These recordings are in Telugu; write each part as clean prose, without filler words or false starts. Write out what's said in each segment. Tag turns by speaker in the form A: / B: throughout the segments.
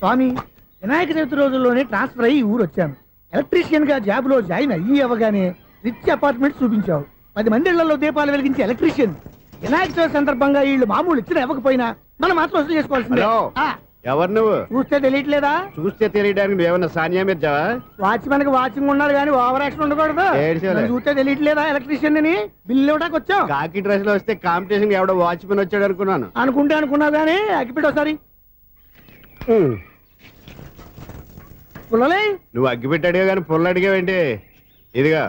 A: స్వామి, వినాయక చవితి రోజుల్లోనే ట్రాన్స్ఫర్ అయ్యి ఊరు వచ్చాను. ఎలక్ట్రీషియన్ గా జాబ్ లో జాయిన్ అయ్యి అవ్వగానే రిచ్ అపార్ట్మెంట్ చూపించావు. 10 మంది ఇళ్లలో దీపాలు వెలిగించే ఎలక్ట్రీషియన్. వినాయక చవితి సందర్భంగా వీళ్ళు మామూలు ఇచ్చిన ఇవ్వకపోయినా మనం మాత్రం వసూలు చేసుకోవాల్సిందే.
B: ఎవరు నువ్వు?
A: చూస్తే తెలియట్లేదా?
B: చూస్తే తెలియడానికి నువ్వేమన్నా సానియా మీర్జావా?
A: వాచ్మెన్ కి వాచింగ్ ఉండాలి కానీ ఓవర్ యాక్షన్ ఉండకూడదు. చూస్తే తెలియట్లేదా ఎలక్ట్రీషియన్ అని? బిల్లు ఇవ్వడానికి వచ్చావు.
B: కాకి డ్రెస్ లో వస్తే కాంపిటీషన్ ఎవడో వాచ్మెన్ వచ్చాడు అనుకున్నాను.
A: అనుకున్నావు కానీ అగ్గిపెట్టి ఒకసారి పుల్లలే.
B: నువ్వు అగ్గిపెట్టి అడిగా కానీ పుల్ల అడిగావేంటి? ఇదిగా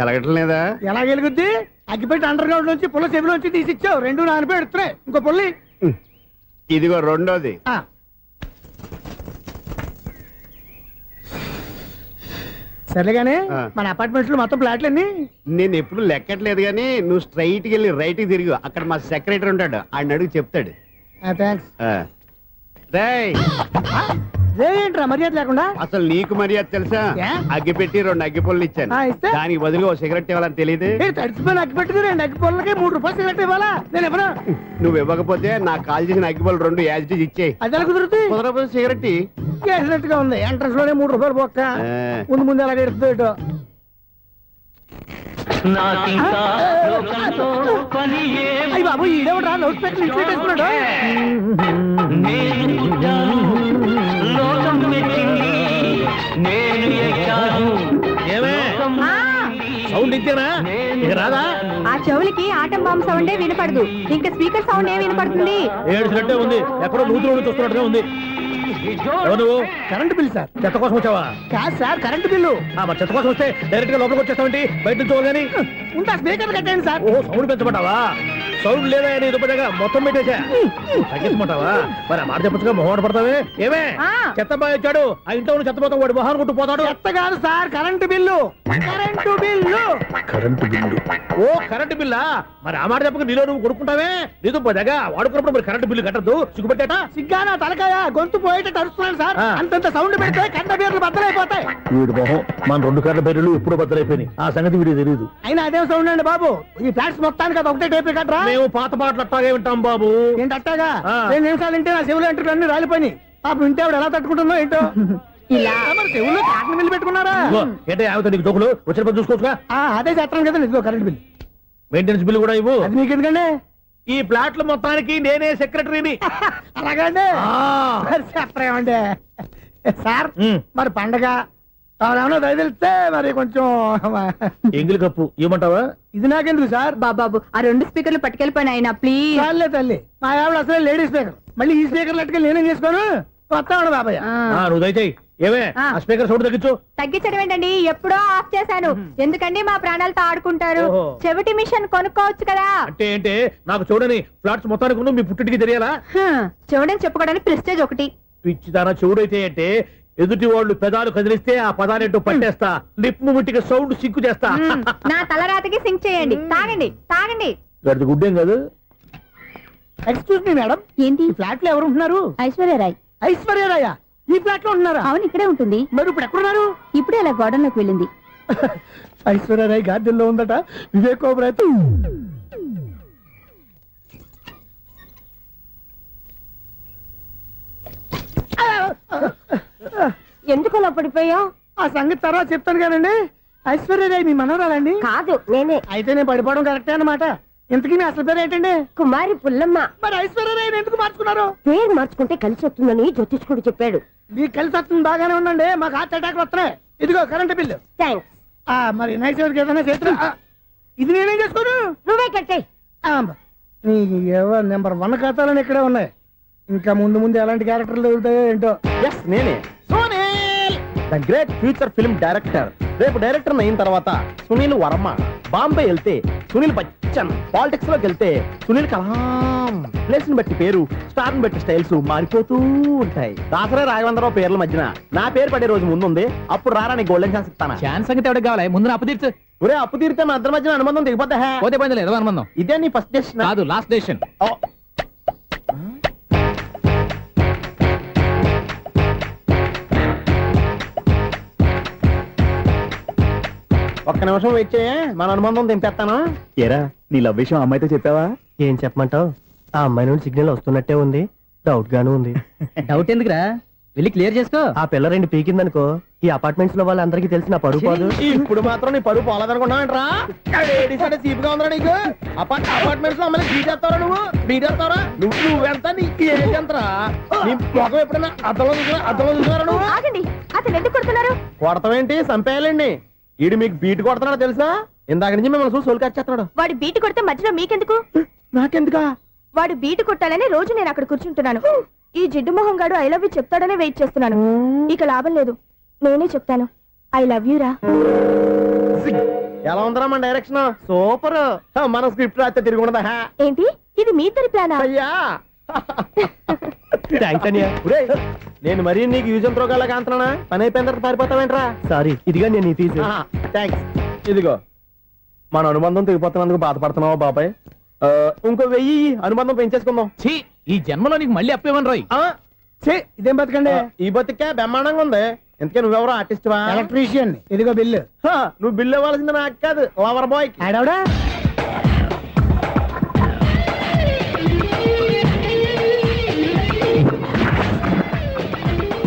B: ఎలగటం లేదా?
A: ఎలా వెలుగుద్ది? అగ్గిపెట్టి అండర్ గ్రౌండ్ నుంచి పుల్ల చెవిలోంచి తీసిచ్చావు. 2 నానపై ఎడుతున్నాయి. ఇంకో పుల్లి
B: ఇదిగో రెండోది.
A: సరేగానే మన అపార్ట్మెంట్స్ లో మొత్తం ఫ్లాట్లు అన్ని
B: నేను ఎప్పుడు లెక్కట్లేదు కానీ నువ్వు స్ట్రైట్ కి వెళ్ళి రైట్ కి తిరిగి అక్కడ మా సెక్రటరీ ఉంటాడు, ఆయన అడుగు చెప్తాడు.
A: ఏంట్రా మర్యాద లేకుండా?
B: అసలు నీకు మర్యాద తెలుసా? అగ్గి పెట్టి 2 అగ్గి పుల్లలు ఇచ్చాను, దానికి బదులు ఓ సిగరెట్ ఇవ్వాలని తెలియదు.
A: తడిచిపోయిన అగ్గి పెట్టి 2 అగ్గి పుల్లలకి 3 రూపాయలు సిగరెట్ ఇవ్వాలా? నేను ఎవరు?
B: నువ్వు ఇవ్వకపోతే నాకు కాల్ చేసిన అగ్గి పుల్లలు 2 యాజిటీస్ ఇచ్చేయి.
A: అది ఎలా కుదురుతుంది?
B: కుదరకపోతే సిగరెట్
A: వేసినట్టు గా ఉంది. ఎంట్రన్స్ లోనే 3 రూపాయలు పోక్క. ముందు ఎలా ఎడుతుంది? అయ్యి బాబు ఈడేవడా లౌడ్ స్పీకర్ ఇన్స్టేట్ వేసుకున్నాడు. సౌండ్ ఇచ్చానా? రాదా?
C: ఆ చెవులకి ఆటం బాంబు సౌండే వినపడదు, ఇంకా స్పీకర్ సౌండ్ ఏ వినపడుతుంది?
A: ఏడ్చినట్టే ఉంది. ఎక్కడో నూతులు చూస్తున్నట్టుగా ఉంది. నువ్వు కరెంట్ బిల్ సార్? చెత్త కోసం వచ్చావా? కాదు సార్, కరెంట్ బిల్లు. మరి చెత్త కోసం వస్తే డైరెక్ట్ గా లోపలికి వచ్చేస్తామండి, బయట నుంచి కానీ ఉంటా. స్పీకర్ కట్టండి సార్. ఓ సౌండ్ పెంచమంటావా? సౌండ్ లేదా నీ దుప్పటగా మొత్తం పెట్టేసా. తగ్గించమంటావా? మరి ఆ మాట చెప్పచ్చుగా, మొహమాట పడతావే. ఏమే చెత్త బాగా వచ్చాడు, ఆ ఇంట్లో చెత్త పోతాం, వాడు మొహాన్ని కొట్టు పోతాడు. చెత్త కాదు sir, current bill. Current bill. Current bill. ఓ కరెంటు బిల్లా? మరి ఆ మాట చెప్పక నీలో నువ్వు కొడుకుంటావే. నీ దుప్పటగా వాడుకున్నప్పుడు మరి కరెంటు బిల్లు కట్టద్దు. సిగ్గుపెట్టేట? సిగ్గానా తలకాయ? గొంతు పోయేటట్టు అరుస్తున్నాను సార్. అంతంత సౌండ్ పెడితే కంట బీర్లు బద్దలైపోతాయి. వీడు మొహం మన 2 కర్ర బీర్లు ఎప్పుడో బద్దలైపోయినాయి. ఆ సంగతి వీడికి తెలియదు. అయినా అదే సౌండ్ అండి బాబు. ఈ ఫ్లాట్స్ మొత్తానికి అది ఒకటే టేప్ కట్టరా? మేము పాత పాటలు అట్టాగే వింటాం బాబు. ఏంటి అట్టాగా? 2 నిమిషాలు వింటే నా చెవులు ఎంటర్ అన్ని రాలిపోయి. పాపం వింటే ఆవిడ ఎలా తట్టుకుంటుందో ఏంటో. ఇలా మరి చెవుల్లో కాటన్ బిల్లు పెట్టుకున్నారా? ఏంటో ఆమెతో నీకు దోకులు వచ్చిన పని చూసుకోవచ్చుగా. అదే చేస్తాను కదా. ఇదిగో కరెంట్ బిల్, మెయింటెనెన్స్ బిల్లు కూడా ఇవ్వు. అది మీకు ఎందుకండి? ఈ ఫ్లాట్ల మొత్తానికి నేనే సెక్రటరీని. అలాగండి. చెప్పరేమండి సార్? మరి పండగ ఏమన్నా దయదలిస్తే మరి కొంచెం ఎంగిలి కప్పు ఇవ్వమంటావా? ఇది నాకెందుకు సార్?
C: బాబాబు ఆ 2 స్పీకర్లు పట్టుకెళ్ళిపోయిన ఆయన ప్లీజ్.
A: చాలే తల్లి, మా ఆవిడ అసలే లేడీ స్పీకర్. మళ్ళీ ఈ స్పీకర్లు అట్టుకెళ్ళి నేనేం చేసుకోను? వస్తాడు బాబాయ్. నువ్వు దయచేయి. ఏమే ఆ స్పీకర్ సౌండ్ తగ్గించు.
C: తగ్గించడం ఏంటండి? ఎప్పుడో ఆఫ్ చేశాను. ఎందుకండి మా ప్రాణాలతో ఆడుకుంటారు? చెవిటి మిషన్ కొనుక్కోవచ్చు కదా.
A: అంటే ఏంటే నాకు చూడని ఫ్లాట్స్ మొత్తానికి మీ పుట్టింటికి తెలియాలా?
C: చెవుడని చెప్పుకోవడానికి ప్రెస్టేజ్ ఒకటి.
A: పిచ్చిదానా చెవుడైతే అంటే ఎదుటి వాళ్ళు పెదాలు కదిలిస్తే ఆ పదాలేంటో పట్టేస్తా. లిప్ ముట్టికి సౌండ్ సింకు చేస్తా.
C: నా తలరాతకి సింక్ చేయండి. తాగండి తాగండి.
A: గడిది గుడ్డేం కాదు. ఎక్స్క్యూజ్ మీ మేడం,
C: ఏంటి
A: ఫ్లాట్ లో ఎవరు ఉంటున్నారు?
C: ఐశ్వర్యరాయ్.
A: ఐశ్వర్యరాయ ఈ ఫ్లాట్ లో ఉంటున్నారా?
C: అవును, ఇక్కడే ఉంటుంది.
A: మరి ఇప్పుడు ఎక్కడున్నారు?
C: ఇప్పుడే అలా గార్డెన్ లోకి వెళ్ళింది.
A: ఐశ్వర్యరాయ్ గార్డెన్ లో ఉందట. వివేక్ ఓబరాయ్
C: ఎందుకు అలా పడిపోయావు?
A: ఆ సంగతి తర్వాత చెప్తాను కానండి. ఐశ్వర్యరాయ్ మీ మనవరాలండి?
C: కాదు, నేనే.
A: అయితే నేను పడిపోవడం కరెక్టే అన్నమాట. ఇంతకీ మీ అసలు పేరు ఏంటండి?
C: కుమారి పుల్లమ్మ.
A: మరి ఐశ్వర్యరాయ్ ఎందుకు మార్చుకున్నారు?
C: పేరు మార్చుకుంటే కలిసి వస్తుందని జ్యోతిష్కుడు చెప్పాడు.
A: మీకు కలిసి వస్తుంది, బాగానే ఉండండి. మాకు హార్ట్ అటాక్ వస్తున్నాయి. ఇదిగో కరెంట్ బిల్లు.
C: థ్యాంక్స్.
A: మరి నైట్ ఎవరికి ఏదైనా చేతున్నా ఇది నేనేం చేసుకోను.
C: నువ్వే కట్టాయి.
A: నెంబర్ 1 ఖాతాలని ఇక్కడే ఉన్నాయి. ఇంకా ముందు ముందు ఎలాంటి క్యారెక్టర్లు దొరుకుతాయో ఏంటో.
D: నేనే Sunil, the great future film director. రేపు డైరెక్టర్ అయిన తర్వాత సునీల్ వర్మ. బాంబే వెళ్తే సునీల్ బచ్చన్, పాలిటిక్స్ లోకి వెళ్తే సునీల్ కలాం. ప్లేస్ ని బట్టి పేరు, స్టార్ ని బట్టి స్టైల్స్ మారిపోతూ ఉంటాయి. దాసరే రాఘవేంద్రరావు పేర్ల మధ్యన నా పేరు పడే రోజు ముందుంది. అప్పుడు రారా నీ గోల్డెన్ ఛాన్స్ ఇస్తాను.
E: ఛాన్స్ సంగతి ఎవరికి కావాలి? ముందు అప్పు తీర్చు.
D: ఒరే అప్పు తీరితే మన ఇద్దరి మధ్యన అనుబంధం దిగిపోతా.
E: పోతే పోయింది లేదు అనుబంధం.
D: ఇదే నీ ఫస్ట్ డెసిషన్
E: కాదు, లాస్ట్ డెసిషన్.
D: ఒక్క నిమిషం వెయిట్ చేయ, మన అనుబంధం దింపేస్తాను.
F: ఏరా నీ లవ్ విషయం అమ్మాయితో చెప్పావా?
D: ఏం చెప్పమంటావు? ఆ అమ్మాయి నుండి సిగ్నల్ వస్తున్నట్టే ఉంది. డౌట్ గాను ఉంది.
E: డౌట్ ఎందుకురా వెళ్ళి క్లియర్ చేసుకో.
D: ఆ పిల్ల రెండు పీకిందనుకో ఈ అపార్ట్మెంట్స్ లో వాళ్ళందరికీ తెలిసిన పరుగు పోదు. ఇప్పుడు మాత్రం నీ పరుగు పోలేదనుకున్నావంటరా? సీపుగా ఉందా నీకు? అపార్ట్మెంట్స్ లో అమ్మని బీటేస్తావరా నువ్వెంత నీకు ఏంటంతరా? నీ మొఖం ఎప్పుడైనా అద్దంలో చూసారా నువ్వు?
C: ఆగండి, అతను ఎందుకు కొడుతున్నారు?
D: కొడతావేంటి? చంపేయాలండి. ఈడు మీకు బీట్ కొడుతున్నాడు తెలుసా? ఇందాక నుంచి మిమ్మల్ని చూసి సోలు కచ్చేస్తున్నాడు.
C: వాడు బీటు కొడితే మధ్యలో మీకెందుకు?
D: నాకెందుకా?
C: వాడు బీటు కొట్టాలని రోజు నేను అక్కడ కూర్చుంటున్నాను. ఈ జిడ్డు మొహం గాడు ఐ లవ్ యూ చెప్తాడనే వెయిట్ చేస్తున్నాను. ఇక లాభం లేదు, నేనే చెప్తాను ఐ లవ్ యూ రా.
D: ఎలా ఉందరా మన డైరెక్షన్? సూపర్. మన స్క్రిప్ట్ రాస్తే తిరిగి ఉండదా?
C: ఏంటి ఇది మీ ఇద్దరి ప్లానా?
D: అయ్యా థ్యాంక్స్ అనియా. నేను మరీ నీకు యూజ్ అంత రోగాలకు అంటున్నా. పని అయిపోయిన తర్వాత పారిపోతావేంట్రా? సారీ, ఇదిగా నేను ఈ ఫీజు. థ్యాంక్స్. ఇదిగో మన అనుబంధం తెగిపోతున్నందుకు బాధపడుతున్నావా బాబాయ్? ఇంకో 1000 అనుబంధం పెంచేసుకుందాం.
E: ఛీ, ఈ జన్మలో నీకు మళ్ళీ అప్పేమని రాయి.
A: ఇదేం బతకండి?
D: ఈ బతికే బ్రహ్మాండంగా ఉంది. ఎందుకే నువ్వెవరో ఆర్టిస్ట్ వా?
A: ఎలక్ట్రీషియన్. ఇదిగో బిల్లు.
D: నువ్వు బిల్లు ఇవ్వాల్సింది నాకు కాదు, లవర్ బాయ్.
A: ఆడవడా?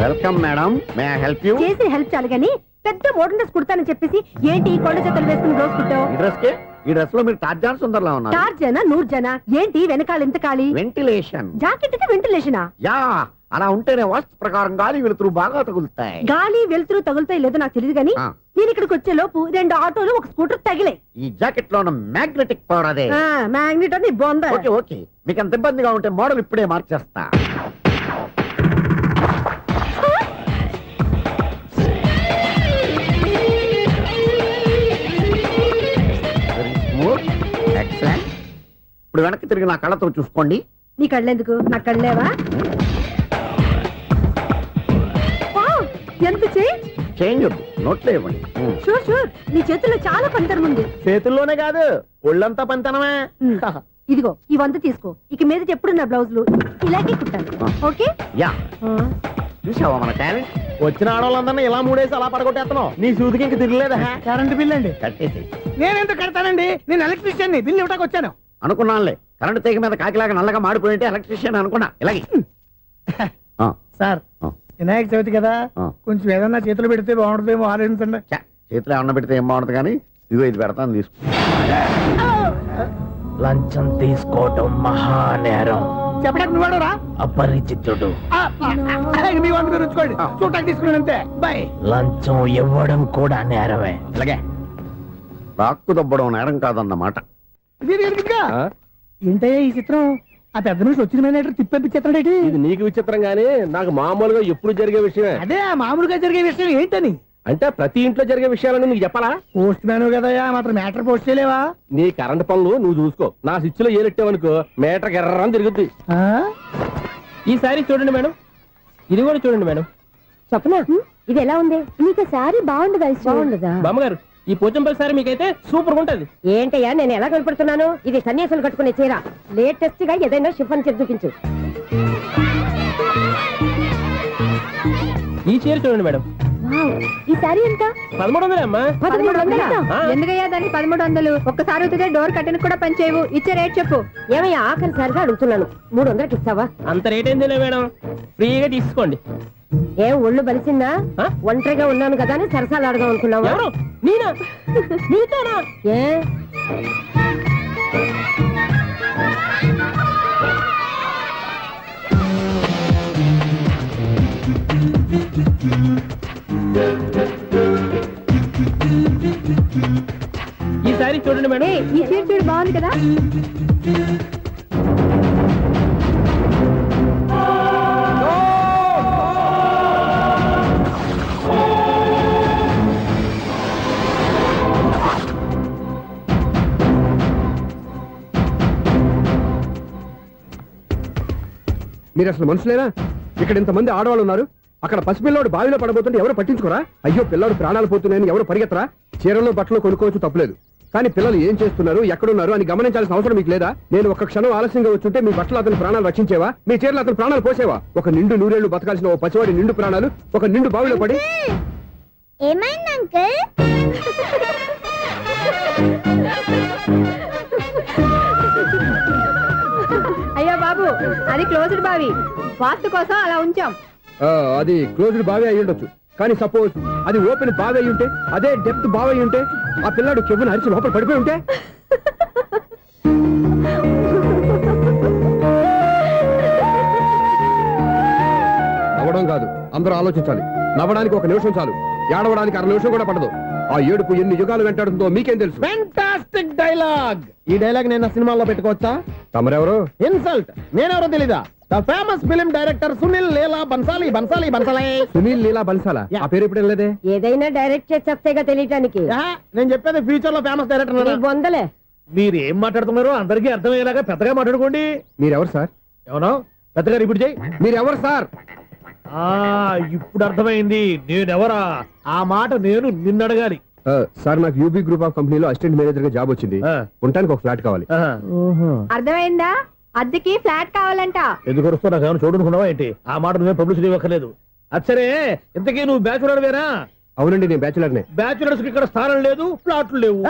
B: Welcome madam, may I help you?
C: చేసి హెల్ప్ చాలు గాని పెద్ద మోడల్ డ్రెస్ కుడతానని చెప్పేసి ఏంటి ఈ కొండ జతలు వేసుకుని రోజు కుట్టావు?
B: ఈ డ్రెస్ కే ఈ డ్రెస్ లో మీరు టార్జాన్ సుందర్లా ఉన్నారు.
C: 4 జన 100 జన ఏంటి వెనకాల ఎంత ఖాళీ?
B: వెంటిలేషన్.
C: జాకెట్ కి వెంటిలేషనా?
B: యా, అలా ఉంటేనే వాస్తు ప్రకారం గాలి వెలుతురు బాగా తగులుతాయి.
C: గాలి వెలుతురు తగులుతాయి లేదో నాకు తెలియదు గానీ
B: ఆ.
C: నేను ఇక్కడికి వచ్చే లోపు 2 ఆటోలు ఒక స్కూటర్ తగిలే.
B: ఈ జాకెట్ లో ఉన్న మ్యాగ్నెటిక్ పవర్ అదే.
C: మ్యాగ్నెట్ అని బొంద.
B: ఓకే ఓకే, మీకు అంత ఇబ్బందిగా ఉంటే మోడల్ ఇప్పుడే మార్చేస్తా. ఎక్సలెంట్. ఇప్పుడు వెనక్కి తిరిగి నా కళ్ళతో చూసుకోండి.
C: నీ కళ్ళెందుకు? నా కళ్ళేవా? ఎంత చేంజ్!
B: చేంజ్ నోట్లో ఇవ్వండి.
C: షూర్ షూర్, నీ చేతుల్లో చాలా పంతరం ఉంది.
D: చేతుల్లోనే కాదు ఒళ్ళంతా పంతనమే.
C: ఇదిగో ఈ 100 తీసుకో. ఇక మీద ఎప్పుడు నా బ్లౌజులు ఇలాగే కుట్టాను. ఓకే?
B: యా, చూసావా మన టాలెంట్?
D: వచ్చిన ఆడవాళ్ళందరినీ ఇలా మూడేసి అలా పడగొట్టేస్తున్నావు. నీ సూదికి ఇంక తిరగలేదా?
A: కరెంట్ బిల్ అండి.
B: కట్టేసి
A: నేనెందుకు కడతానండి? నేను ఎలక్ట్రీషియన్. బిల్ ఇవ్వడానికి వచ్చాను.
B: అనుకున్నానులే, కరెంట్ తీగ మీద కాకిలాగా నల్లగా మాడిపోయింటే ఎలక్ట్రీషియన్ అనుకున్నా. ఇలాగే
A: సార్, వినాయక చవితి కదా, కొంచెం ఏదన్నా చేతులు పెడితే బాగుంటుందేమో ఆలోచించండి.
B: చేతిలో అన్న పెడితే ఏం బాగుంటుంది కానీ ఇదిగో ఇది పెడతాను, తీసుకో.
D: లంచం తీసుకోవటం మహానేరం.
A: చెప్పడానికి నువ్వాడరా?
D: అపరిచితుడు.
A: మీ వంట మీరు ఉంచుకోండి, చూడటానికి తీసుకున్నాను అంతే. బాయ్.
D: లంచం ఇవ్వడం కూడా నేరమే.
B: ఇలాగే రాక్కు దబ్బడం నేరం కాదన్నమాట.
A: ఏంటయ్యా ఈ చిత్రం? ఆ పెద్ద నుంచి వచ్చిన మేనేటర్ తిప్పించేస్తాడేటి?
D: ఇది నీకు విచిత్రం గానీ నాకు మామూలుగా ఎప్పుడు జరిగే విషయమే.
A: అదే మామూలుగా జరిగే విషయం ఏంటని?
D: అంటే ప్రతి ఇంట్లో జరిగే విషయాలను నీకు చెప్పాలా?
A: పోస్ట్ మ్యాన్ కదయ్యా, మాత్రం మ్యాటర్ పోస్ట్ చేయలేవా?
D: నీ కరెంట్ పనులు నువ్వు చూసుకో. నా స్విచ్ లో ఏలెట్టావనుకో మీటర్ ఎర్రని తిరుగుద్ది. ఈసారి చూడండి మేడం, ఇది కూడా చూడండి మేడం.
C: చెప్పనా? ఇది ఎలా ఉంది? నీకు సారీ బాగుండదా? బాగుండదా?
D: బామ్మగారు, ఈ పోచంపల్లి సారీ మీకైతే సూపర్ ఉంటుంది.
C: ఏంటయ్యా నేను ఎలా కనపడుతున్నాను? ఇది సన్యాసులు కట్టుకునే చీర. లేటెస్ట్ గా ఏదైనా షిఫన్ చేసి చూపించు.
D: ఈ చీర చూడండి మేడం.
C: ఈ సారీ ఎంత?
D: 1300 అమ్మా.
C: 1300? ఎందుకయ్యా దానికి 1300? ఒక్కసారి అవుతుందే డోర్ కట్టెన్ కూడా పనిచేయవు. ఇచ్చే రేట్ చెప్పు. ఏమయ్యా ఆఖరిసారిగా అడుగుతున్నాను, 300కి ఇస్తావా?
D: అంత రేట్ ఏంది మేడం, ఫ్రీగా తీసుకోండి.
C: ఏం ఒళ్ళు బలిసిందా? ఒంటరిగా ఉన్నాను కదా అని సరసాలు అడదాం అనుకున్నావా?
D: ఎవరు? నేనా? నీతోనా?
C: ఏ
D: ఈ సారీ చూడండి మేడం.
C: ఈ చీర చూడు, బాగుంది కదా?
F: మీరు అసలు మనుషులేనా? ఇక్కడ ఇంతమంది ఆడవాళ్ళు ఉన్నారు, అక్కడ పసిపిల్లాడు బావిలో పడబోతుంటే ఎవరు పట్టించుకోరా? అయ్యో పిల్లాడు ప్రాణాలు పోతున్నాయని ఎవరు పరిగెత్తరా? చీరలు బట్టలు కొనుక్కోవచ్చు, తప్పులేదు. కానీ పిల్లలు ఏం చేస్తున్నారు, ఎక్కడున్నారు అని గమనించాల్సిన అవసరం మీకు లేదా? నేను ఒక్క క్షణం ఆలస్యంగా వచ్చుంటే మీ బట్టలు అతని ప్రాణాలు రక్షించేవా? మీ చీరలు అతని ప్రాణాలు పోసేవా? ఒక నిండు 100 ఏళ్లు బతకాల్సిన ఓ పసివాడి నిండు ప్రాణాలు ఒక నిండు బావిలో పడి.
C: ఏమైంది అంకుల్? అయ్యో బాబు
G: బాబు అది క్లోజ్డ్ బావి వాస్తు కోసం అలా ఉంచాం.
F: అది క్లోజ్డ్ బావి అయి ఉండొచ్చు, కానీ సపోజ్ అది ఓపెన్ బావి అయి ఉంటే, అదే డెప్త్ బావి అయి ఉంటే, ఆ పిల్లాడు చెవును అరిచి లోపల పడిపోయి ఉంటే, నవ్వడం కాదు, అందరూ ఆలోచించాలి. నవ్వడానికి 1 నిమిషం చాలు, ఏడవడానికి 1/2 నిమిషం కూడా పడదు. ఆ ఏడుపు ఎన్ని యుగాలు వెంటాడుతుందో మీకేం తెలుసు?
D: Fantastic dialogue. ఈ డైలాగ్ నేను సినిమాలో పెట్టుకోవచ్చా?
F: తమరెవరు?
D: ఇన్సల్ట్. నేనెవరో తెలీదా? The famous film director Sunil Leela Bansali.
F: Sunil Leela బన్సాలా? ఆ పేరు ఇప్పుడు లేదే.
G: ఏదైనా డైరెక్ట్ చేసి వస్తేగా తెలియటానికి.
D: నేను చెప్పేది ఫ్యూచర్ లో ఫేమస్ డైరెక్టర్.
G: బొందలే.
A: మీరు ఏం మాట్లాడుతున్నారో అందరికీ అర్థమయ్యేలాగా పెద్దగా మాట్లాడుకోండి.
F: మీరెవరు సార్?
A: ఏమన్నా పెద్దగా రిపీట్ చేయి.
F: మీరెవరు సార్?
A: ఇప్పుడు అర్థమైంది నేనెవరా. ఆ మాట నేను నిన్ను అడగాలి.
F: సార్, నాకు యూబీ గ్రూప్ ఆఫ్ కంపెనీలో అసిస్టెంట్ మేనేజర్ గా జాబ్ వచ్చింది. ఉండటానికి ఒక ఫ్లాట్ కావాలి.
G: అర్థమైందా? అద్దెకి ఫ్లాట్ కావాలంట.
A: ఎందుకు వస్తావు? నాకు ఏమైనా చూడనుకున్నావా ఏంటి? ఆ మాట నువ్వే పబ్లిసిటీ ఇవ్వక్కర్లేదు. అచ్చరే, ఇంతకీ నువ్వు బ్యాచులర్ వేరా?
F: అవునండి, నేను బ్యాచులర్ నే.
A: బ్యాచులర్స్ కి ఇక్కడ స్థానం లేదు, ప్లాట్లు లేవు.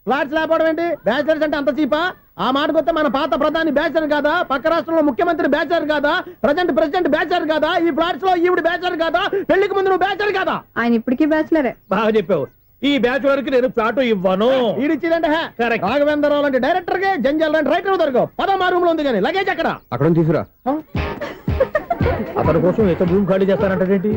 D: ఫ్లాట్స్ లేకపోవడం ఏంటి? బ్యాచిలర్స్ అంటే అంత చీపా? ఆ మాటకొస్తే మన పాత ప్రధాని బ్యాచర్ కాదా? పక్క రాష్ట్రంలో ముఖ్యమంత్రి బ్యాచర్ కాదా? ప్రెసిడెంట్ బ్యాచర్ కాదా? ఈ ఫ్లాట్స్ లో ఈవిడ బ్యాచర్ కాదా? పెళ్లికి ముందు నువ్వు బ్యాచర్ కాదా?
G: ఆయన ఇప్పటికీ బ్యాచులరే.
A: బాగా చెప్పావు. ఈ బ్యాచులర్ కి నేను ప్లాట్ ఇవ్వను.
D: ఈడిచ్చిందంటే
A: Correct.
D: రాఘవేంద్రరావు లాంటి డైరెక్టర్ కి జంజల్ లాంటి రైటర్ దొరకవు. 10వ రూమ్ లో ఉంది కానీ లగేజ్ అక్కడ.
F: అక్కడ తీసుకురా.
A: అతని కోసం ఎంత భూమి ఖాళీ చేస్తానంటే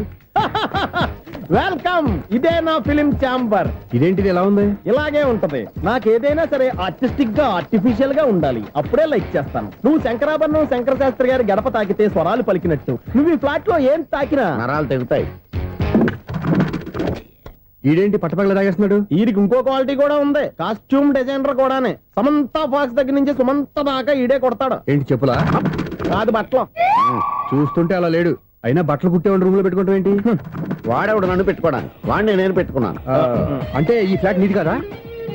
D: వెల్కమ్. ఇదే నా ఫిలిం ఛాంబర్.
F: ఇదేంటిది ఎలా ఉంది?
D: ఇలాగే ఉంటది. నాకు ఏదైనా సరే ఆర్టిస్టిక్ గా ఆర్టిఫిషియల్ గా ఉండాలి, అప్పుడే లైక్ చేస్తాను. నువ్వు శంకరాభరణం శంకర శాస్త్రి గారి గడప తాకితే స్వరాలు పలికినట్టు నువ్వు ఈ ఫ్లాట్ లో ఏం తాకినా
B: నరాలు తెగుతాయి.
F: ఈడేంటి పట్టపగల తాగేస్తున్నాడు?
D: వీరికి ఇంకో క్వాలిటీ కూడా ఉంది. కాస్ట్యూమ్ డిజైనర్ కూడానే. సమంత ఫాక్స్ దగ్గర నుంచి సుమంత దాకా ఈడే కొడతాడు.
F: ఏంటి చెప్పులా?
D: కాదు బట్టలు.
F: చూస్తుంటే అలా లేడు. అయినా బట్టలు కుట్టేవాడి రూమ్ లో పెట్టుకుంటాం ఏంటి?
B: వాడేవాడు నన్ను పెట్టుకోవడానికి, వాడిని నేను పెట్టుకున్నాను.
F: అంటే ఈ ఫ్లాట్ నీది కదా?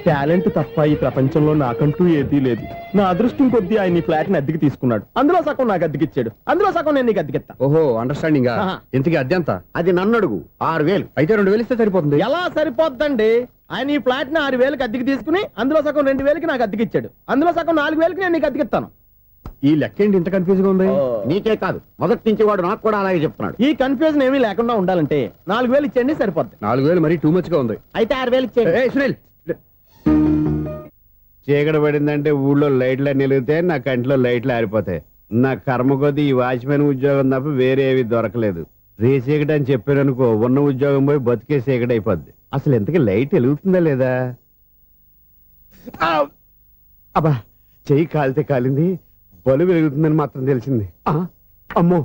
D: టాలెంట్ తప్ప ఈ ప్రపంచంలో నాకంటూ ఏదీ లేదు. నా అదృష్టం కొద్దీ ఆయన ఈ ఫ్లాట్ ని అద్దెకి తీసుకున్నాడు. అందులో సగం నాకు అద్దెకిచ్చాడు, అందులో సగం నేను నీకు అద్దెకిస్తా.
F: ఓహో, అండర్స్టాండింగ్.
D: ఆహా.
F: ఇంతకీ అద్దె ఎంత?
B: అది నన్ను అడుగు. 6000.
F: అయితే 2000 ఇస్తే సరిపోతుంది.
D: ఎలా సరిపోద్దండి? ఆయన ఈ ఫ్లాట్ ని 6000కి అద్దెకి తీసుకుని అందులో సగం 2000కి నాకు అద్దెకిచ్చాడు, అందులో సగం 4000కి నేను నీకు అద్దెకిస్తాను.
F: ఈ లెక్క ఏంటి ఇంత కన్ఫ్యూజ్ గా ఉంది?
B: నీకే కాదు, మొదటి నుంచి వాడు నాకు కూడా అలాగే చెప్తున్నాడు.
D: ఈ కన్ఫ్యూజన్ ఏమీ లేకుండా ఉండాలంటే 4000 ఇచ్చేయండి, సరిపోద్ది.
F: 4000 మరీ టూ మచ్ గా ఉంది.
D: అయితే 6000 ఇచ్చేయండి.
F: ఏయ్ సునీల్,
B: చీకటి పడిందంటే ఊళ్ళో లైట్లు నిలిగితే నా కంటిలో లైట్లు ఆరిపోతాయి. నా కర్మ కొద్దీ ఈ వాచ్మెన్ ఉద్యోగం తప్ప వేరే ఏవి దొరకలేదు. రేసీకటి అని చెప్పారనుకో, ఉన్న ఉద్యోగం పోయి బతికే చీకటి అయిపోద్ది. అసలు ఎంతకీ లైట్ వెలుగుతుందా లేదా? అబ్బా, చెయ్యి కాలితే కాలింది, బలుబు వెలుగుతుందని మాత్రం తెలిసింది. అమ్మో,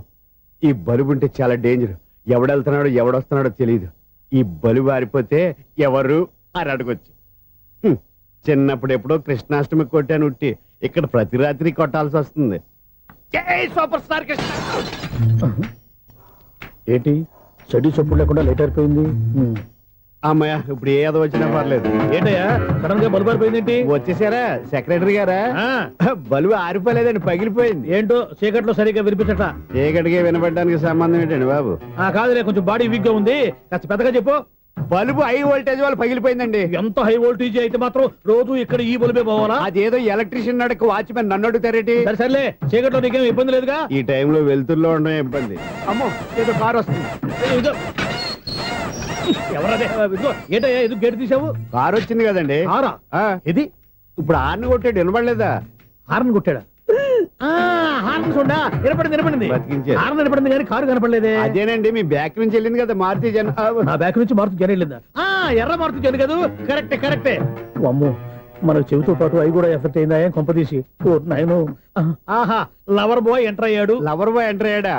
B: ఈ బలుబు ఉంటే చాలా డేంజర్. ఎవడెళ్తున్నాడో ఎవడొస్తున్నాడో తెలియదు. ఈ బలుబు ఆరిపోతే ఎవరు అని అడగొచ్చు. చిన్నప్పుడు ఎప్పుడో కృష్ణాష్టమి కొట్టాను ఉట్టి, ఇక్కడ ప్రతి రాత్రి కొట్టాల్సి వస్తుంది. జై సూపర్ స్టార్ కృష్ణ.
A: ఏంటి చెడు చెప్పుడు లేకుండా లేట్ అయిపోయింది?
B: అమ్మయ్య, ఇప్పుడు ఏదో వచ్చినా పర్లేదు.
A: ఏంటయ్యా సడన్ గా బల్బు అయిపోయింది ఏంటి?
B: వచ్చేసారా సెక్రటరీ గారా? బలుబు ఆరిపోలేదండి, పగిలిపోయింది.
A: ఏంటో చీకట్లో సరిగ్గా వినిపించట.
B: చీకటికి వినపడడానికి సంబంధం ఏంటండి బాబు?
A: కాదులే, కొంచెం బాడీ వీక్ గా ఉంది, కాస్త పెద్దగా చెప్పు.
B: బల్బు హై వోల్టేజ్ వాళ్ళు పగిలిపోయిందండి.
A: ఎంత హై వోల్టేజ్ అయితే మాత్రం రోజు ఇక్కడ ఈ బల్బే పోవాలా?
B: అదేదో ఎలక్ట్రీషియన్ నడక వాచ్మెన్ నన్ను అడుగుతారేటి?
A: సరే సర్లే, చీకట్లో నీకేం ఇబ్బంది లేదుగా?
B: ఈ టైంలో వెళ్తుల్లో ఉండడం ఇబ్బంది. అమ్మో, ఏదో కారు వస్తుంది.
A: ఇదిగో. ఎవరదే? ఇదిగో, ఏంటయ్యా ఎందుకు గేట్ తీసావు?
B: కారు వచ్చింది కదండి.
A: కారా? ఇది
B: ఇప్పుడు ఆర్ని కొట్టాడు, వినపడలేదా?
A: హార్న్ కొట్టాడా? హార్న్ చూడా వినపడింది.
B: బతికించాడు.
A: హార్న్ వినపడింది కానీ కారు కనపడలేదే.
B: అదేనండి, మీ బ్యాక్ నుంచి వెళ్ళింది కదా మారుతి జన.
A: నా బ్యాక్ నుంచి మారుతు జన వెళ్ళిందా? ఎర్ర మారుతు జన కదా? కరెక్టే. అమ్మో, మన చెవితో పాటు అవి కూడా ఎఫెక్ట్ అయిందా? ఏం కొంపదీసి? నాయను. ఆహా, లవర్ బాయ్ ఎంటర్ అయ్యాడు.
B: లవర్ బాయ్ ఎంటర్ అయ్యాడా?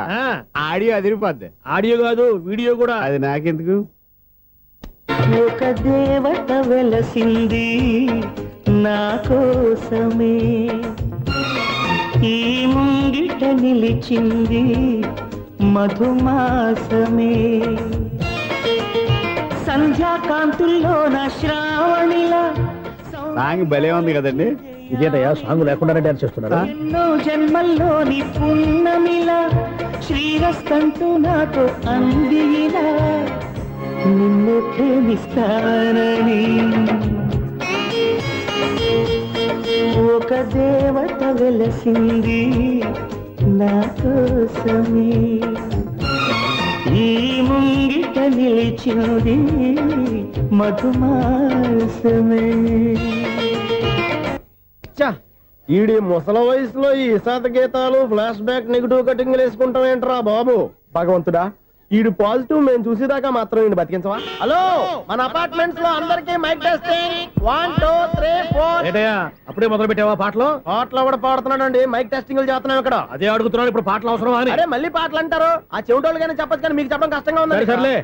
B: ఆడియో అదిరిపోద్ది.
A: ఆడియో కాదు, వీడియో కూడా.
B: అది నాకెందుకు?
H: ఒక దేవత వెలసింది నా కోసమే, ఈ ముంగిట నిలిచింది మధుమాసమే, సంధ్యాకాంతుల్లో నా శ్రావణిలా
B: సాంగ్ భలే ఉంది కదండి.
A: ఇదేటయ్యా సాంగ్ లేకుండానే డాన్స్ చేస్తున్నారా?
H: ఎన్నో జన్మల్లోని పున్నమిలా శ్రీరస్తంటూ నాతో అందిలా నిన్ను ప్రేమిస్తానని, ఒక దేవత వెలసింది నా కోసమే ఈ ముంగిట నిలిచింది మధుమాసమే.
D: ఈడి ముసలి వయసులో ఈ ఇసాత గీతాలు ఫ్లాష్ బ్యాక్ నెగిటివ్ కటింగ్ వేసుకుంటాం ఏంట్రా బాబు. భగవంతుడా, ఈడు పాజిటివ్ మేము చూసేదాకా మాత్రం ఈయన బతికించవా. హలో, మన అపార్ట్మెంట్స్ లో అందరికీ మైక్ టెస్టింగ్ 1 2 3 4.
A: ఏంటయ్యా అప్పుడే మొదలు పెట్టావా పాటలు?
D: పాటలు కూడా పాడుతున్నాడు అండి, మైక్ టెస్టింగ్ చేస్తున్నాం ఇక్కడ.
A: అదే అడుగుతున్నాను, ఇప్పుడు పాటలు అవసరమా అని.
D: అరే మళ్ళీ పాటలు అంటారు, ఆ చెవిటోళ్ళు కానీ చెప్పచ్చు కానీ మీకు చెప్పడం కష్టంగా ఉంది.
A: సర్లే.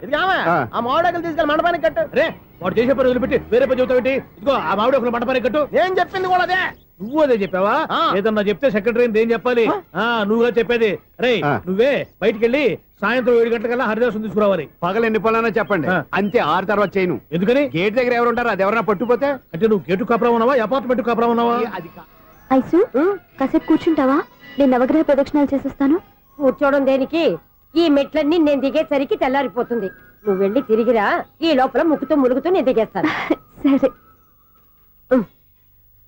D: ఆ మామిడాకులు తీసుకెళ్ళి మండపానికి కట్టు.
A: రే వాడు చేసే పని వదిలిపెట్టి వేరే పని చెబుతావు. ఇదిగో ఆ మామిడి ఒకరు మంటపానికి కట్టు.
D: నేను చెప్పింది కూడా అదే.
A: నువ్వు అదే చెప్పావా?
D: ఆ.
A: ఏదన్నా చెప్తే సెక్రటరీ ఏం చెప్పాలి? నువ్వుగా చెప్పేది. రే
B: ఆ.
A: నువ్వే బయటికి వెళ్ళి సాయంత్రం 7 గంటలకల్లా హరిదాసం తీసుకురావాలి.
B: పగలు ఎన్ని పనులన్నా చెప్పండి,
A: ఆ.
B: అంతే. 6 తర్వాత చేయను.
A: ఎందుకని?
B: గేట్ దగ్గర ఎవరు ఉంటారు, అది ఎవరైనా పట్టుపోతే
A: అంటే నువ్వు గేటు కాపురా ఉన్నావా, అపార్ట్మెంట్ కాపురా ఉన్నావా?
B: అది
C: ఐసు కాసేపు కూర్చుంటావా? నేను నవగ్రహ ప్రదక్షిణాలు చేసేస్తాను.
G: కూర్చోవడం దేనికి? ఈ మెట్లన్నీ నేను దిగేసరికి తెల్లారిపోతుంది. నువ్వు వెళ్ళి తిరిగిరా, ఈ లోపల ముక్కుతూ ములుగుతూ నేను దిగేస్తాను.
C: సరే.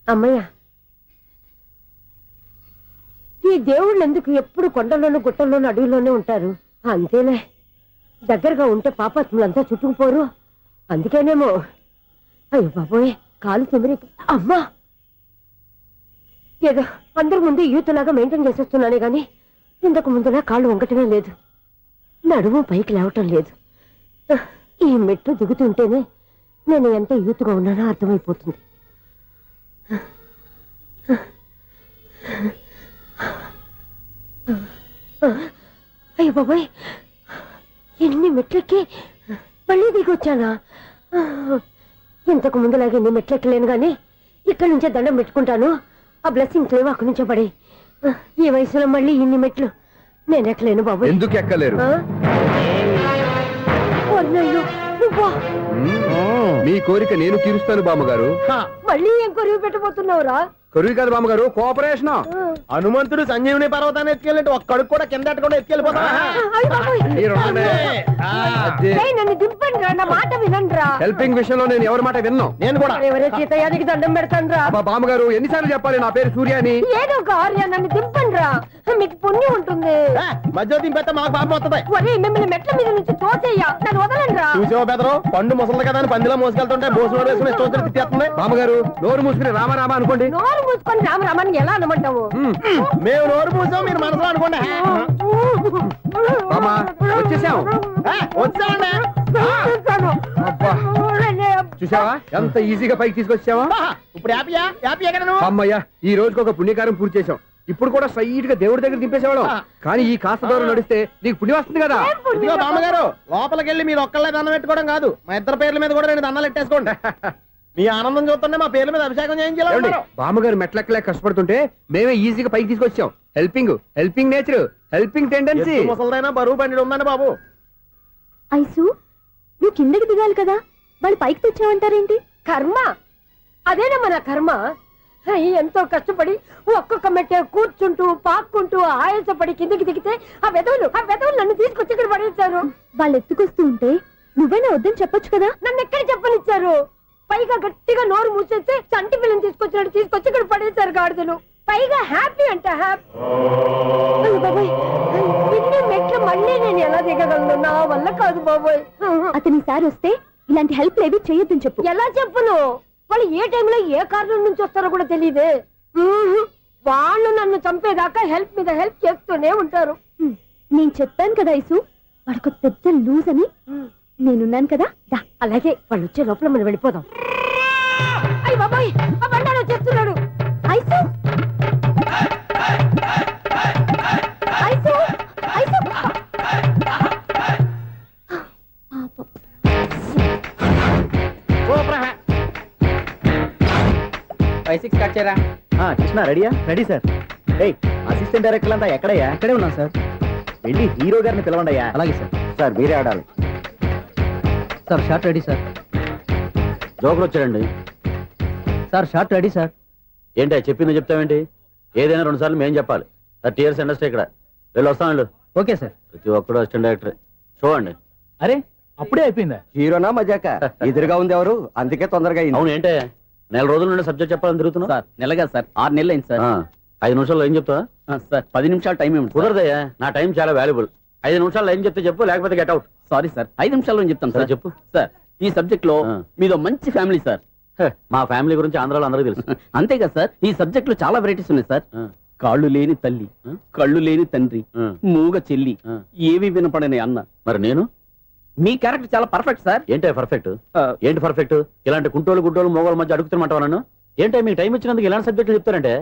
G: అమ్మయ్య, ఈ దేవుళ్ళు ఎందుకు ఎప్పుడు కొండల్లోనూ గుట్టల్లోనూ అడవిలోనే ఉంటారు? అంతేలే, దగ్గరగా ఉంటే పాపాత్ములంతా చుట్టుకుపోరు. అందుకేనేమో. అయ్యో బాబోయ్, కాలు తిమిరి. అమ్మా, ఏదో అందరి ముందు యూత్లాగా మెయింటైన్ చేసేస్తున్నానే గాని ఇంతకు ముందులా కాళ్ళు వంకటమే లేదు, నడుము పైకి లేవటం లేదు. ఈ మెట్లు దిగుతుంటేనే నేను ఎంత యూత్గా ఉన్నానో అర్థమైపోతుంది. అయ్యో బాబాయ్, ఎన్ని మెట్లెక్కి మళ్ళీ దిగొచ్చానా? ఇంతకు ముందులాగే ఎన్ని మెట్లెక్కలేను గాని ఇక్కడి నుంచే దండం పెట్టుకుంటాను. ఆ బ్లెస్సింగ్స్ లేవు అక్కడి నుంచే పడి. ఈ వయసులో మళ్ళీ ఇన్ని మెట్లు నేను ఎక్కలేను బాబాయ్.
F: ఎందుకు ఎక్కలేరు?
G: అన్నయ్యో, నువ్వా?
F: మీ కోరిక నేను తీరుస్తాను బామ్మగారు.
G: మళ్ళీ ఏం కొరివి పెట్టబోతున్నావురా?
F: కొరువు కాదు బామ్మగారు, కోఆపరేషన్.
D: హనుమంతుడు సంజీవుని పర్వతాన్ని ఎత్తుకెళ్ళి ఒక్క కడుగు కూడా కింద ఎట్టకుండా ఎత్తుకెళ్ళిపోతా.
G: అయ్య బాబోయ్. ఏయ్, నన్ను దింపండి రా, నా మాట వినండిరా.
F: హెల్పింగ్ విషయంలో నేను ఎవరి మాట విన్నాను.
D: నేను కూడా.
G: ఎవరే సీతయ్యానికి దండం పెడతాను రా.
F: అబ్బా బామ్మగారు, ఎన్నిసార్లు చెప్పాలి నా పేరు సూర్య అని?
G: ఏదో ఒక ఆర్య, నన్ను దింపండి రా, మీకు పుణ్యం ఉంటుంది.
D: మధ్య దింపేస్తే మాకు పాపం వస్తుంది.
G: ఒరే, మిమ్మల్ని మెట్ల మీద నుంచి తోసేయ్యా, నన్ను వదలండి రా.
D: చూసావా బెదరు, పండు ముసలి కదా అని పందిలో మోసుకెళ్తుంటే బోసు వేసుకుని స్తోత్రం తిట్టేస్తుంది.
F: బామ్మగారు, నోరు మూసుకుని రామారామ అనుకోండి.
G: నోరు మూసుకొని రామరామాన్ని ఎలా అనమంటావు?
D: మేము నోరు పూసాం, మీరు మనసులో అనుకోండి.
F: బామ్మ, వచ్చేసాం.
D: వచ్చామండి.
F: అబ్బా, చూసావా ఎంత ఈజీగా పైకి తీసుకొచ్చావా?
D: ఇప్పుడు హ్యాపీయా? హ్యాపీ ఎక్కడ నువ్వు?
F: అమ్మయ్యా, ఈ రోజుకి ఒక పుణ్యకారం పూర్తి చేసాం. ఇప్పుడు కూడా స్ట్రైట్ గా దేవుడి దగ్గర దింపేసేవాడు. కానీ ఈ కాస్త దూరం నడిస్తే నీకు పుణ్యం వస్తుంది కదా.
D: ఇదిగో బామ్మగారు, లోపలికి వెళ్ళి మీరు ఒక్కళ్ళే దండం పెట్టుకోవడం కాదు, మా ఇద్దరు పేర్ల మీద కూడా 2 దండాలు ఎట్టేసుకోండి. మీ ఆనందం చూస్తుంటే మా పేర్ల మీద అభిషేకం చేయించాలి.
F: బామ్మగారు మెట్లెక్కలే కష్టపడుతుంటే మేమే ఈజీగా పైకి తీసుకొచ్చాం. Helping nature, helping tendency.
D: ముసలిదైనా బరువు బండి ఉందండి బాబు.
C: ఐసు నువ్వు కిందకి దిగాలి కదా, వాళ్ళు పైకి తెచ్చావంటారేంటి?
G: కర్మ, అదేనమ్మా నా కర్మ. ఎంతో కష్టపడి ఒక్కొక్క మెట్టే కూర్చుంటూ పాక్కుంటూ ఆయాసపడి కిందకి దిగితే ఆ వెధవులు నన్ను తీసుకొచ్చి ఇక్కడ పడేశారు.
C: వాళ్ళు ఎత్తుకొస్తూ ఉంటే నువ్వేనా వద్దని చెప్పొచ్చు కదా.
G: నన్ను ఎక్కడ చెప్పనిచ్చారు? పైగా గట్టిగా నోరు మూసేస్తే చంటి పిల్లని తీసుకొచ్చినట్టు తీసుకొచ్చి ఇక్కడ పడేశారు గాడిదలు. పైగా హ్యాపీ అంట హ్యాపీ. బాబోయ్, ఇన్ని మెట్లు మళ్ళీ నేను ఎలా దిగగలను? నా వల్ల కాదు బాబోయ్.
C: అతని సారి వస్తే ఇలాంటి హెల్ప్ లేవి చేయొద్దని చెప్పు.
G: ఎలా చెప్పును? వాళ్ళు ఏ టైంలో ఏ కారణం నుంచి వస్తారో కూడా తెలియదే. వాళ్ళు నన్ను చంపేదాకా హెల్ప్ మీద హెల్ప్ చేస్తూనే ఉంటారు.
C: నేను చెప్పాను కదా ఐసు, వాడికి పెద్ద లూజ్ అని. నేనున్నాను కదా. దా,
G: అలాగే వాళ్ళు వచ్చే లోపల మనం వెళ్ళిపోదాం. అయ్య బాబాయ్, ఆ బండారు వచ్చేస్తున్నాడు.
C: ఐసు ఐసు ఐసు
D: కృష్ణ రెడీయా? Ready sir. అసిస్టెంట్ డైరెక్టర్ అంతా ఎక్కడయ్యా?
E: ఇక్కడే ఉన్నాం సార్.
D: వెళ్ళి హీరో గారిని పిలవండి అయ్యా.
E: అలాగే సార్.
D: సార్ మీరే ఆడాలి.
E: Sir shot ready sir.
B: జోకులు వచ్చాడండి.
E: Sir shot ready sir.
B: ఏంటి చెప్పింది చెప్తావేంటి? ఏదైనా 2 సార్లు మేం చెప్పాలి. 30 years ఇండస్ట్రీ ఇక్కడ. వెళ్ళి వస్తాం వెళ్ళు.
E: Okay sir.
B: ప్రతి ఒక్కడు అసిస్టెంట్ డైరెక్టర్. చూడండి.
E: అరే అప్పుడే అయిపోయిందా?
D: హీరోనా మజాక? ఎదురుగా ఉంది ఎవరు, అందుకే తొందరగా.
B: అవును, ఏంటే 4 రోజుల నుండి సబ్జెక్ట్ చెప్పాలని తిరుగుతున్నా?
E: సార్ నెల కాదు సార్, 6 నెలలు అయింది సార్.
A: 5 నిమిషాల్లో ఏం చెప్తా?
E: సార్ 10 నిమిషాలు టైం ఏమిటి
A: కుదరదయ్యా, నా టైం చాలా వాల్యుబుల్. 5 నిమిషాల్లో ఏం చెప్తే చెప్పు, లేకపోతే గెట్ అవుట్.
E: సారీ సార్ 5 నిమిషాల్లో చెప్తాను
A: సరే,
E: సార్.
A: చెప్పు.
E: సార్ ఈ సబ్జెక్ట్ లో
A: ఆ.
E: మీదో మంచి ఫ్యామిలీ సార్.
A: మా ఫ్యామిలీ గురించి ఆంధ్రాలో అందరికీ తెలుసు.
E: అంతేగా సార్, ఈ సబ్జెక్ట్ లో చాలా వెరైటీస్ ఉన్నాయి సార్.
A: ఆ,
E: కాళ్ళు లేని తల్లి,
A: ఆ.
E: కళ్ళు లేని తండ్రి,
A: ఆ,
E: మూగ చెల్లి,
A: ఆ.
E: ఏవి వినపడని అన్న.
A: మరి నేను
E: మీ క్యారెక్టర్ చాలా పర్ఫెక్ట్ సార్.
A: ఏంటే పర్ఫెక్ట్? ఏంటి పర్ఫెక్ట్? ఇలాంటి కుంటోలు గుడ్డోలు మోగోల మధ్య అడుగుతున్నమాట నన్ను. ఏంటంటే మీకు టైం ఇచ్చినందుకు ఇలాంటి సబ్జెక్టులు చెప్తారంటే,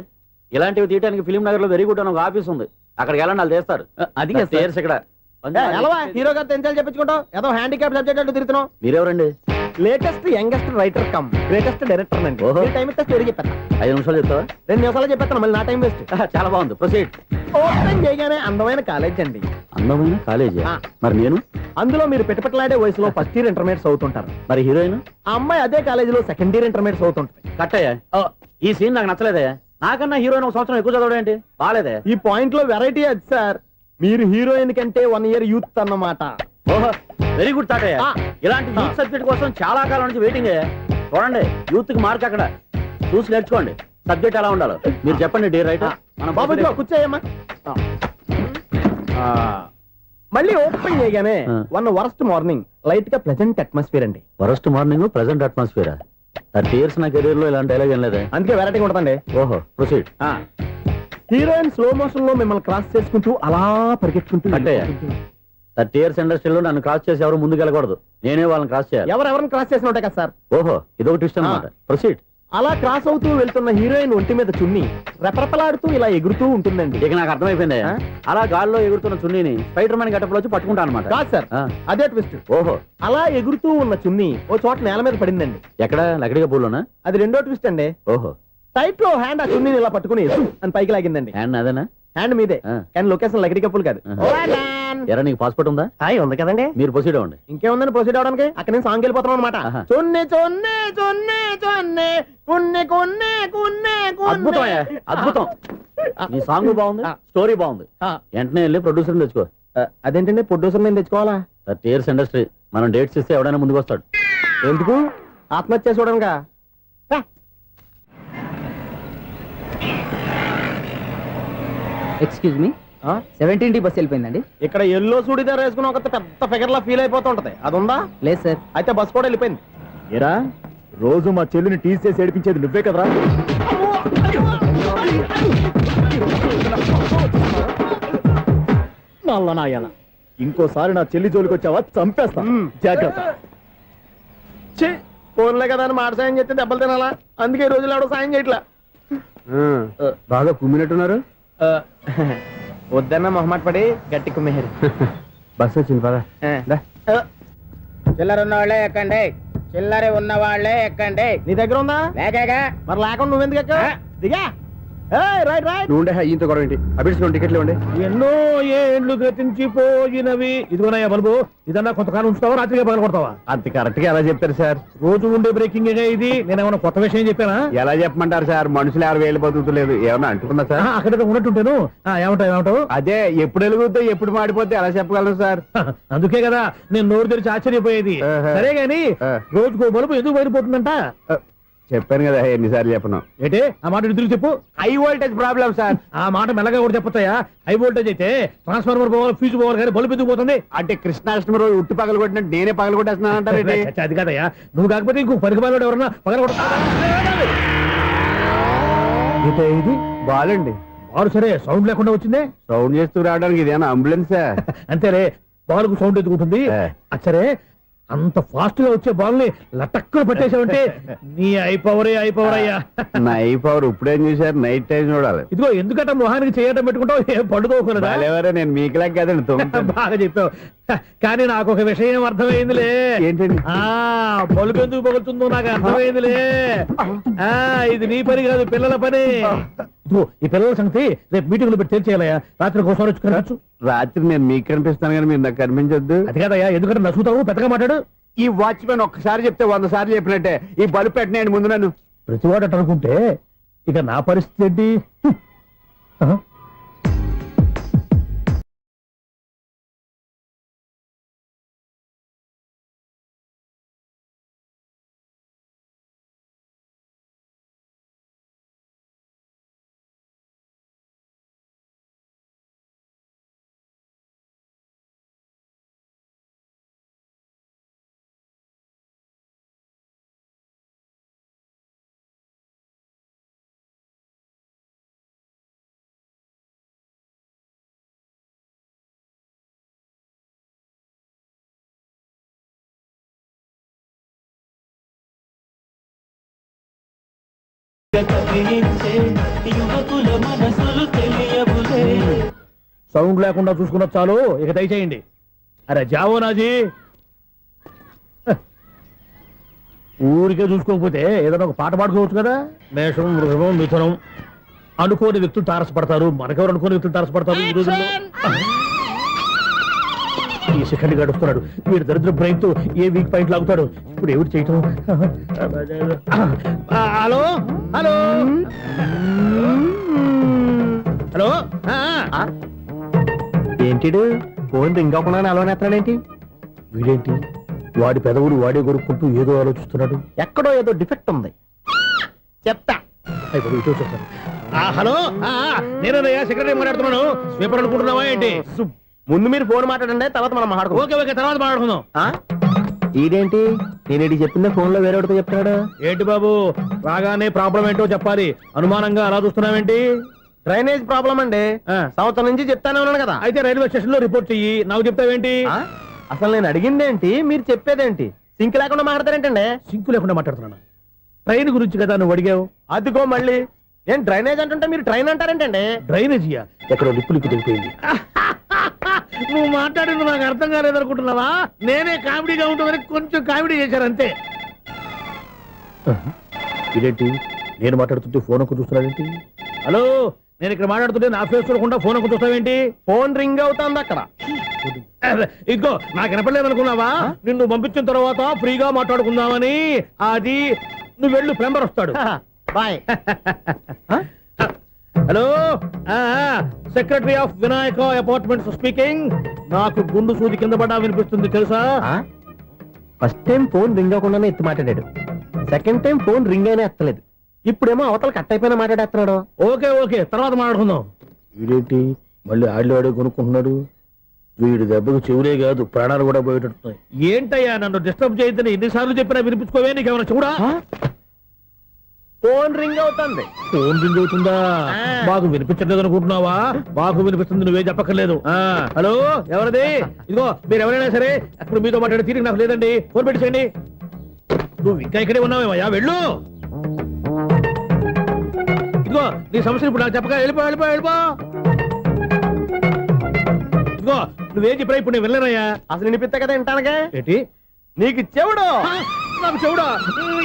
A: ఇలాంటివి తీయడానికి ఫిలిం నగర్ లో వెరీ గుడ్ అని ఒక ఆఫీస్ ఉంది, అక్కడికి వెళ్ళండి, వాళ్ళు చేస్తారు.
E: అది కాదు సార్.
A: Tears ఇక్కడ
D: ఎలవా హీరో గారితో ఎంతసేపు చెప్పించుకుంటావు? ఏదో హ్యాండిక్యాప్ సబ్జెక్ట్ అంటూ తిరుగుతున్నావు.
A: మీరెవరండి?
D: Latest youngest writer cum greatest director అండి.
A: ఓహో.
D: టైం ఇస్తే స్టోరీ చెప్పేస్తా.
A: 5 నిమిషాలు చెప్తావా?
D: 2 నిమిషాలు చెప్పేస్తాను, మళ్ళీ నా టైం వేస్ట్.
A: చాలా బాగుంది, ప్రొసీడ్.
D: ఓపెన్ చేయగానే అందమైన కాలేజ్ అండి.
A: అందమైన కాలేజీ.
D: ఆ.
A: మరి నేను?
D: అందులో మీరు పెట్టుపట్లాడే వయసులో ఫస్ట్ ఇయర్ ఇంటర్మీడియట్స్ అవుతుంటారు.
A: మరి హీరోయిన్?
D: ఆ అమ్మాయి అదే కాలేజీలో సెకండ్ ఇయర్ ఇంటర్మీడియట్స్ అవుతుంటది.
A: కట్టయ్యా, ఈ సీన్ నాకు నచ్చలేదయ్యా. నాకన్నా హీరోయిన్ ఒక సంవత్సరం ఎక్కువ చదవడం ఏంటి? బాగాలేదే.
D: ఈ పాయింట్ లో వెరైటీ అది సార్. మీరు హీరోయిన్ కంటే 1 ఇయర్ యూత్ అన్నమాట.
A: ఓహో, వెరీ గుడ్ తాటయ్య.
D: ఆ.
A: ఇలాంటి యూత్ సబ్జెక్ట్ కోసం చాలా కాలం నుంచి వెయిటింగ్. చూడండి, యూత్ కి మార్క్ అక్కడ చూసి నేర్చుకోండి. సబ్జెక్ట్ ఎలా ఉండాలో మీరు చెప్పండి. డే రైట్
D: బాబు ఇదిగో కూర్చోయమ్మా. మళ్ళీ ఓపెన్ చేయగానే
A: ఆ.
D: వన్ వరస్ట్ మార్నింగ్ లైట్ గా ప్లెజెంట్ అట్మాస్ఫియర్ అండి.
A: Worst morning present atmosphere. 30 years నా కెరీర్ లో ఇలాంటి డైలాగ్ ఏం లేదే.
D: అందుకే వెరైటీగా ఉంటుందండి.
A: ఓహో, ప్రొసీడ్.
D: హీరోయిన్ స్లో మోషన్ లో మిమ్మల్ని క్రాస్ చేసుకుంటూ అలా పరిగెట్టుకుంటూ
A: కట్టయ్య, 30 years ఇండస్ట్రీలో నన్ను క్రాస్ చేసి ఎవరు ముందుకు వెళ్ళకూడదు, నేనే వాళ్ళని క్రాస్ చేయాలి.
D: ఎవరెవరిని క్రాస్ చేసిన ఉంటాయి కదా సార్.
A: ఓహో, ఇదొక ట్విస్ట్ అన్నమాట. ప్రొసీడ్.
D: అలా క్రాస్ అవుతూ వెళ్తున్న హీరోయిన్ ఒంటి మీద చున్ని రెపరెపలాడుతూ ఇలా ఎగురుతూ ఉంటుందండి.
A: ఇక నాకు అర్థమైపోయింది.
D: ఆ?
A: అలా గాల్లో ఎగురుతున్న చున్నీని స్పైడర్ మ్యాన్ గెటప్ లో వచ్చి పట్టుకుంటా అనమాట.
D: కాదు సార్, అదే ట్విస్ట్.
A: ఓహో,
D: అలా ఎగురుతూ ఉన్న చున్ని ఓ చోట నేల మీద పడిందండి.
A: ఎక్కడ? లకడిగా పూలోనా?
D: అది రెండో ట్విస్ట్ అండి.
A: ఓహో,
D: టైట్ లో హ్యాండ్ ఆ చున్నీని ఇలా పట్టుకుని అని పైకి లాగిందండి.
A: హ్యాండ్ అదేనా?
D: హ్యాండ్ మీదే,
A: ఆ.
D: కానీ లొకేషన్ లగడి కప్పులు కాదు.
A: ఆహా. ఎరా, నీకు పాస్పోర్ట్ ఉందా?
D: ఉంది కదండి.
A: మీరు ప్రొసీడ్ అవ్వండి.
D: ఇంకేముందని ప్రొసీడ్ అవడానికి? అక్కడ నేను సాంగ్ వెళ్ళిపోతున్నాం అనమాట.
A: ఆహా.
D: చున్ని చున్ని చున్ని చున్ని కున్ని కున్ని కున్ని
A: అద్భుతం అయ్యా, అద్భుతం. నీ సాంగ్ బాగుంది, స్టోరీ బాగుంది. వెంటనే వెళ్ళి ప్రొడ్యూసర్ తెచ్చుకో.
D: అదేంటండి ప్రొడ్యూసర్ నేను తెచ్చుకోవాలా?
A: 30 years ఇండస్ట్రీ, మనం డేట్స్ ఇస్తే ఎవడైనా ముందుకు వస్తాడు.
D: ఎందుకు? ఆత్మహత్య చూడనుగా.
E: Excuse me, 17D bus వెళ్ళిపోయిందండి.
D: ఇక్కడ ఎల్లో చూడిదార్ వేసుకుని ఒక పెద్ద ఫిగర్ లా ఫీల్ అయిపోతుంటది, అది ఉందా?
E: లేదు సార్.
D: అయితే బస్ కూడా వెళ్ళిపోయింది. ఏరా, రోజు మా చెల్లిని టీస్ చేసి ఏడిపించేది నువ్వే కదరా? నల్ల నాయన, ఇంకోసారి నా చెల్లి జోలికి వచ్చావా చంపేస్తా, జాగ్రత్త. ఫోన్లే కదా అని మాట సాయం చేస్తే దెబ్బలు తినాలా? అందుకే ఈ రోజులు ఎవడో సాయం చేయట్లా.
B: బాగా కుమ్మినట్టున్నారు.
D: వద్దన్న మొహమాట పడి గట్టి కుమ్మేరు.
B: బస్ వచ్చింది పద.
I: చిల్లర ఉన్న వాళ్ళే ఎక్కండి, చిల్లర ఉన్న వాళ్ళే ఎక్కండి.
D: నీ దగ్గర ఉందా?
I: లేకగా
D: మరి లేకుండా నువ్వెందుకు ఎక్కావు? దిగా. Right right.
B: నువ్వు ఉండే ఈయంతో గొడవ ఏంటి? అభిడ్స్ టికెట్లు ఇవ్వండి.
A: ఎన్నో ఏండ్లు గతించిపోయినవి. ఇదిగోనయ్యా బల్బు, ఇదన్నా కొంతకాలం ఉంచుతావా, రాత్రిగా పగల కొడతావా?
B: అంత కరెక్ట్ గా ఎలా చెప్తారు సార్?
A: రోజు ఉండే బ్రేకింగ్ ఇది. నేనేమన్నా కొత్త విషయం చెప్పానా?
B: ఎలా చెప్పమంటారు సార్? మనుషులు ఎవరు వేలు బతుకుతలేదు, ఏమన్నా అంటున్నా సార్?
A: అక్కడ ఉన్నట్టుంటాను. ఏమంటావు?
B: అదే ఎప్పుడు వెలుగుతో ఎప్పుడు మాడిపోతే ఎలా చెప్పగలరు సార్?
A: అందుకే కదా నేను నోరు తెరిచి ఆశ్చర్యపోయేది.
B: ఆహా.
A: సరే గాని
B: ఆ.
A: రోజుకో బల్బు ఎందుకు బయటపోతుందంట?
B: చెప్పాను కదా ఎన్నిసార్లు చెప్పను.
A: ఏంటే ఆ మాట ఎదురు చెప్పు.
B: High voltage problem sir.
A: ఆ మాట మెల్లగా కూడా చెప్పొచ్చాయా? హై వోల్టేజ్ అయితే ట్రాన్స్ఫార్మర్ పోవాలి, ఫ్యూజ్ పోవాలి, కానీ బల్బు ఎందుకు పోతుంది?
B: అంటే కృష్ణాష్టమి రోజు ఉట్టి పగలు కొట్టినట్టు నేనే పగలు కొట్టేస్తున్నాను అంటారు.
A: చచ్చా, అది కాదయ్యా. నువ్వు కాకపోతే ఇంకో పనికి బాగా ఎవరన్నా పగల కొడతా. ఇది
B: బాలండి.
A: బాలు సరే సౌండ్ లేకుండా వచ్చిందే.
B: సౌండ్ చేస్తూ రావడానికి ఇదేనా అంబులెన్సా?
A: అంతేలే, బాల్కు సౌండ్ ఎదుగుతుంది. సరే, అంత ఫాస్ట్ గా వచ్చే బాల్ ని లటక్కున పట్టేసావంటే నీ ఐపవర్ అయ్యా.
B: నైట్ పవర్ ఇప్పుడేం చూసారు? నైట్ టైం చూడాలి.
A: ఇదిగో ఎందుకంటే మొహానికి చేయటం పెట్టుకుంటావు, ఏం పండుకోకూడదా?
B: ఎవరే నేను మీకులా కదండి తొమ్మిది.
A: బాగా చెప్పావు. కానీ నాకు ఒక విషయం అర్థమైందిలే.
B: ఏంటండి?
A: బల్బు ఎందుకు పగులుతుందో నాకు అర్థమైందిలే. ఇది నీ పని కాదు, పిల్లల పని. ఇదిగో ఈ పిల్లల సంగతి రేపు మీటింగ్ లో పెట్టి తెలిసేయాలయ్యా. రాత్రి ఒకసారి వచ్చి కనవచ్చు.
B: రాత్రి నేను మీకు కనిపిస్తాను కానీ మీరు నాకు కనిపించొద్దు.
A: అది కాదయ్యా, ఎందుకంటే నసుగుతావు, పెద్దగా మాట్లాడు.
B: ఈ వాచ్మెన్ ఒక్కసారి చెప్తే 100 సార్లు చెప్పినట్టే. ఈ బల్బు పెట్టినాయండి ముందు నన్ను.
A: ప్రతివాడు అట్ట అనుకుంటే ఇక నా పరిస్థితి ఏంటి?
H: కలిగించే యువకుల మనసులు తెలియవులే.
A: సౌండ్ లేకుండా చూసుకున్న చాలు, ఇక దయచేయండి. అరే జావో నాజీ, ఊరికే చూసుకోకపోతే ఏదైనా ఒక పాట పాడుకోవచ్చు కదా. మేషం, వృషభం, మిథునం అనుకోని వ్యక్తులు తారసపడతారు. మనకెవరు అనుకోని వ్యక్తులు తారసపడతారు ఈ రోజుల్లో. ఈ సెకండ్ గడుపుతున్నాడు వీడు దరిద్ర బ్రెయిన్ తో ఏ వీక్ పాయింట్ లాగుతాడు. ఇప్పుడు ఎవరు చేయటం? Hello hello hello.
D: ఏంటిడు ఫోన్ రింగ్ అవ్వకుండా అలవనేస్తాడేంటి?
A: వీడేంటి వాడి పెదవులు వాడే కొరుక్కుంటూ ఏదో ఆలోచిస్తున్నాడు.
D: ఎక్కడో ఏదో డిఫెక్ట్ ఉంది, చెప్తా.
A: అయిపోయి ఇటు వచ్చేస్తాను. హలో, నేనయ్యా సెక్రటరీ మాట్లాడుతున్నాను. స్వీపర్ అనుకుంటున్నావా ఏంటి?
D: ముందు మీరు ఫోన్ మాట్లాడండి, తర్వాత మనం మాట్లాడుకో.
A: ఓకే ఓకే, తర్వాత మాట్లాడుకుందాం.
D: ఈడేంటి నేను చెప్పిందే ఫోన్ లో వేరే ఒకటి చెప్తాడు.
A: ఏంటి బాబు, రాగానే ప్రాబ్లం ఏంటో చెప్పాలి. అనుమానంగా అలా చూస్తున్నావేంటి?
D: డ్రైనేజ్ ప్రాబ్లం అండి. సంవత్సరం నుంచి చెప్తానే ఉన్నాను కదా.
A: అయితే రైల్వే స్టేషన్ లో రిపోర్ట్ చెయ్యి, నాకు చెప్తావేంటి?
D: అసలు నేను అడిగిందేంటి, మీరు చెప్పేదేంటి? సింక్ లేకుండా మాట్లాడతారేంటండి?
A: సింకు లేకుండా మాట్లాడుతున్నాను. ట్రైన్ గురించి కదా నువ్వు అడిగావు.
D: అదిగో మళ్ళీ నేను డ్రైనేజ్ అంటుంటే మీరు ట్రైన్ అంటారేంటండి?
A: డ్రైనేజీయా? ఎక్కడో లిప్పు తెగిపోయింది. నువ్వు మాట్లాడింది నాకు అర్థం కాలేదనుకుంటున్నావా? నేనే కామెడీగా ఉంటుందని కొంచెం కామెడీ చేశారు అంతే. ఇదేంటి నేను మాట్లాడుతుంటే ఫోన్ ఒక్క చూస్తున్నావేంటి? హలో, నేను ఇక్కడ మాట్లాడుతుంటే నా ఫేస్ చూడకుండా ఫోన్ ఒక్క చూస్తావేంటి?
D: ఫోన్ రింగ్ అవుతుంది అక్కడ.
A: ఇదిగో నాకు వినపడలేదు అనుకున్నావా? నిన్ను పంపించిన తర్వాత ఫ్రీగా మాట్లాడుకుందామని. అది నువ్వు వెళ్ళు, ప్లంబర్ వస్తాడు.
D: Bye.
A: Hello, secretary of Vinayaka apartments speaking. నాకు గుండు సూది కింద పడ్డా వినిపిస్తుంది తెలుసా?
D: ఫస్ట్ టైం ఫోన్ రింగ్ అవ్వకుండానే ఎత్తి మాట్లాడాడు. సెకండ్ టైం ఫోన్ రింగ్ అయినా ఎత్తలేదు. ఇప్పుడేమో అవతల కట్ అయిపోయినా మాట్లాడేస్తున్నాడు.
A: ఓకే ఓకే, తర్వాత మాట్లాడుకుందాం. వీడేంటి మళ్ళీ ఆడిలో కొనుక్కుంటున్నాడు? వీడి దెబ్బకు చెవులే కాదు ప్రాణాలు కూడా పోయేటట్టున్నాయి. ఏంటయ్యా నన్ను డిస్టర్బ్ చేయొద్దని ఎన్నిసార్లు చెప్పినా వినిపించుకోవే? నీకేమైనా చూడా?
D: ఫోన్ రింగ్ అవుతుంది.
A: ఫోన్ రింగ్ అవుతుందా? మాకు వినిపించలేదు అనుకుంటున్నావా? మాకు వినిపిస్తుంది, నువ్వే చెప్పక్కర్లేదు. హలో, ఎవరిది? ఇదిగో మీరు ఎవరైనా సరే అప్పుడు మీతో మాట్లాడే తీరిక నాకు లేదండి. ఫోన్ పెట్టేసేయండి. నువ్వు ఇంకా ఇక్కడే ఉన్నావేమయ్యా, వెళ్ళు. ఇదిగో నీ సమస్యలు ఇప్పుడు నాకు చెప్పగా వెళ్ళిపో వెళ్ళిపో వెళ్ళిపో. ఇదిగో నువ్వేం చెప్పరా ఇప్పుడు నేను వెళ్ళానయ్యా.
D: అసలు వినిపిస్తా కదా వింటానగా.
A: ఏంటి
D: నీకు చెవుడు?
A: నాకు చెవుడా?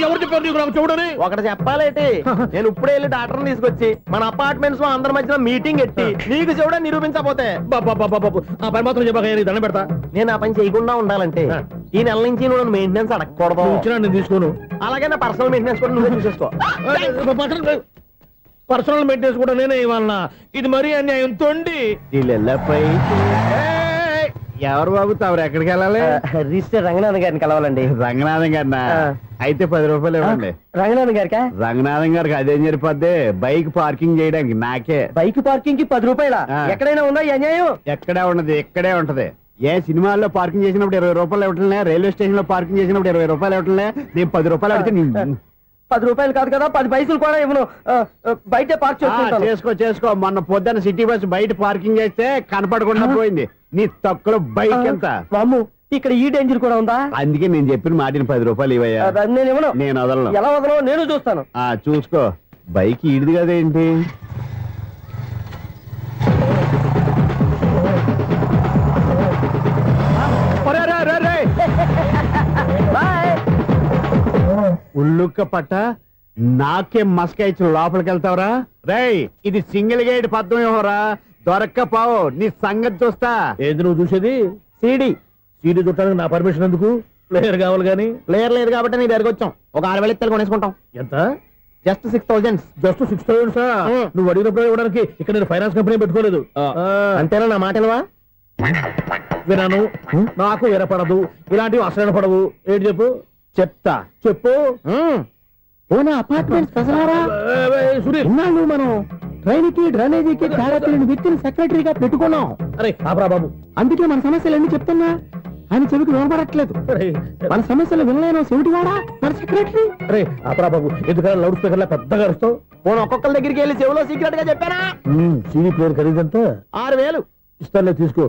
A: ఎవరు చెప్పారు నీకు నాకు చెవుడని?
D: ఒకటి చెప్పాలేటి, నేను ఇప్పుడే వెళ్ళి డాక్టర్ని తీసుకొచ్చి మన అపార్ట్మెంట్స్ లో అందరి మధ్యన మీటింగ్ ఎట్టి నీకు చెవుడా నిరూపించకపోతే
A: బాబు ఆ పని మాత్రం చెప్పక దండం పెడతా.
D: నేను ఆ పని చేయకుండా ఉండాలంటే ఈ నెల నుంచి నువ్వు నన్ను మెయింటెనెన్స్ అడగకూడదు.
A: ఇచ్చినా నేను తీసుకోను.
D: అలాగే నా పర్సనల్ మెయింటెనెన్స్ కూడా నువ్వే చూసేసుకో.
A: పర్సనల్ మెయింటెనెన్స్ కూడా నేనే ఇవ్వాలన్నా? ఇది మరీ అన్యాయం తోండి.
B: ఎవరు బాబు తమరు ఎక్కడికి వెళ్ళాలి?
D: రిజిస్టర్ రంగనాథన్ గారిని కలవాలండి.
B: రంగనాథం గారినా? అయితే 10 రూపాయలు ఇవ్వండి.
D: రంగనాథన్ గారికా?
B: రంగనాథం గారికి అదేం సరిపోద్ది, బైక్ పార్కింగ్ చేయడానికి నాకే.
D: బైక్ పార్కింగ్ కి 10 రూపాయల? ఎక్కడైనా ఉందా ఈ అన్యాయం?
B: ఎక్కడే ఉన్నది, ఇక్కడే ఉంటది. ఏ సినిమాల్లో పార్కింగ్ చేసినప్పుడు 20 రూపాయలు ఇవ్వట్లే, రైల్వే స్టేషన్ లో పార్కింగ్ చేసినప్పుడు 20 రూపాయలు ఇవ్వట్లే. నేను 10 రూపాయలు అడిగితే
D: 10 రూపాయలు కాదు కదా, 10 పైసలు కూడా ఇవ్వను. బయట పార్క్
B: చేసుకో చేసుకో. మొన్న పొద్దున్న సిటీ బస్ బయట పార్కింగ్ చేస్తే కనపడకుండా పోయింది. నీ తక్కువ బైక్ ఎంత?
D: మాము ఇక్కడ ఈ డేంజర్ కూడా ఉందా?
B: అందుకే నేను చెప్పిన మాటిని 10 రూపాయలు ఇవ్వయా.
D: నేను ఇవ్వను.
B: నేను వదలను.
D: ఎలా వదలను నేను చూస్తాను.
B: చూసుకో. బైక్ ఈడిది కదేంటి? ఉల్లుక్క పట్ట నాకే మస్క ఇచ్చిన లోపలికి వెళ్తావరా? రేయ్, ఇది సింగిల్ గేట్ పద్మం ఇవ్వరా? దొరక్కపోవు, నీ సంగతి చూస్తా.
A: ఏంది నువ్వు చూసేది?
D: సీడీ
A: చుట్టానికి నా పర్మిషన్ ఎందుకు? ప్లేయర్ కావాలి కానీ.
D: ప్లేయర్ లేదు కాబట్టి నీ దగ్గరకు వచ్చాం. ఒక 6,000 ఇత్తలు కొనేసుకుంటాం.
A: ఎంత?
D: జస్ట్ 6,000.
A: Just 6,000 sir? నువ్వు అడిగినప్పుడు ఇవ్వడానికి ఇక్కడ నేను ఫైనాన్స్ కంపెనీ పెట్టుకోలేదు.
D: అంతేనా నా మాటలువా?
A: వినాను, నాకు వినపడదు. ఇలాంటివి అసలు పడవు. ఏంటి చెప్పు?
D: చెప్తా.
A: చెప్పు.
D: అపార్ట్మెంట్స్ ఇన్నాళ్ళు మనం ట్రైన్కి డ్రైనేజీకి తేడా తెలియని వ్యక్తిని సెక్రటరీగా పెట్టుకున్నాం.
A: అరే ఆపరా బాబు,
D: అందుకే మన సమస్యలు ఎన్ని చెప్తున్నా ఆయన చెవికి వినపడట్లేదు. మన సమస్యలు వినలేను చెవిటి వాడా మన సెక్రటరీ.
A: అరే ఆపరా బాబు, ఎందుకంటే లౌడ్ స్పీకర్ లా పెద్దగా అరుస్తావు.
D: పోను ఒక్కొక్కరి దగ్గరికి వెళ్ళి చెవిలో సీక్రెట్ గా చెప్పానా?
A: సీడీ ప్లేయర్ ఖరీదంతా
D: 6,000
A: ఇస్తానులే, తీసుకో.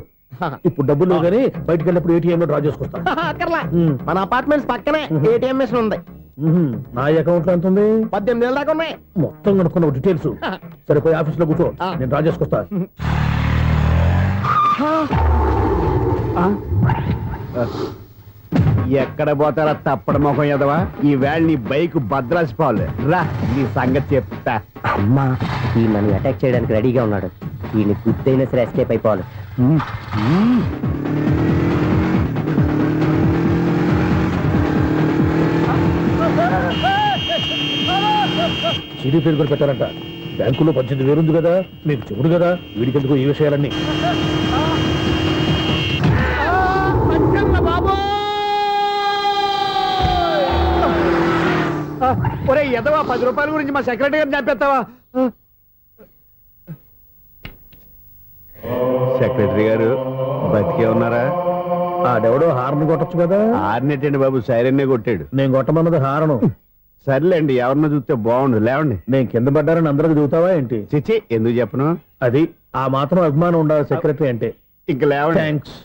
A: ఇప్పుడు డబ్బులు లేవు కానీ బయటకు వెళ్ళినప్పుడు ఏటీఎం లో డ్రా చేసుకొస్తా.
D: మన అపార్ట్మెంట్స్ పక్కనే ఏటీఎం మిషన్ ఉంది.
A: నా అకౌంట్ లో ఎంత ఉంది?
D: 18,000 దాకా ఉన్నాయి.
A: మొత్తం కనుక్కున్న డీటెయిల్స్ సరిపోయి ఆఫీస్ లో కూర్చో, నేను డ్రా చేసుకొస్తా.
B: ఎక్కడ పోతారా తప్పడ మొహం ఎదవా? ఈ వేళ నీ బైక్ భద్రాసి పోవాలి. రా నీ సంగతి చెప్తా.
E: అమ్మా ఈ నన్ను అటాక్ చేయడానికి రెడీగా ఉన్నాడు. ఈయన గుద్దైనా సరే ఎస్కేప్ అయిపోవాలి.
A: సిడీ పేరు కూడా పెట్టారంట. బ్యాంకులో 18,000 ఉంది కదా, మీకు చెబుడు కదా, వీడికెందుకు ఈ విషయాలన్నీ?
B: ఒరే ఎదవా, 10 రూపాయల గురించి మా సెక్రటరీ గారిని చంపేస్తావా? సెక్రటరీ గారు బతికే ఉన్నారా?
A: ఆడెవడో హార్న్ కొట్టచ్చు కదా.
B: ఆరినట్టండి బాబు, సైరన్నే కొట్టాడు.
A: నేను కొట్టమన్నది హారను.
B: సర్లేండి, ఎవరినో చూస్తే బాగుండు. లేవండి.
A: నేను కింద పడ్డారని అందరికి చూతావా ఏంటి?
B: చిచ్చి, ఎందుకు చెప్పను?
A: అది ఆ మాత్రం అభిమానం ఉండాలి సెక్రటరీ అంటే.
B: ఇంక లేవండి.
A: థ్యాంక్స్.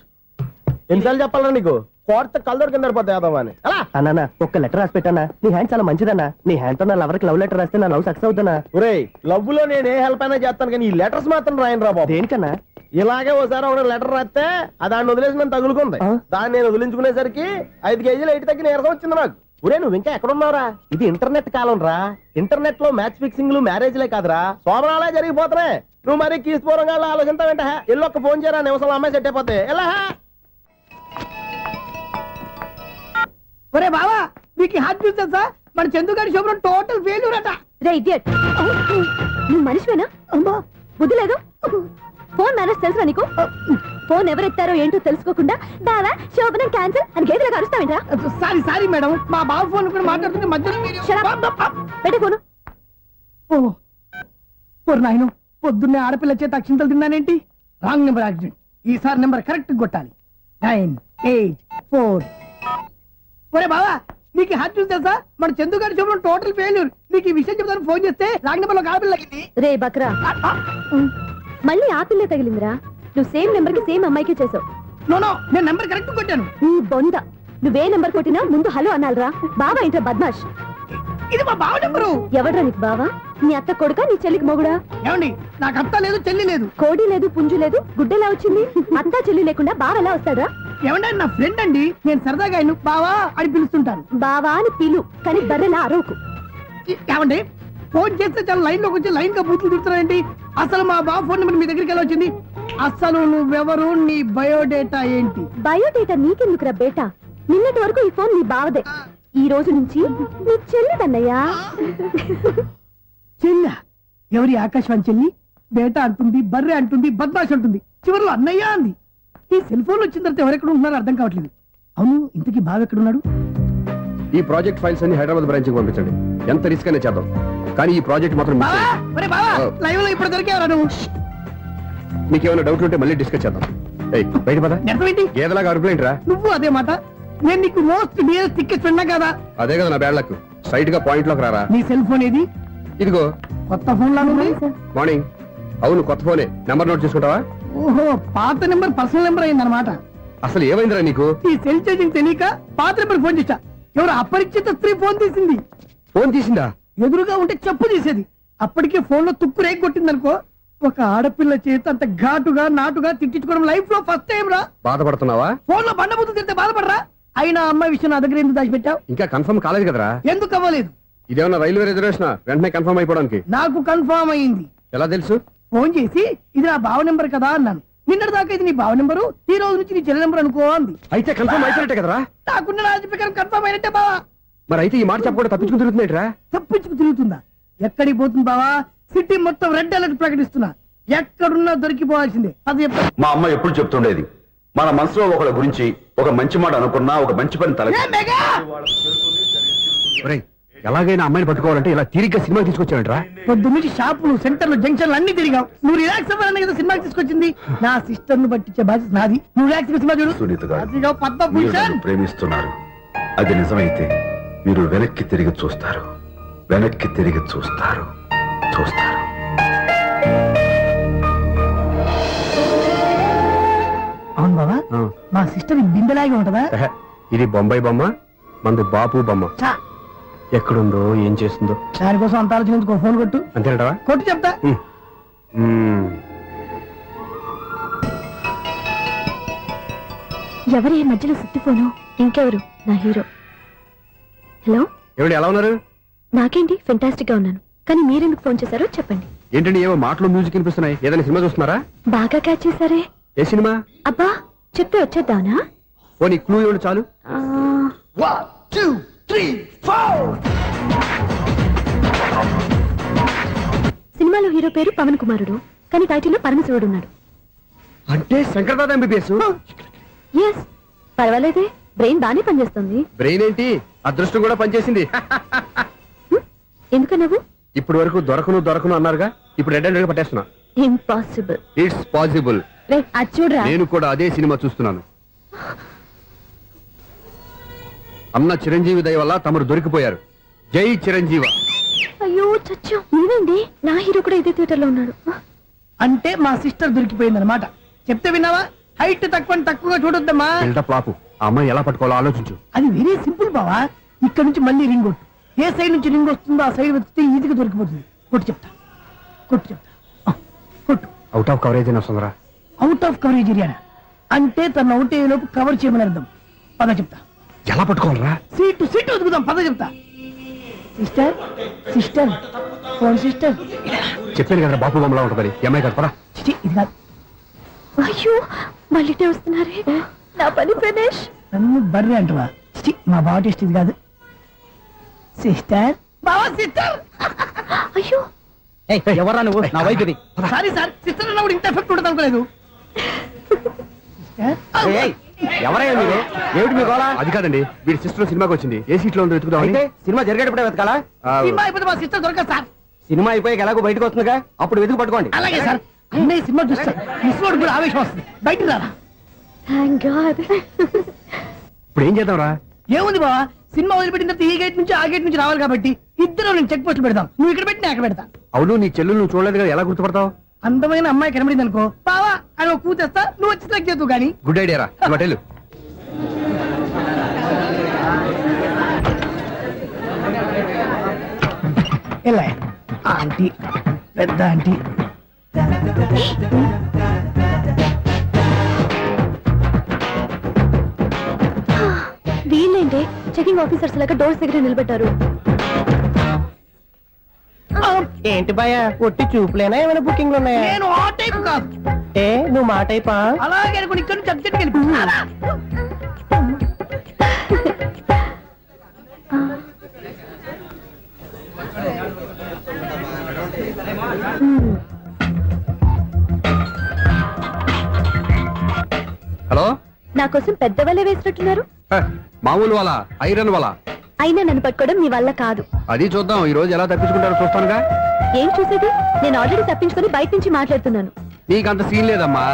D: ఎన్నిసార్లు చెప్పాలా నీకు? కోర్త కళ్ళదొరి కింద పడిపోతాయి యాదవ్ అని. అలా
E: అన్నా ఒక్క లెటర్ రాసి పెట్టానా? నీ హ్యాండ్ చాలా మంచిదన్నా. నీ హ్యాండ్ తో నా లవర్కి లవ్ లెటర్ రాస్తే నా లవ్ సక్సెస్ అవుతానా?
D: ఒరేయ్, లవ్ లో నేను ఏ హెల్ప్ అయినా చేస్తాను, కానీ ఈ లెటర్స్ మాత్రం రాయను రా బాబు.
E: దేనికన్నా?
D: ఇలాగే ఓసారి ఒక లెటర్ రాస్తే దాన్ని వదిలేసి నన్ను తగులుకుంది. దాన్ని నేను వదిలించుకునేసరికి 5 కేజీలు 8 తగ్గి నీరసం వచ్చింది నాకు. ఒరే, నువ్వు ఇంకా ఎక్కడున్నావురా? ఇది ఇంటర్నెట్ కాలం రా. ఇంటర్నెట్ లో మ్యాచ్ ఫిక్సింగ్లు మ్యారేజ్లే కాదురా, సోమరాలే జరిగిపోతున్నాయి. నువ్వు మరి కీస్పూరంగా ఆలోచించావంట. ఎల్లొక్క ఫోన్ చేయరా, నిమిషంలో అమ్మాయి సెట్ అయిపోతే. ఎలా?
G: ఒరే బావా, మీకు హార్ట్ చూస్తా మన చందుగారి శుభ్రం టోటల్ ఫెయిల్యూర్ అట. రే ఇడియట్, నువ్వు మనిషివేనా? అమ్మా బుద్ధి లేదు. ఫోన్ మేనేజ్ తెలుసా నీకు? ఫోన్ ఎవరెత్తారో ఏంటో తెలుసుకోకుండా బావా శోభనం క్యాన్సిల్ అని గేదెలకు అరుస్తావేంట్రా? సారీ సారీ మేడం, మా బావ ఫోన్ కూడా మాట్లాడుతుంటే మధ్యలో పెట్టే ఫోను. ఓ నాయను, పొద్దున్నే ఆడపిల్ల చేత అక్షింతలు తిన్నానేంటి? Wrong number accident. ఈసారి నెంబర్ కరెక్ట్ కొట్టాలి. 9, 8, 4. ఒరే బావా, నీకు హార్ట్ చూసి తెలుసా? మన చందు గారి శుభ్రం టోటల్ ఫెయిల్యూర్. నీకు ఈ విషయం చెప్తాను ఫోన్ చేస్తే రాంగ్ నెంబర్ లో ఆడపిల్ల తగ్గింది. రే బక్రా, మళ్ళీ ఆ పిల్ల తగిలిందిరా. నువ్వు సేమ్ నెంబర్ కి సేమ్ అమ్మాయికే చేసావు. నో, నేను నెంబర్ కరెక్ట్ కొట్టాను. ఈ బొంద, నువ్వే నెంబర్ కొట్టినా ముందు హలో అనాలిరా. బావా ఏంట్రా బద్మాష్? ఇది మా బావ నెంబరు. ఎవడ్రా నీకు బావా? నీ అత్త కొడుక, నీ చెల్లికి మొగుడా? ఏమండి, నాకు అత్త లేదు, చెల్లి లేదు, కోడి లేదు, పుంజు లేదు, గుడ్డెలా వచ్చింది? అత్త చెల్లి లేకుండా బావ ఎలా వస్తాడా? ఏమండి, నా ఫ్రెండ్ అండి, నేను సరదాగా ఆయన బావా అని పిలుస్తుంటాను. బావా అని పిలు, కానీ బర్రెలా అరవకు. ఏమండి, ఫోన్ చేస్తే చాలా లైన్ లోకి వచ్చి లైన్ గా బూతులు తిడుతున్నారండి. అసలు మా బావ ఫోన్ నెంబర్ మీ దగ్గరికి ఎలా వచ్చింది? అసలు నువ్వెవరు, నీ బయోడేటా ఏంటి? బయోడేటా నీకెందుకురా బేటా? నిన్నటి వరకు ఈ ఫోన్ నీ బావదే. ఈ రోజు నుంచి నీ చెల్లిదన్నయ్యా. చెల్లి? ఎవరి ఆకాశవాణి చెల్లి? బేటా అంటుంది, బర్రె అంటుంది, బద్మాష్ అంటుంది, చివరిలో అన్నయ్య అంది. ఈ సెల్ ఫోన్ వచ్చిన తర్వాత ఎవరెక్కడ ఉంటున్నారో అర్థం కావట్లేదు. అవును, ఇంతకీ బావ ఎక్కడున్నాడు?
F: ఈ ప్రాజెక్ట్ ఫైల్స్ అన్ని హైదరాబాద్ బ్రాంచ్ కి పంపించండి. ఎంత రిస్క్ అయినా చేద్దాం, కానీ ఈ ప్రాజెక్ట్ మాత్రం miss చేయొద్దు.
G: లైవ్ లో ఇప్పుడు దొరికేవరా నువ్వు?
F: నీకేమైనా డౌట్ ఉంటే మళ్ళీ డిస్కస్ చేద్దాం. బయట పద.
G: నిజమేంటి?
F: ఏదలాగా అరుపులేంటి రా?
G: నువ్వు అదే మాట. నేను నీకు మోస్ట్ డియరెస్ట్ టికెట్ విన్నా కదా.
F: అదే కదా నా బ్యాడ్ లక్. స్ట్రైట్ గా పాయింట్ లోకి రారా.
G: నీ సెల్ ఫోన్ ఏది?
F: ఇదిగో
G: కొత్త ఫోన్ లాగా ఉంది.
F: మార్నింగ్. అవును, కొత్త ఫోనే. నెంబర్ నోట్ చేసుకుంటావా?
G: ఓహో, పాత నెంబర్ పర్సనల్ నెంబర్ అయిందన్నమాట.
F: అసలు ఏమైందిరా నీకు?
G: ఈ సెల్ చేంజింగ్ తెలియక పాత నెంబర్ ఫోన్ చేశా. ఎవరు అపరిచిత స్త్రీ ఫోన్ తీసింది.
F: ఫోన్ తీసిందా?
G: ఎదురుగా ఉంటే చెప్పు తీసేది. అప్పటికే ఫోన్ లో తుక్కు రేగి కొట్టిందనుకో. ఒక ఆడపిల్ల చేత అంత ఘాటుగా నాటుగా తిట్టించుకోవడం లైఫ్ లో ఫస్ట్ టైం రా.
F: బాధపడుతున్నావా?
G: ఫోన్ లో బండబుద్ధి తిడితే బాధపడరా? అయినా అమ్మాయి విషయం నా దగ్గర ఎందుకు దాచిపెట్టావు?
F: ఇంకా కన్ఫర్మ్ కాలేదు కదరా.
G: ఎందుకు అవ్వలేదు?
F: ఇదేమన్నా రైల్వే రిజర్వేషన్? వెంటనే కన్ఫర్మ్ అయిపోవడానికి.
G: నాకు కన్ఫర్మ్ అయింది.
F: ఎలా తెలుసు?
G: ఫోన్ చేసి ఇది నా బావ నెంబర్ కదా అన్నాను. నిన్నటి దాకా ఇది నీ బావ నెంబరు, ఈ రోజు నుంచి నీ చెల్లి నెంబర్ అనుకో అంది.
F: అయితే కన్ఫర్మ్ అయిపోయినట్టే కదరా.
G: నాకున్న రాజు ప్రకారం కన్ఫర్మ్ అయినట్టే బావా.
F: మరి అయితే ఈ మాట చెప్పకుండా తప్పించుకుని తిరుగుతున్నట్రా?
G: తప్పించుకు తిరుగుతుందా? ఎక్కడికి పోతుంది బావా? సిటీ మొత్తం రెడ్ అలర్ట్ ప్రకటిస్తున్నా. ఎక్కడున్నా దొరికిపోవాల్సిందే. అది
J: మా అమ్మ ఎప్పుడు చెప్తుండేది, మన మనసులో ఒకళ్ళ గురించి ఒక మంచి మాట అనుకున్నా ఒక మంచి పని తల.
F: ఎలాగైనా అమ్మాయిని పట్టుకోవాలంటే ఇలా తిరిగ్గా సినిమా తీసుకొచ్చావంటరా?
G: పొద్దు నుంచి షాపులు, సెంటర్లు, జంక్షన్లు అన్ని తిరిగావు. నువ్వు రిలాక్స్ అవ్వాలని కదా సినిమాకి తీసుకొచ్చింది. నా సిస్టర్ ను పట్టించే బాధ్యత నాది. నువ్వు రిలాక్స్ సినిమా చూడు.
J: సునీత గారు,
G: అదిగో
J: మీరు
G: పద్మభూషణ్.
J: నన్ను ప్రేమిస్తున్నారు. అది నిజమైతే మీరు వెనక్కి తిరిగి చూస్తారు, వెనక్కి తిరిగి చూస్తారు, చూస్తారు.
G: అవును బాబా, మా సిస్టర్ బిందెలాగే ఉంటదా?
F: ఇది బొంబాయి బొమ్మ, మంది బాపు బొమ్మ. ఎక్కడుందో ఏం చేస్తుందో
A: దానికోసం అంత ఆలోచించుకో, ఫోన్ కొట్టు.
F: అంతేనటవా?
A: కొట్టు చెప్తా.
C: ఎవరు ఈ మధ్యలో సుత్తిపోను? ఇంకెవరు? నా హీరో. హలో,
F: ఏమిటి ఎలా ఉన్నారు?
C: నాకేంటి ఫెంటాస్టిక్ గా ఉన్నాను, కానీ మీరెందుకు ఫోన్ చేశారో చెప్పండి.
F: ఏంటండి ఏవో మాటలు మ్యూజిక్ వినిపిస్తున్నాయి, ఏదైనా సినిమా చూస్తున్నారా?
C: బాగా క్యాచ్ చేశారే.
F: ఏ సినిమా?
C: అబ్బా, చెప్తే వచ్చేద్దానా?
F: ఓ నీ క్లూ ఇవ్వండి చాలు.
C: సినిమాలో హీరో పేరు పవన్ కుమారుడు, కానీ టైటిల్లో పరమశివుడు ఉన్నాడు.
F: అంటే శంకర్దాద ఎంబీబీఎస్.
C: ఎస్, పర్వాలేదే, బ్రెయిన్ బానే పనిచేస్తుంది.
F: బ్రెయిన్ ఏంటి, అదృష్టం కూడా పనిచేసింది.
C: ఎందుకన్నావు?
F: ఇప్పటి వరకు దొరకను అన్నారుగా, ఇప్పుడు రెడ్ హ్యాండెడ్ గా పట్టేస్తున్నా.
C: ఇంపాసిబుల్.
F: It's possible.
C: అది చూడరా.
F: నేను కూడా అదే సినిమా చూస్తున్నాను. అన్న చిరంజీవి దయ వల్ల తమరు దొరికిపోయారు. జై చిరంజీవ.
C: అయ్యో చచ్చు, నేనండి, నా హీరో కూడా ఇదే థియేటర్ లో ఉన్నాడు.
A: అంటే మా సిస్టర్ దొరికిపోయింది అనమాట. చెప్తే విన్నావా? హైట్ తక్కువగా చూడొద్దమ్మా.
F: బిల్డప్ లాపు. ఆ అమ్మాయి ఎలా పట్టుకోవాలో ఆలోచించు.
A: అది వెరీ సింపుల్ బావా. ఇక్కడ నుంచి మళ్ళీ రింగ్ కొట్టు. ఏ సైడ్ నుంచి రింగ్ వస్తుందో ఆ సైడ్ వస్తే ఈజీగా దొరికిపోతుంది. కొట్టు చెప్తా. కొట్టు.
F: అవుట్ ఆఫ్ కవరేజ్ అని వస్తుందిరా.
A: అవుట్ ఆఫ్ కవరేజ్ ఏరియా అంటే తన అవుట్ అయ్యే లోపు కవర్ చేయమని అర్థం. పద చెప్తా.
F: ఎలా పట్టుకోవాలరా?
A: సీటు వదుకుదాం, పద చెప్తా. Sister phone sister.
F: చెప్పాను కదా బాపు బొమ్మలా ఉంటుంది. ఎంఐ కదా పరా.
A: ఇది కాదు.
C: అయ్యో, మళ్ళీ వస్తున్నారే. నా పని ఫినిష్.
A: నన్ను బర్రె అంటవా? మా బావ టేస్ట్ ఇది కాదు. సిస్టర్, బావా సిస్టర్.
C: అయ్యో,
D: ఎవరా నువ్వు? నా వైపు ఇది.
A: సారీ సార్, సిస్టర్ అన్నప్పుడు ఇంత ఎఫెక్ట్ ఉంటుంది అనుకోలేదు.
D: ఎవరయ్యా మీరు? ఏమిటి మీ గోళ?
F: అది కాదండి, వీడి సిస్టర్ సినిమాకి వచ్చింది. ఏ సీట్ లో ఉందో వెతుకుదాం.
D: అయితే సినిమా జరిగేటప్పుడే వెతకాలా?
A: సినిమా అయిపోతే మా సిస్టర్ దొరకదు సార్.
D: సినిమా అయిపోయాక ఎలాగో బయటకు వస్తుందిగా, అప్పుడు వెతుకు పట్టుకోండి.
A: అలాగే సార్. అన్నయ్య సినిమా చూస్తారు, మిస్ వాడు కూడా ఆవేశం వస్తుంది. బయట రారా.
C: Thank God.
F: ఇప్పుడు ఏం చేద్దాం రా?
A: ఏముంది బావా, సినిమా వదిలిపెట్టిన తర్వాత ఈ గేట్ నుంచి ఆ గేట్ నుంచి రావాలి కాబట్టి ఇద్దరు నేను చెక్ పోస్ట్ పెడతాం. నువ్వు ఇక్కడ పెట్టి నేను అక్కడ పెడతా.
F: అవును, నీ చెల్లెలు నువ్వు చూడలేదు కదా, ఎలా గుర్తుపడతావు?
A: అందమైన అమ్మాయి కనబడింది అనుకో, బావా అని ఒక కూతేస్తా, నువ్వు వచ్చి సెలెక్ట్ చేద్దు కానీ.
F: గుడ్ ఐడియా రా. హోటల్
A: ఎలా ఆంటీ, పెద్ద ఆంటీ.
C: వీళ్ళేంటి చెకింగ్ ఆఫీసర్స్ లాగా డోర్స్ దగ్గర నిలబెట్టారు.
D: ఏంటి భయ, ఒట్టి చూపులేనా ఏమైనా బుకింగ్లు ఉన్నాయా?
A: నేను ఆ టైప్ కాదు.
D: ఏ నువ్వు మా టైపా?
A: అలాగే అనుకుని ఇక్కడ నుంచి అర్జెంట్కి వెళ్ళిపోతా.
F: హలో,
C: నా కోసం పెద్ద వలే వేసినట్టున్నారు.
F: మామూలు వాళ్ళ ఐరన్ వాళ్ళ.
C: అయినా నన్ను పట్టుకోవడం మీ వల్ల కాదు.
F: అది చూద్దాం, ఈ రోజు ఎలా తప్పించుకుంటారో చూస్తానుగా.
C: ఏం చూసేది? నేను ఆల్రెడీ తప్పించుకొని బయట నుంచి మాట్లాడుతున్నాను.
F: నీకంత సీన్ లేదమ్మా.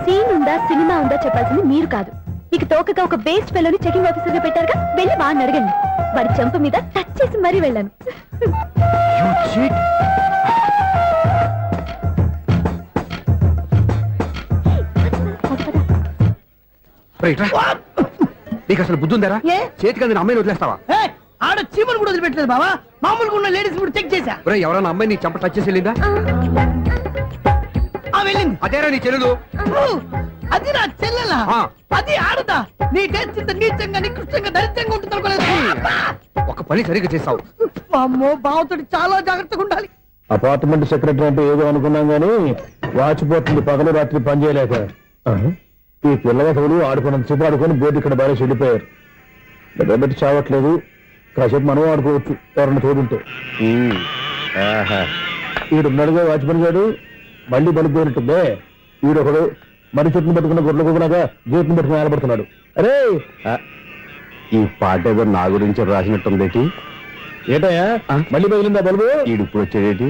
C: సీన్ ఉందా సినిమా ఉందా చెప్పాల్సింది మీరు కాదు. మీకు తోకగా ఒక బేస్ట్ ఫెలోని చెకింగ్ ఆఫీసర్ గా పెట్టారుగా, వెళ్ళి వాడిని అడగండి. వాడి చెంప మీద టచ్ చేసి మరీ వెళ్ళాను.
F: నీకు అసలు బుద్ధి ఉందారా?
A: ఏ?
F: చేతికి అందిన అమ్మాయిని వదిలేస్తావా?
A: ఆడ చీమలు కూడా వదిలిపెట్టలేదు బావా. మామూలుగా ఉన్న లేడీస్ కూడా చెక్ చేశా.
F: ఎవరైనా అమ్మాయి నీ చెంప టచ్ చేసి వెళ్ళిందా?
A: వెళ్ళింది.
F: అదేరా నీ చెల్లెలు.
A: అది నా చెల్లెలా?
F: ఆ.
A: అది ఆడదా? నీ టేస్ట్ ఇంత నీచంగా నికృష్టంగా దరిద్రంగా ఉంటుంది అనుకోలేదు.
F: ఒక పని సరిగ్గా చేస్తావు.
A: అమ్మో, బావతోటి చాలా జాగ్రత్తగా ఉండాలి.
B: అపార్ట్మెంట్ సెక్రటరీ అంటే ఏదో అనుకున్నాం గానీ వాచిపోతుంది పగలు రాత్రి పని చేయలేక. ఈ పిల్లవాడు ఆడుకున్నంతసేపు ఆడుకొని బోర్డు ఇక్కడ బాగా చెడిపోయారు. నిద్రబెట్టి చావట్లేదు. కాసేపు మనం ఆడుకోవచ్చు ఎవరన్నా తోడుంటే. ఈడున్నాడుగా వాచ్మెన్ గారు, మళ్ళీ బలిపోయినట్టుందే. ఈడొకడు మరి చెట్టును పట్టుకున్న గొడ్ల కుక్కలాగా గేట్ను పట్టుకుని ఆడబడుతున్నాడు. అరే, ఈ పాట ఏదో నా గురించి రాసినట్టుంది. ఏటయ్యా మళ్ళీ పగిలిందా బల్బు? ఈడు ఇప్పుడు వచ్చేదేటి?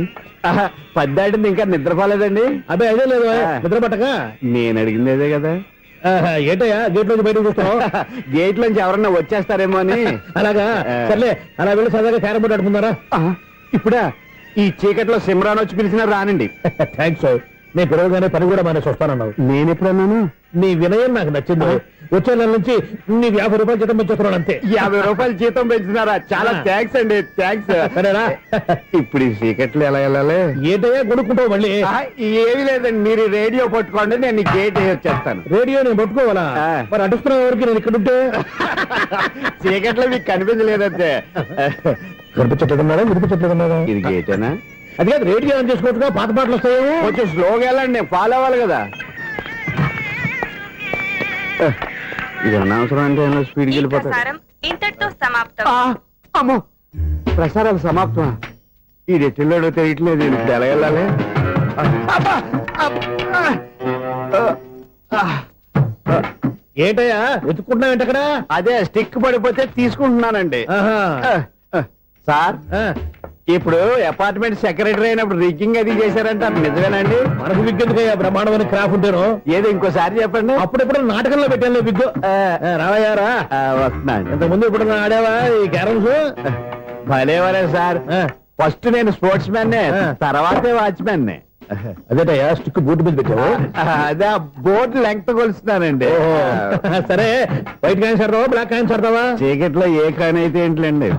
B: పద్దాటింది ఇంకా నిద్రపోలేదండి. అదే అదే లేదు నిద్ర పట్టక. నేను అడిగింది అదే కదా. ఏటయ్యా గేట్ నుంచి బయటకు చూస్తావు? గేట్ నుంచి ఎవరన్నా వచ్చేస్తారేమో అని. అలాగా, సర్లే అలా వెళ్ళి సరదాగా క్యారం బోర్డు ఆడుకున్నారా? ఇప్పుడా? ఈ చీకట్లో సిమ్రాన్ వచ్చి పిలిచినా రానండి. థ్యాంక్స్.
A: నేను పిలవగానే పని కూడా మానేసి వస్తానన్నావు.
B: నేను ఎప్పుడన్నాను?
A: నీ వినయం నాకు నచ్చింది. వచ్చే నెల నుంచి నీకు 50 రూపాయలు జీతం పెంచుతున్నాను అంతే.
B: 50 రూపాయలు జీతం పెంచుతున్నారా? చాలా థ్యాంక్స్ అండి, థ్యాంక్స్.
A: సరేనా?
B: ఇప్పుడు ఈ సీక్రెట్లు ఎలా వెళ్ళాలి?
A: ఏంటయ్యా కొనుక్కుంటావు మళ్ళీ?
B: ఏమీ లేదండి, మీరు రేడియో పట్టుకోండి, నేను గేట్ వచ్చేస్తాను.
A: రేడియో నేను పట్టుకోవాలా? మరి అడుస్తున్న వరకు నేను ఇక్కడ ఉంటే
B: చీకట్లో మీకు కనిపించలేదంటే.
A: కనిపించట్లేదన్నారా? వినిపించట్లేదన్నారా?
B: ఇది గేటేనా?
A: అది కాదు, రేడియో ఆన్ చేసుకోవచ్చుగా, పాత పాటలు వస్తాయేమో.
B: కొంచెం స్లోగా వెళ్ళండి, నేను ఫాలో అవ్వాలి కదా. ఇది అనవసరం అంటే స్పీడ్కి వెళ్ళిపోతాడు.
C: ఇంతటితో సమాప్తం.
B: అమ్మో, ప్రసారాలు సమాప్తమా? ఈ రెట్టిల్లోడో తెలియట్లేదు, నేను ఇప్పుడు ఎలా వెళ్ళాలి?
A: ఏంటయ్యా వెతుక్కుంటున్నావు ఏంటక్కడ?
B: అదే స్టిక్ పడిపోతే తీసుకుంటున్నానండి. సార్, ఇప్పుడు అపార్ట్మెంట్ సెక్రటరీ అయినప్పుడు రిగ్గింగ్ అది చేశారంటే అది నిజమేనండి?
A: మనకు విగ్గెందుకయ్యా, బ్రహ్మాండమైన క్రాఫ్ ఉంటాను.
B: ఏదో ఇంకోసారి చెప్పండి.
A: అప్పుడెప్పుడు నాటకంలో పెట్టాను విగ్గు. రావయ్యారా?
B: వస్తున్నాను.
A: ఇంతకుముందు ఇప్పుడు ఆడావా ఈ క్యారమ్స్?
B: భలేవరే సార్, ఫస్ట్ నేను స్పోర్ట్స్ మ్యాన్, తర్వాతే వాచ్మెన్.
A: అదేటయ్యా స్టిక్ బూట్ మీద పెట్టావు?
B: అదే ఆ బోర్డు లెంగ్త్ కొలుస్తున్నానండి.
A: సరే, వైట్ కాయిన్స్ ఆడతావా, బ్లాక్ కాయిన్స్ ఆడతావా?
B: చీకట్లో ఏ కాయిన్ అయితే ఏంటండి,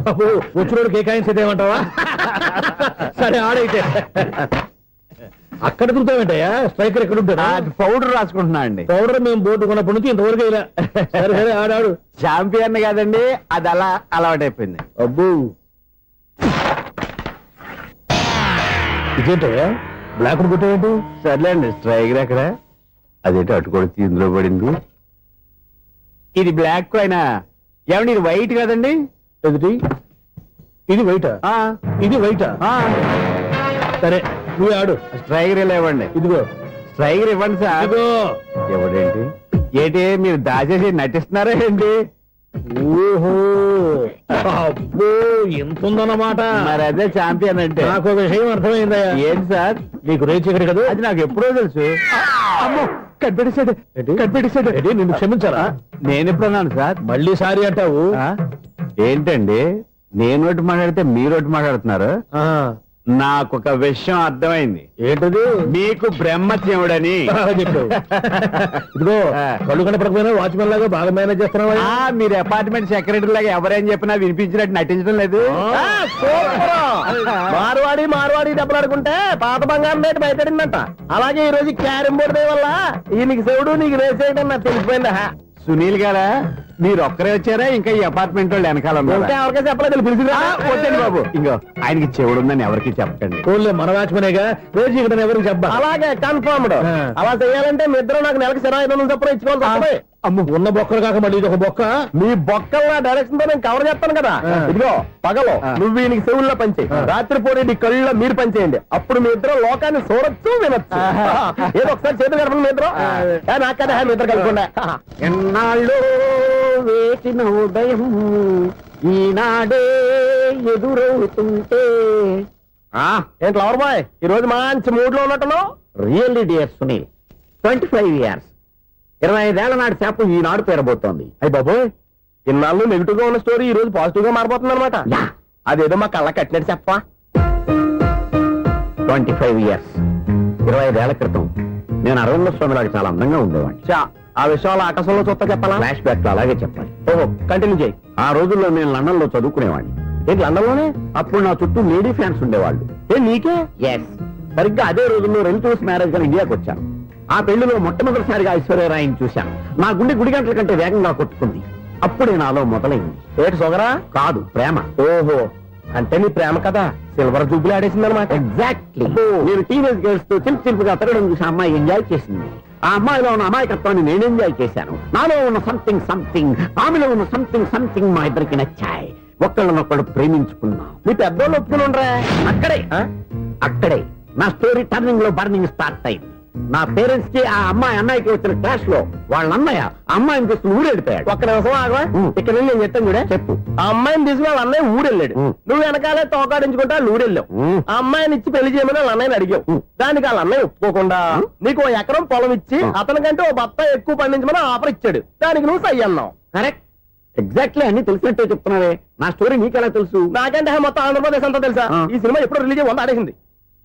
A: వచ్చినోడికి ఏ కాయిన్స్ అయితే ఏమంటావా? సరే ఆడైతే. అక్కడ తిరుగుతావేంటయ్యా? స్ట్రైకర్ ఎక్కడ ఉంటాడా?
B: పౌడర్ రాసుకుంటున్నా అండి.
A: పౌడర్ మేము బోర్డు కొన్నప్పటి నుంచి ఇంతవరకు ఇలా. సరే సరే ఆడాడు.
B: ఛాంపియన్ కాదండి, అది అలా అలవాటైపోయింది.
A: అబ్బు, ఇదేంటయ్యా బ్లాక్ కొట్టేంటి?
B: సర్లేండి, స్ట్రైకర్ ఎక్కడ? అదేంటి అటుకొడితే ఇందులో పడింది. ఇది బ్లాక్ అయినా ఏమండి, ఇది వైట్ కదండి?
A: ఎదుటి ఇది వైటా? ఇది వైటా? సరే నువ్వు ఆడు.
B: స్ట్రైకర్ ఇలా ఇవ్వండి.
A: ఇదిగో
B: స్ట్రైకర్ ఇవ్వండి సార్.
A: ఇదిగో.
B: ఎవడేంటి ఏంటి మీరు దాచేసి నటిస్తున్నారా ఏంటి?
A: ఓహో, అబ్బో ఎంత ఉందన్నమాట.
B: మరి అదే ఛాంపియన్ అంటే.
A: నాకు ఒక విషయం అర్థమైందయ్యా.
B: ఏంటి సార్?
A: నీకు రేచి ఇక్కడ కదా?
B: అది నాకు ఎప్పుడో తెలుసు. అమ్మో, కనిపెట్టేశాడు, కనిపెట్టేశాడు.
A: నిన్ను క్షమించారా?
B: నేను ఎప్పుడన్నాను సార్?
A: మళ్ళీ సారీ అంటావు?
B: ఏంటండి, నేను ఒకటి మాట్లాడితే మీరు ఒకటి మాట్లాడుతున్నారు. నాకు ఒక విషయం అర్థమైంది.
A: ఏంటది?
B: మీకు బ్రహ్మత్యముడని
A: చెప్పు. ఇదిగో, కళ్ళు కనపడకపోయినా వాచ్మెన్ లాగా బాగా మేనేజ్ చేస్తున్నావా?
B: మీరు అపార్ట్మెంట్ సెక్రటరీ లాగా ఎవరేం చెప్పినా వినిపించినట్టు నటించడం లేదు.
D: మార్వాడి దెబ్బలాడుకుంటే పాత బంగారం రేటు బయటడిందంట. అలాగే ఈ రోజు క్యారం బోర్డు వల్ల నీకు శివుడు నీకు రేసేయడం నాకు తెలిసిపోయిందా?
B: సునీల్ గారా, మీరు ఒక్కరే వచ్చారా? ఇంకా ఈ అపార్ట్మెంట్ వాళ్ళు వెనకాల
D: ఎవరికీ చెప్పలేదు, పిలిచిరా.
B: వద్దండి బాబు, ఇంకో ఆయనకి చెవుడుందని ఎవరికి చెప్పకండి.
A: ఓన్లీ మన వాచ్మనేగా, రోజు ఇక్కడ ఎవరికి చెప్పా.
D: అలాగే కన్ఫర్మ్డ్. అలా చేయాలంటే మీ ఇద్దరు నాకు నెలకు 25,000 చొప్పున ఇచ్చుకోవాలి.
A: అమ్మ, ఉన్న బొక్కలు కాక మళ్ళీ ఇది ఒక బొక్క.
D: మీ బొక్కల డైరెక్షన్ తో నేను కవర్ చేస్తాను కదా. ఇదిగో, పగలో నువ్వు వీనికి చెవుల్లో పంచే, రాత్రిపూట నీ కళ్ళలో మీరు పనిచేయండి. అప్పుడు మీ ఇద్దరు లోకాన్ని చూడొచ్చు, వినొచ్చు. ఏదో ఒకసారి చేతులు కలపండి మీ ఇద్దరు. నాకదా మీ ఇద్దరు కలపకుండా.
B: ఎన్నాళ్ళు వేసిన ఉదయం ఈనాడే ఎదురవుతుంటే.
D: ఏంటి లవర్ బాయ్, ఈ రోజు మంచి మూడ్ లో ఉన్నట్టున్నావు?
E: రియల్లీ డియర్ సునీల్, 25 years, 25 ఏళ్ల నాటి చేప ఈనాడు పేరబోతోంది.
D: అయ్యి బాబోయ్, ఇన్నాళ్ళు నెగిటివ్ గా ఉన్న స్టోరీ ఈ రోజు పాజిటివ్ గా మారిపోతుంది అనమాట. అదేదో మా కళ్ళ కట్టినట్టు చెప్పా.
E: 25 years, 25 ఏళ్ల క్రితం నేను అరవింద స్వామి లాగా చాలా అందంగా ఉండేవాడిని.
D: ఆ విషయాలు ఆకాశంలో చూస్తా చెప్పాలా?
E: ఫ్లాష్ బ్యాక్ లో అలాగే చెప్పాలి.
D: ఓహో, కంటిన్యూ చేయి.
E: ఆ రోజుల్లో నేను లండన్ లో చదువుకునేవాడిని.
D: ఏంటి లండన్ లోనే?
E: అప్పుడు నా చుట్టూ లేడీ ఫ్యాన్స్ ఉండేవాళ్ళు.
D: నీకే?
E: ఎస్, సరిగ్గా అదే రోజుల్లో రిలేటివ్స్ మ్యారేజ్ గా ఇండియాకి వచ్చాను. ఆ పెళ్లిలో మొట్టమొదటిసారిగా ఐశ్వర్యరాయని చూశాను. నా గుండె గుడి గంటల కంటే వేగంగా కొట్టుకుంది. అప్పుడే నాలో మొదలైంది.
D: ఏటి సొగరా?
E: కాదు, ప్రేమ.
D: ఓహో, అంటే నీ ప్రేమ కదా సిల్వర్ జూబ్లీ ఆడేసింది అనమాట.
E: ఎగ్జాక్ట్లీ. నేను టీనేజ్ గర్ల్స్ తో చిలుపుగా తిరగడం చూసి అమ్మాయి ఎంజాయ్ చేసింది. ఆ అమ్మాయిలో ఉన్న అమాయకత్వాన్ని నేను ఎంజాయ్ చేశాను. నాలో ఉన్న సంథింగ్, ఆమెలో ఉన్న సంథింగ్ మా ఇద్దరికి నచ్చాయి. ఒక్కళ్ళనొక్కడు ప్రేమించుకున్నాం.
D: నీ పెద్దోళ్ళు ఒప్పుకుని ఉండరా?
E: అక్కడే నా స్టోరీ టర్నింగ్ లో బర్నింగ్ స్టార్ట్ అయింది. నా పేరెంట్స్ కి ఆ అమ్మాయి అన్నయ్యకి వచ్చిన క్లాష్ లో వాళ్ళ అన్నయ్య అమ్మాయిని తీసుకుని ఊరెళ్ళిపోయాడు.
D: ఒక్క నిమిషం ఆగవా? ఇక్కడ నుండి నేను చెప్తాను చూడే.
E: చెప్పు.
D: ఆ అమ్మాయిని తీసుకుని వాళ్ళ అన్నయ్య ఊరెళ్ళాడు. నువ్వు వెనకాలే తోకాడించుకుంటా వాళ్ళు ఊరెళ్ళావు. ఆ అమ్మాయిని ఇచ్చి పెళ్లి చేయమని వాళ్ళ అన్నయ్యని అడిగావు. దానికి వాళ్ళ అన్నయ్య ఒప్పుకోకుండా నీకు 1 ఎకరం పొలం ఇచ్చి అతనికంటే 1 బత్త ఎక్కువ పండించమని ఆఫర్ ఇచ్చాడు. దానికి నువ్వు సై అన్నావు.
E: కరెక్ట్, ఎగ్జాక్ట్లీ అన్ని తెలిసినట్టే చెప్తున్నావే. నా స్టోరీ నీకెలా తెలుసు?
D: నాకంటే మొత్తం ఆంధ్రప్రదేశ్ అంతా తెలుసా? ఈ సినిమా ఎప్పుడు రిలీజ్ అయ్యి 100 ఆడేసింది.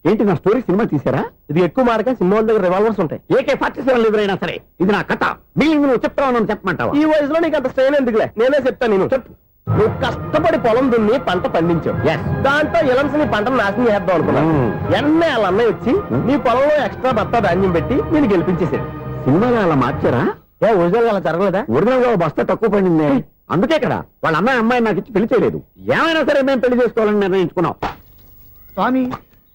E: ఏంటి నా స్టోరీ సినిమా తీసారా?
D: ఇది ఎక్కువ మార్గా సినిమా వాళ్ళ దగ్గర రివాల్వర్స్ ఉంటాయి.
E: AK-47 ఎదురైనా సరే ఇది నా కథ. బిల్డింగ్ నువ్వు చెప్తావు చెప్పమంటావా?
D: ఈ వయసులో నీకు అంత స్ట్రెయిన్ ఎందుకులే, నేనే చెప్తాను. నేను చెప్పు. నువ్వు కష్టపడి పొలం దున్ని పంట పండించావు.
E: Yes.
D: దాంతో ఎలమ్స్ నీ పంటను నాశనం చేద్దాం అనుకున్నాను. ఎన్నే వాళ్ళ అన్నయ్య వచ్చి నీ పొలంలో ఎక్స్ట్రా బత్తా ధాన్యం పెట్టి నేను గెలిపించేసాడు.
E: సినిమాలో అలా మార్చారా?
D: ఒరిజినల్ అలా జరగలేదా?
E: ఒరిజినల్ గా బస్తా తక్కువ పడింది. అందుకే కదా వాళ్ళ అమ్మాయి నాకు ఇచ్చి పెళ్లి చేయలేదు. ఏమైనా సరే మేము పెళ్లి చేసుకోవాలని నిర్ణయించుకున్నాం.
A: స్వామి,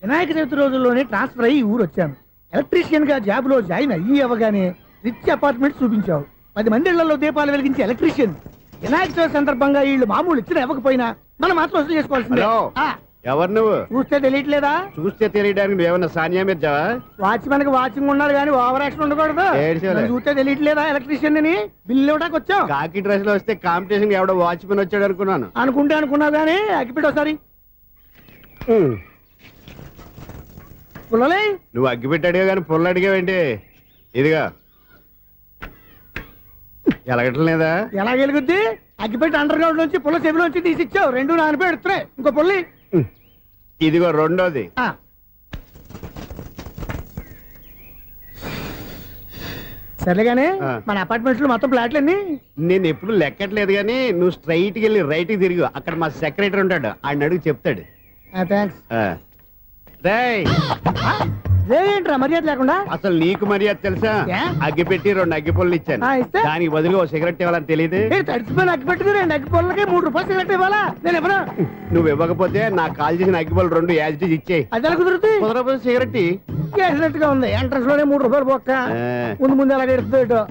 A: వినాయక చవితి రోజుల్లోనే ట్రాన్స్ఫర్ అయ్యి ఊరు వచ్చాను. ఎలక్ట్రీషియన్ గా జాబ్ లో జాయిన్ అయ్యి అవగానే రిచ్ అపార్ట్మెంట్ చూపించావు. 10 మంది ఇళ్లలో దీపాలు వెలిగించే ఎలక్ట్రీషియన్. వినాయక చవితి సందర్భంగా వీళ్ళు మామూలు ఇచ్చిన ఇవ్వకపోయినా మనం మాత్రం వసూలు చేసుకోవాల్సిందే.
B: హలో.
A: ఆ,
B: ఎవరు నువ్వు?
A: చూస్తే తెలియట్లేదా?
B: చూస్తే తెలియడానికి నువ్వేమన్నా సానియా మీర్జావా?
A: వాచ్మెన్ కి వాచింగ్ ఉండాలి కానీ ఓవర్ యాక్షన్ ఉండకూడదు.
B: ఏడ్చేలే.
A: నన్ను చూస్తే తెలియట్లేదా ఎలక్ట్రీషియన్ అని? బిల్లు ఇవ్వడానికి వచ్చాం.
B: కాకి డ్రెస్ లో వస్తే కాంపిటీషన్ ఎవడో వాచ్మెన్ వచ్చాడు అనుకున్నాను.
A: అనుకుంటే అనుకున్నావు కానీ అగ్గిపెట్టి ఒకసారి పుల్లలే.
B: నువ్వు అగ్గి పెట్టాడుగా కానీ పుల్ల అడిగావేంటి? ఇదిగా ఎలగటం లేదా?
A: ఎలా గెలుగుద్ది? అగ్గిపెట్టి అండర్ గ్రౌండ్ నుంచి పుల్ల చెవిలోంచి తీసిచ్చావు. 2 నానిపోయి ఎడుతున్నాయి. ఇంకో పుల్లి.
B: ఇదిగో రెండోది.
A: ఆ. సర్లేగానే
B: ఆ.
A: మన అపార్ట్మెంట్స్ లో మొత్తం ఫ్లాట్లు అన్ని
B: నేను ఎప్పుడు లెక్కట్లేదు కానీ నువ్వు స్ట్రైట్ కి వెళ్ళి రైట్ కి తిరిగి అక్కడ మా సెక్రటరీ ఉంటాడు. ఆయన అడుగు చెప్తాడు.
A: థ్యాంక్స్.
B: రేయ్,
A: ఏంట్రా మర్యాద లేకుండా?
B: అసలు నీకు మర్యాద తెలుసా?
A: ఏ?
B: అగ్గి పెట్టి 2 అగ్గి పుల్లలు ఇచ్చాను.
A: ఇస్తే?
B: దానికి బదులుగా ఓ సిగరెట్ ఇవ్వాలని తెలియదు.
A: తడిచిపోయిన అగ్గి పెట్టుకుని 2 అగ్గి పొలకి 3 రూపాయలు సిగరెట్ ఇవ్వాలా? నేను ఇవ్వను.
B: నువ్వు ఇవ్వకపోతే నాకు కాల్ చేసిన అగ్గి పుల్లలు 2 యాజిటీస్ ఇచ్చేయి.
A: అది ఎలా కుదురుతుంది?
B: కుదరకపోతే సిగరెట్ ఇయ్యి.
A: చేసినట్టుగా ఉంది. ఎంట్రన్స్ లోనే 3 రూపాయలు పోక్క. ముందు ముందు ఎలా ఎడుతుంది ఇటు.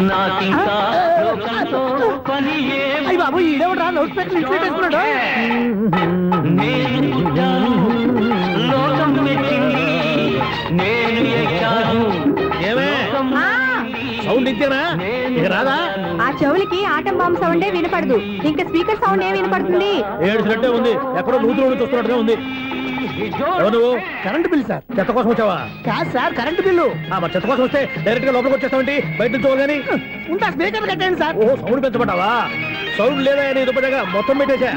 H: నాకింకా లోకంతో పని ఏం
A: అయ్యి బాబు, ఈడేవడా లౌడ్ స్పీకర్ ఇన్స్టేట్ వేసుకున్నాడు?
H: నేను పుట్టాను, లోకం మెచ్చింది, నేను ఎక్కాను, లోకం
A: సౌండ్ ఇచ్చానా? ఇక రాదా?
C: ఆ చెవులకి ఆటం బాంబు సౌండే వినపడదు. ఇంకా స్పీకర్ సౌండ్ ఏ వినపడుతుంది?
A: ఏడుసినట్టే ఉంది. ఎక్కడో నూతులు చూస్తున్నట్టుగా ఉంది. ఎవరు నువ్వు? Current bill sir. చెత్త కోసం వచ్చావా? కాదు సార్, కరెంట్ బిల్లు. మరి చెత్త కోసం వస్తే డైరెక్ట్ గా లోపలికి వచ్చేస్తామంటే బయట నుంచి కానీ ఉంటా. స్పీకర్ కట్టండి సార్. ఓ, సౌండ్ పెంచమంటావా? సౌండ్ లేదా నీ దుప్పటగా మొత్తం పెట్టేసా.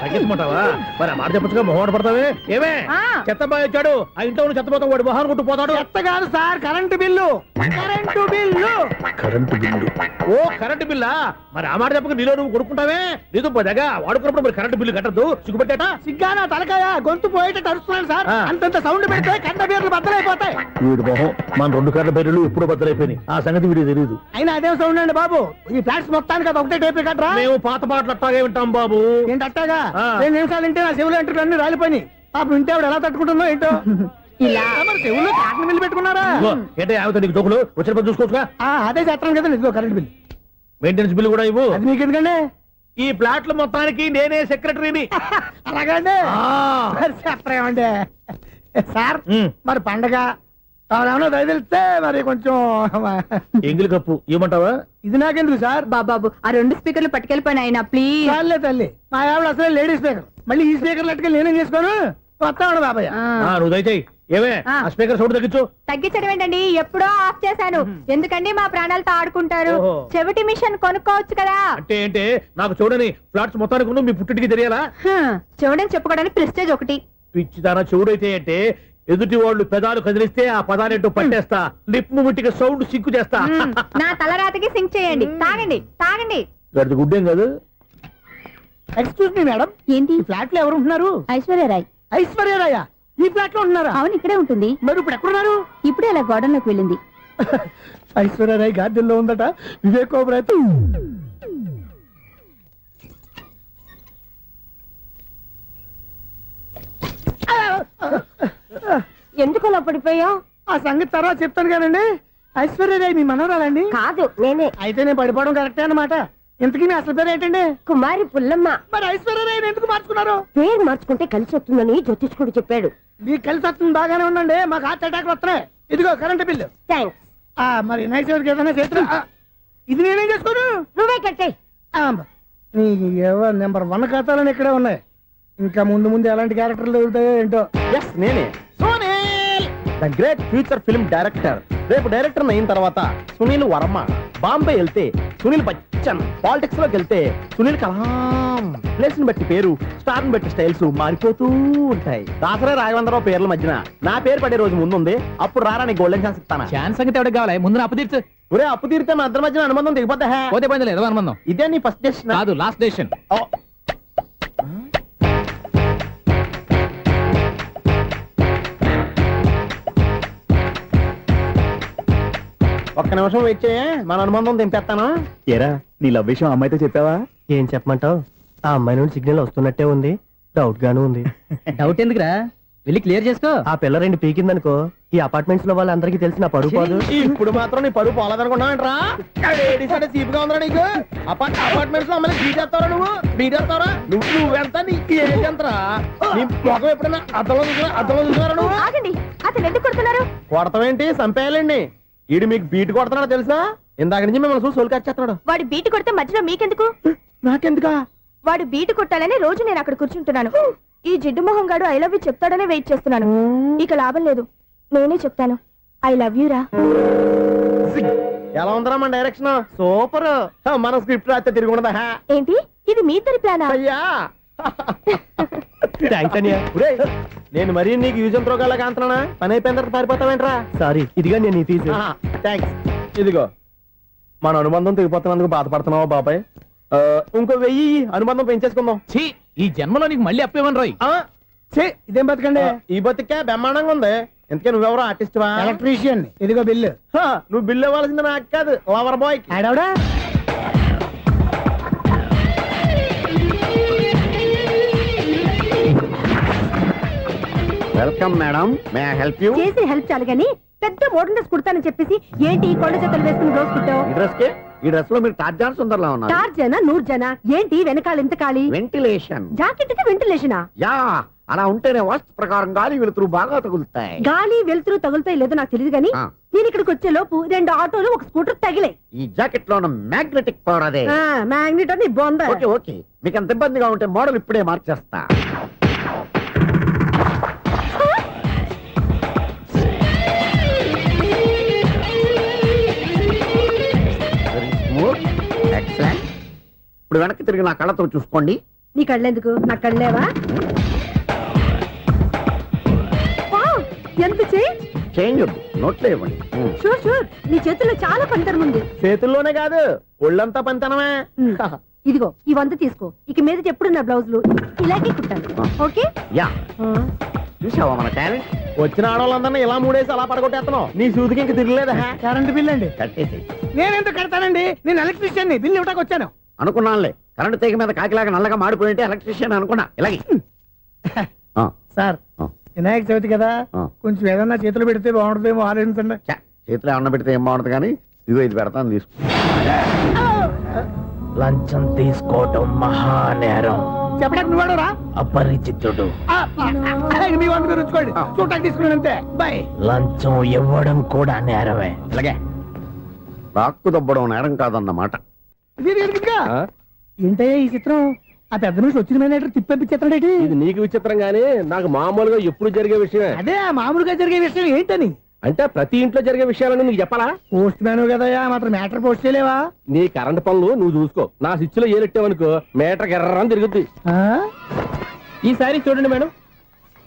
A: తగ్గించమంటావా? మరి ఆ మాట చెప్పచ్చుగా మొహమాట పడతావే. ఏమే చెత్త బాగా వచ్చాడు, ఆ ఇంట్లో ఉన్న చెత్త పోతాం, వాడు మొహాన్ని కొట్టు పోతాడు. చెత్త కాదు sir, current bill. Current bill.
J: Current bill.
A: ఓ, కరెంటు బిల్లా? మరి ఆ మాట చెప్పక నీలో నువ్వు కొడుకుంటావే. నీ దుప్పటగా వాడుకున్నప్పుడు మరి కరెంటు బిల్లు కట్టద్దు. సిగ్గుపెట్టాట? సిగ్గానా తలకాయ? గొంతు పోయేటట్టు అరుస్తున్నాను సార్. అంతంత సౌండ్ పెడితే కంట బీర్లు బద్దలైపోతాయి. వీడు మొహం మన 2 కర్ల బీర్లు ఎప్పుడో బద్దలైపోయినాయి. ఆ సంగతి వీడికి తెలియదు. అయినా అదేం సౌండ్ అండి బాబు? ఈ ఫ్లాట్స్ మొత్తానికి అది ఒకటే టైప్ కట్టరా? మేము పాత పాటలు అట్టాగే వింటాం బాబు. ఏంటి అట్టాగా? 2 నిమిషాలు వింటే నా చెవులు ఎంట్రులు అన్ని రాలిపోయినాయి. పాపం వింటే ఆవిడ ఎలా తట్టుకుంటుందో ఏంటో. ఇలా మరి చెవుల్లో కాటన్ బిల్లు పెట్టుకున్నారా? ఏంటో ఆమెతో నీకు జోకులు వచ్చిన పని చూసుకోవచ్చుగా. అదే చేస్తాను కదా. ఇదిగో కరెంట్ బిల్, మెయింటెనెన్స్ బిల్లు కూడా ఇవ్వు. అది మీకు ఎందుకండి? ఈ ప్లాట్ల మొత్తానికి నేనే సెక్రటరీని. అలాగండి. చెప్పరేమండి సార్. మరి పండగ ఏమన్నా దయదలిస్తే మరి కొంచెం ఎంగిలి కప్పు ఇవ్వమంటావా? ఇది నాకెందుకు సార్?
C: బాబాబు, ఆ 2 స్పీకర్లు పట్టుకెళ్ళిపోయిన ఆయన ప్లీజ్.
A: చాలే తల్లి, మా ఆవిడ అసలే లేడీ స్పీకర్. మళ్ళీ ఈ స్పీకర్ లెట్కెళ్ళి నేనేం చేసుకోను? వస్తాడు బాబాయ్. నువ్వు దయచేయి. ఏమే ఆ స్పీకర్ సౌండ్ తగ్గించు.
C: తగ్గించడం ఏంటండి? ఎప్పుడో ఆఫ్ చేశాను. ఎందుకండి మా ప్రాణాలతో ఆడుకుంటారు?
A: ఓహో.
C: చెవిటి మిషన్ కొనుక్కోవచ్చు కదా.
A: అంటే ఏంటే? నాకు చూడని ఫ్లాట్స్ మొత్తానికి ఉన్న మీ పుట్టింటికి తెలియాలా?
C: చెవిడని చెప్పుకోవడానికి ప్రెస్టేజ్ ఒకటి.
A: పిచ్చి తన చెవుడైతే అంటే ఎదుటి వాళ్ళు పెదాలు కదిలిస్తే ఆ పదాలేంటో పట్టేస్తా. లిప్ ముట్టికి సౌండ్ సిక్కు చేస్తా.
C: నా తలరాతకి సింక్ చేయండి. తాగండి తాగండి.
A: గడిది గుడ్డేం కాదు. ఎక్స్క్యూజ్ మీ మేడం,
C: ఏంటి?
A: ఫ్లాట్ లో ఎవరు ఉంటున్నారు?
C: ఐశ్వర్యరాయ్.
A: ఐశ్వర్యరాయ ఈ ఫ్లాట్ లో ఉంటున్నారా?
C: అవును, ఇక్కడే ఉంటుంది.
A: మరి ఇప్పుడు ఎక్కడున్నారు?
C: ఇప్పుడే అలా గోడంలోకి వెళ్ళింది.
A: ఐశ్వర్యరాయ్ గార్డెన్ లో ఉందట. వివేక్ ఓబరాయ్
G: ఎందుకు అలా పడిపోయా?
A: ఆ సంగతి తర్వాత చెప్తాను కానండి. ఐశ్వర్యరాయ్ మీ మనవరాలండి?
G: కాదు, నేనే.
A: అయితే నేను పడిపోవడం కరెక్టే అన్నమాట. ఇంతకీ మీ అసలు పేరు ఏంటండి?
G: కుమారి పుల్లమ్మ.
A: మరి ఐశ్వర్యరాయ్ ఎందుకు మార్చుకున్నారు?
G: పేరు మార్చుకుంటే కలిసి వస్తుందని జ్యోతిష్కుడు చెప్పాడు.
A: మీకు కలిసి వస్తుంది, బాగానే ఉండండి. మాకు హార్ట్ అటాక్ వస్తున్నాయి. ఇదిగో కరెంట్ బిల్లు.
G: థ్యాంక్స్.
A: మరి నైట్ ఏదైనా చేస్తా. ఇది నేనేం చేసుకోను?
G: నువ్వే కట్టే.
A: నెంబర్ 1 ఖాతాలని ఇక్కడే ఉన్నాయి. ఇంకా ముందు ముందు ఎలాంటి క్యారెక్టర్లు దొరుకుతాయో ఏంటో.
D: ఎస్, నేనే the great future film director. రేపు డైరెక్టర్ అయిన తర్వాత సునీల్ వర్మ బాంబే వెళ్తే సునీల్ బచ్చన్. పాలిటిక్స్ లోకి వెళ్తే సునీల్ కలాం. ప్లేస్ ని బట్టి పేరు, స్టార్ ని బట్టి స్టైల్స్ మారిపోతూ ఉంటాయి. దాసరా రాఘవేంద్రరావు పేర్ల మధ్యన నా పేరు పడే రోజు ముందుంది. అప్పుడు రారా నీ గోల్డెన్ ఛాన్స్ ఇస్తానా?
A: ఛాన్స్ సంగతి ఎవరికి కావాలి? ముందు అప్పు తీర్చు.
D: ఒరే అప్పు తీరితే మన ఇద్దరి మధ్యన అనుబంధం దిగిపోతా.
A: పోతే పోయింది లేదు అనుబంధం.
D: ఇదే నీ ఫస్ట్ డెస్టినేషన్
A: కాదు, లాస్ట్ డెసిషన్.
D: ఒక్క నిమిషం వెయిట్ చేయ, మన అనుబంధం దింపేస్తాను.
E: ఏరా నీ లవ్ విషయం అమ్మాయితో చెప్పావా?
D: ఏం చెప్పమంటావు? ఆ అమ్మాయి నుండి సిగ్నల్ వస్తున్నట్టే ఉంది, డౌట్ గాను ఉంది.
A: డౌట్ ఎందుకురా, వెళ్ళి క్లియర్ చేసుకో.
D: ఆ పిల్ల రెండు పీకిందనుకో, ఈ అపార్ట్మెంట్స్ లో వాళ్ళందరికీ తెలిసిన పరువు పోదు. ఇప్పుడు మాత్రం నీ పరువు పోలేదనుకున్నావంటరా? సీపుగా ఉందా నీకు? అపార్ట్మెంట్స్ లో అమ్మని బీటేస్తారా? నువ్వెంత నీకు ఏంటంతరా? నీ మొఖం ఎప్పుడైనా అద్దంలో చూసారా నువ్వు?
C: ఆగండి, అతను ఎందుకు కొడుతున్నారు?
D: కొడతావేంటి? చంపేయాలండి. ఈడు మీకు బీట్ కొడుతున్నాడు తెలుసా? ఇందాక నుంచి మిమ్మల్ని చూసి సోల్ కచ్చేస్తున్నాడు.
C: వాడు బీటు కొడితే మధ్యలో మీకెందుకు?
D: నాకెందుకా?
C: వాడు బీటు కొట్టాలని రోజు నేను అక్కడ కూర్చుంటున్నాను. ఈ జిడ్డు మొహం గాడు ఐ లవ్ యూ చెప్తాడనే వెయిట్ చేస్తున్నాను. ఇక లాభం లేదు, నేనే చెప్తాను. ఐ లవ్ యూ రా.
D: ఎలా ఉందరా మన డైరెక్షన్? సూపర్. మన స్క్రిప్ట్ రాస్తే తిరిగి ఉండదా?
C: ఏంటి ఇది మీ ఇద్దరి ప్లానా?
D: అయ్యా నేను మరీ నీకు యూజ్ త్రోగాలా కాంతనా? పని అయిపోయిన తర్వాత పారిపోతావేంట్రా? సారీ, ఇదిగా నేను తీసు. థ్యాంక్స్. ఇదిగో మన అనుబంధం తెగిపోతున్నందుకు బాధపడుతున్నావా బాబాయ్? ఇంకో 1000 అనుబంధం పెంచేసుకుందాం.
A: ఛీ, ఈ జన్మలో నీకు మళ్ళీ అప్పేమని రాయి.
D: ఇదేం బతకండి? ఈ బతికే బ్రహ్మాండంగా ఉంది. ఎందుకే నువ్వెవరో ఆర్టిస్ట్ వా?
A: ఎలక్ట్రీషియన్. ఇదిగో బిల్లు.
D: నువ్వు బిల్లు ఇవ్వాల్సింది నాకు కాదు, lover bye.
E: Welcome madam, may I help you?
G: చేసి హెల్ప్ చాలు గాని పెద్ద మోడల్ డ్రెస్ కుడతానని చెప్పేసి ఏంటి ఈ కొండ జతలు వేసుకుని రోజు కుట్టావు?
E: ఈ డ్రెస్ లో మీరు టార్జాన్ సుందర్లా ఉన్నారు.
G: టార్జనా నూర్జనా ఏంటి వెనకాల ఎంత ఖాళీ?
E: వెంటిలేషన్.
G: జాకెట్ కి వెంటిలేషనా?
E: యా, అలా ఉంటేనే వాస్తు ప్రకారం గాలి వెలుతురు బాగా తగులుతాయి.
G: గాలి వెలుతురు తగులుతాయి లేదో నాకు తెలియదు గానీ నేను ఇక్కడికి వచ్చే లోపు 2 ఆటోలు ఒక స్కూటర్ తగిలే.
E: ఈ జాకెట్ లో ఉన్న మ్యాగ్నెటిక్ పవర్ అదే.
G: మ్యాగ్నెట్ అని బొంద.
E: ఓకే ఓకే, మీకు అంత ఇబ్బందిగా ఉంటే మోడల్ ఇప్పుడే మార్చేస్తా. ఎక్సలెంట్. ఇప్పుడు వెనక్కి తిరిగి నా కళ్ళతో చూసుకోండి.
G: నీ కళ్ళెందుకు? నా కళ్ళేవా? ఎంత
E: చేంజ్ వద్దు, నోట్లో ఇవ్వండి.
G: షూర్ షూర్, నీ చేతుల్లో చాలా పంతరం ఉంది.
D: చేతుల్లోనే కాదు, ఒళ్ళంతా పంతనమే.
G: ఇదిగో ఈ 100 తీసుకో. ఇక మీద ఎప్పుడు నా బ్లౌజులు ఇలాగే కుట్టాను. ఓకే?
E: యా, చూసావా మన టాలెంట్?
D: వచ్చిన ఆడవాళ్ళందరినీ ఇలా మూడేసి అలా పడగొట్టేస్తున్నావు. నీ సూదికి ఇంక తిరగలేదా?
A: కరెంట్ బిల్ అండి.
E: కట్టేసి.
A: నేనెందుకు కడతానండి? నేను ఎలక్ట్రీషియన్. బిల్లు ఇవ్వడానికి వచ్చాను.
E: అనుకున్నానులే, కరెంట్ తీగ మీద కాకిలాగా నల్లగా మాడిపోయింటే ఎలక్ట్రీషియన్ అనుకున్నా. ఇలాగే
A: సార్, వినాయక చవితి కదా, కొంచెం ఏదన్నా చేతులు పెడితే బాగుంటుందేమో ఆలోచించండి.
E: చేతిలో ఏమన్నా పెడితే ఏం బాగుంటుంది కానీ ఇదిగో ఇది పెడతాను, తీసుకో.
I: లంచం తీసుకోవటం మహానేరం.
A: చెప్పడానికి నువ్వాడరా?
I: అపరిచితుడు.
A: మీ వంట మీరు ఉంచుకోండి, చూడటానికి తీసుకున్నాను అంతే. బాయ్.
I: లంచం ఇవ్వడం కూడా నేరమే.
E: ఇలాగే రాక్కు దబ్బడం నేరం కాదన్నమాట.
A: ఏంటయ్యా ఈ చిత్రం? ఆ పెద్ద నుంచి వచ్చిన మేనేటర్ తిప్పించేస్తాడేటి?
D: ఇది నీకు విచిత్రం గానీ నాకు మామూలుగా ఎప్పుడు జరిగే విషయమే.
A: అదే ఆ మామూలుగా జరిగే విషయం ఏంటని?
D: అంటే ప్రతి ఇంట్లో జరిగే విషయాలను నీకు చెప్పాలా?
A: పోస్ట్ మ్యాన్ కదయ్యా, మాత్రం మ్యాటర్ పోస్ట్ చేయలేవా?
D: నీ కరెంట్ పనులు నువ్వు చూసుకో. నా స్విచ్ లో ఏలెట్టావనుకో మీటర్ ఎర్రని తిరుగుద్ది. ఈసారి చూడండి మేడం,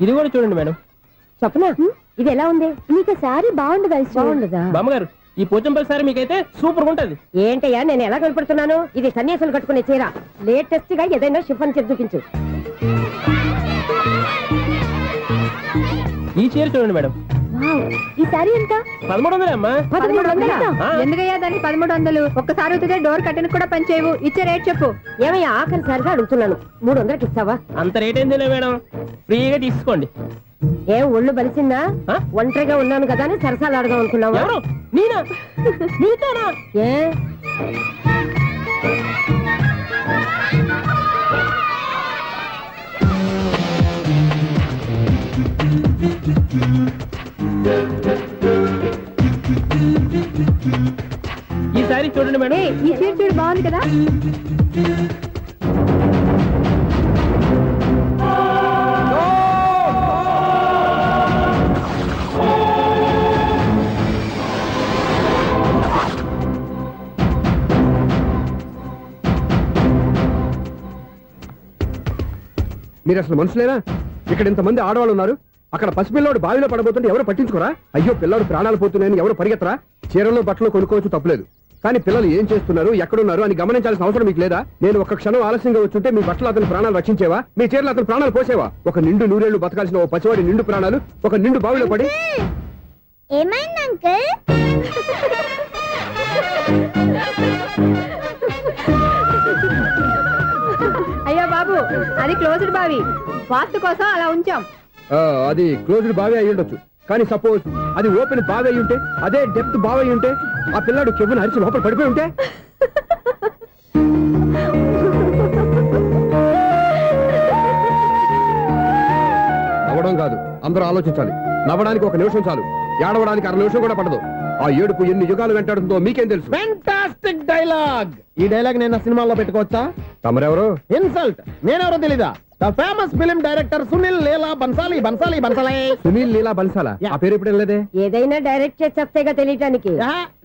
D: ఇది కూడా చూడండి మేడం.
G: చెప్పనా? ఇది ఎలా ఉంది? నీకు సారీ బాగుండదా? బాగుండదా?
D: బామ్మగారు, ఈ పోచంపల్లి సారీ మీకైతే సూపర్ ఉంటుంది.
G: ఏంటయ్యా నేను ఎలా కనపడుతున్నాను? ఇది సన్యాసులు కట్టుకునే చీర. లేటెస్ట్ గా ఏదైనా షిఫన్ చెప్పి చూపించు.
D: ఈ చీర చూడండి మేడం.
G: ఈ సారీ ఎంత?
D: 1300 అమ్మా.
G: 1300? ఎందుకయ్యా దాన్ని 1300? ఒక్కసారి అవుతుందే డోర్ కట్టెన్ కూడా పని చేయవు. ఇచ్చే రేట్ చెప్పు. ఏమయ్యా ఆఖరిసారిగా అడుగుతున్నాను, 300కి ఇస్తావా?
D: అంత రేట్ ఏంది మేడం, ఫ్రీగా తీసుకోండి.
G: ఏం ఒళ్ళు బలిసిందా? ఒంటరిగా ఉన్నాను కదా అని సరసాలు అడదాం అనుకున్నావా?
D: ఎవరు? నేనా? నీతోనా?
G: ఏ
D: ఈ సారీ చూడండి మేడం.
G: ఈ చీర చూడు, బాగుంది కదా?
F: మీరు అసలు మనుషులేనా? ఇక్కడ ఇంతమంది ఆడవాళ్ళు ఉన్నారు, అక్కడ పసిపిల్లాడు బావిలో పడబోతుంటే ఎవరు పట్టించుకోరా? అయ్యో పిల్లాడు ప్రాణాలు పోతున్నాయని ఎవరు పరిగెత్తరా? చీరలు బట్టలు కొనుక్కోవచ్చు తప్పులేదు, కానీ పిల్లలు ఏం చేస్తున్నారు, ఎక్కడున్నారు అని గమనించాల్సిన అవసరం మీకు లేదా? నేను ఒక క్షణం ఆలస్యంగా వచ్చుంటే మీ బట్టలు అతని ప్రాణాలు రక్షించేవా? మీ చీరలు అతని ప్రాణాలు పోసేవా? ఒక నిండు నూరేళ్లు బతకాల్సిన ఓ పసివాడి నిండు ప్రాణాలు ఒక నిండు బావిలో పడి.
G: ఏమైంది అంకుల్? అయ్యో బాబు, అది క్లోజ్డ్ బావి, వాస్తు కోసం అలా ఉంచాం.
F: అది క్లోజ్డ్ బావి అయి ఉండొచ్చు, కానీ సపోజ్ అది ఓపెన్ బావి అయి ఉంటే, అదే డెప్త్ బావి అయి ఉంటే, ఆ పిల్లాడు చెవును అరిచి లోపల పడిపోయి ఉంటే? నవ్వడం కాదు, అందరూ ఆలోచించాలి. నవ్వడానికి ఒక నిమిషం చాలు, ఏడవడానికి 1/2 నిమిషం కూడా పడదు. ఆ ఏడుపు ఎన్ని యుగాలు వెంటాడుతుందో మీకేం తెలుసు?
D: Fantastic dialogue. ఈ డైలాగ్ నేను సినిమాలో పెట్టుకోవచ్చా?
F: తమరెవరు?
D: ఇన్సల్ట్. నేనెవరో తెలీదా? The famous film director Sunil Leela Bansali.
F: Sunil Leela బన్సాలా? ఆ పేరు ఇప్పుడు లేదే.
G: ఏదైనా డైరెక్ట్ చేసి వస్తేగా తెలియటానికి.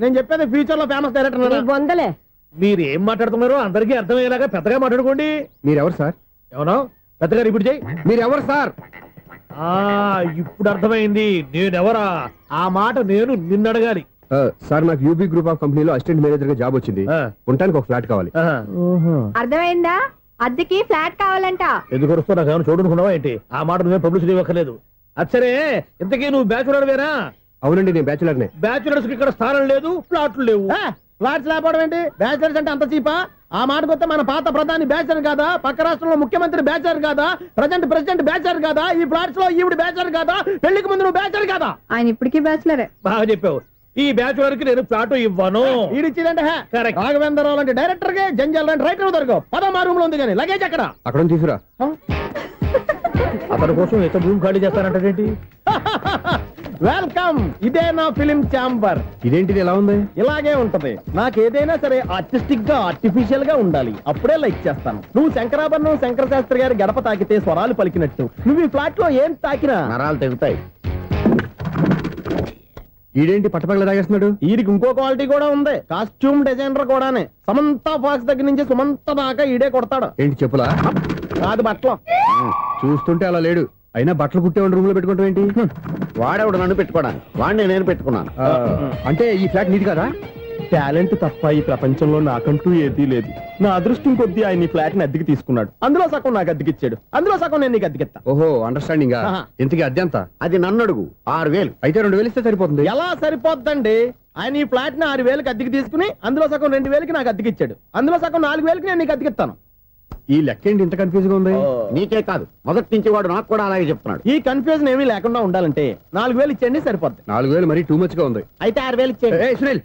D: నేను చెప్పేది ఫ్యూచర్ లో ఫేమస్ డైరెక్టర్.
G: బొందలే.
A: మీరు ఏం మాట్లాడుతున్నారో అందరికీ అర్థమయ్యేలాగా పెద్దగా మాట్లాడుకోండి.
F: మీరెవరు సార్?
A: ఎవరో పెద్దగా రిపీట్ చేయి.
F: మీరెవరు సార్?
A: ఇప్పుడు అర్థమైంది నేనెవరా. ఆ మాట నేను నిన్ను అడగాలి.
F: సార్, నాకు యూబీ గ్రూప్ ఆఫ్ కంపెనీలో అసిస్టెంట్ మేనేజర్ గా జాబ్ వచ్చింది. ఉండటానికి ఒక ఫ్లాట్ కావాలి.
G: అర్థమైందా? అద్దెకి ఫ్లాట్ కావాలంట.
A: ఎందుకు వస్తా నాకు ఏమైనా చూడనుకున్నావా ఏంటి? ఆ మాట నువ్వే పబ్లిసిటీ ఇవ్వక్కర్లేదు. అచ్చరే, ఇంతకీ నువ్వు బ్యాచులర్ వేరా?
F: అవునండి, నేను బ్యాచులర్నే.
A: బ్యాచులర్స్ కి ఇక్కడ స్థానం లేదు, ప్లాట్లు లేవు.
D: ఫ్లాట్స్ లేకపోవడం ఏంటి? బ్యాచిలర్స్ అంటే అంత చీపా? ఆ మాటకొస్తే మన పాత ప్రధాని బ్యాచర్ కాదా? పక్క రాష్ట్రంలో ముఖ్యమంత్రి బ్యాచర్ కాదా? ప్రెసిడెంట్ బ్యాచర్ కాదా? ఈ ఫ్లాట్స్ లో ఈవిడ బ్యాచర్ కాదా? పెళ్లికి ముందు నువ్వు బ్యాచర్ కాదా?
G: ఆయన ఇప్పటికీ బ్యాచులరే.
A: బాగా చెప్పావు. ఈ బ్యాచులర్ కి నేను ఫ్లాట్ ఇవ్వను.
D: ఈడిచ్చిందంటే రాఘవేంద్రరావు లాంటి డైరెక్టర్ కి జంజల్ లాంటి రైటర్ దొరకవు. 13 రూమ్ లో ఉంది కానీ లగేజ్ అక్కడ.
F: అక్కడ తీసుకురా.
A: అతని కోసం ఎంత భూమి ఖాళీ చేస్తానంటే
D: వెల్కమ్. ఇదే నా ఫిలిం ఛాంబర్.
F: ఇదేంటిది ఎలా ఉంది?
D: ఇలాగే ఉంటది. నాకు ఏదైనా సరే ఆర్టిస్టిక్ గా ఆర్టిఫిషియల్ గా ఉండాలి, అప్పుడే లైక్ చేస్తాను. నువ్వు శంకరాభరణం శంకర శాస్త్రి గారి గడప తాకితే స్వరాలు పలికినట్టు నువ్వు ఈ ఫ్లాట్ లో ఏం తాకినా
E: నరాలు తెగుతాయి.
F: ఈడేంటి పట్టపగల తాగేస్తున్నాడు?
D: వీరికి ఇంకో క్వాలిటీ కూడా ఉంది. కాస్ట్యూమ్ డిజైనర్ కూడానే. సమంత ఫాక్స్ దగ్గర నుంచి సుమంత దాకా ఈడే కొడతాడు.
F: ఏంటి చెప్పులా?
D: కాదు, బట్టలు.
F: చూస్తుంటే అలా లేడు. అయినా బట్టలు కుట్టేవాడి రూమ్ లో పెట్టుకుంటాం ఏంటి?
E: వాడేవాడు నన్ను పెట్టుకోవడానికి, వాడిని నేను పెట్టుకున్నాను.
F: అంటే ఈ ఫ్లాట్ నీది కదా?
D: టాలెంట్ తప్ప ఈ ప్రపంచంలో నాకంటూ ఏదీ లేదు. నా అదృష్టం కొద్దీ ఆయన ఈ ఫ్లాట్ ని అద్దెకి తీసుకున్నాడు. అందులో సగం నాకు అద్దెకిచ్చాడు, అందులో సగం నేను నీకు అద్దెకిస్తా.
F: ఓహో, అండర్స్టాండింగ్. ఇంతకీ అద్దె ఎంత?
E: అది నన్ను అడుగు. 6,000.
F: అయితే 2,000 ఇస్తే సరిపోతుంది.
D: ఎలా సరిపోద్దండి? ఆయన ఈ ఫ్లాట్ ని 6,000కి అద్దెకి తీసుకుని అందులో సగం 2,000కి నాకు అద్దెకిచ్చాడు, అందులో సగం 4,000కి నేను నీకు అద్దెకిస్తాను.
F: ఈ లెక్క ఏంటి ఇంత కన్ఫ్యూజ్ గా ఉంది?
E: నీకే కాదు, మొదటి నుంచి వాడు నాకు కూడా అలాగే చెప్తున్నాడు.
D: ఈ కన్ఫ్యూజన్ ఏమీ లేకుండా ఉండాలంటే 4,000 ఇచ్చేయండి, సరిపోద్ది.
F: 4,000 మరీ టూ మచ్ గా ఉంది.
D: అయితే 6,000 ఇచ్చేయండి.
F: ఏయ్ సునీల్,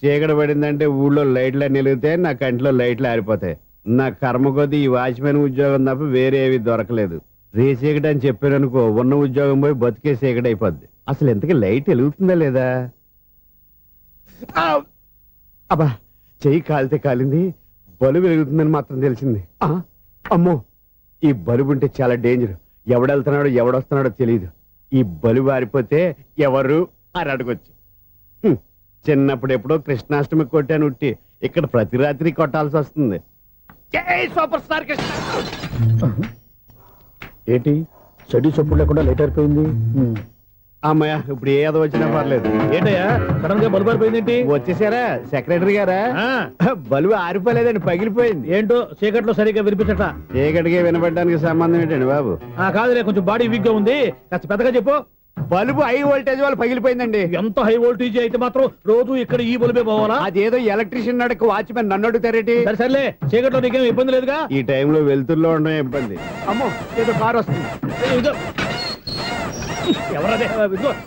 B: చీకటి పడిందంటే ఊళ్ళో లైట్లు నిలిగితే నా కంటిలో లైట్లు ఆరిపోతాయి. నా కర్మ కొద్దీ ఈ వాచ్మెన్ ఉద్యోగం తప్ప వేరే ఏవి దొరకలేదు. రేసీకటి అని చెప్పారనుకో, ఉన్న ఉద్యోగం పోయి బతికే చీకటి అయిపోద్ది. అసలు ఇంతకీ లైట్ వెలుగుతుందా లేదా? అబ్బా, చెయ్యి కాలితే కాలింది, బలుబు వెలుగుతుందని మాత్రం తెలిసింది. అమ్మో, ఈ బలుబు ఉంటే చాలా డేంజర్. ఎవడెళ్తున్నాడో ఎవడొస్తున్నాడో తెలియదు. ఈ బలుబు ఆరిపోతే ఎవరు అని అడగొచ్చు. చిన్నప్పుడు ఎప్పుడో కృష్ణాష్టమి కొట్టాను ఉట్టి, ఇక్కడ ప్రతి రాత్రి కొట్టాల్సి వస్తుంది. Super star Krishna.
A: ఏంటి చెడు చెప్పుడు లేకుండా లేట్ అయిపోయింది?
B: అమ్మయ్య, ఇప్పుడు ఏదో వచ్చినా పర్లేదు.
A: ఏంటయ్యా సడన్ గా బల్బు అయిపోయింది ఏంటి?
B: వచ్చేసారా సెక్రటరీ గారా? బలుబు ఆరిపోలేదండి, పగిలిపోయింది.
A: ఏంటో చీకట్లో సరిగ్గా వినిపించట.
B: చీకటికి వినపడడానికి సంబంధం ఏంటండి బాబు?
A: కాదులే, కొంచెం బాడీ వీక్ గా ఉంది, కాస్త పెద్దగా చెప్పు.
B: బల్బు హై వోల్టేజ్ వాళ్ళు పగిలిపోయిందండి.
A: ఎంత హై వోల్టేజ్ అయితే మాత్రం రోజు ఇక్కడ ఈ బల్బే పోవాలా?
B: అదేదో ఎలక్ట్రీషియన్ నడక వాచ్మెన్ నన్ను అడుగుతారేటి?
A: సర్లే, చీకట్లో నీకేం ఇబ్బంది లేదుగా?
B: ఈ టైంలో వెళ్తుల్లో ఉండడం ఇబ్బంది. అమ్మో, ఏదో కారు వస్తుంది.
A: ఎవరదే?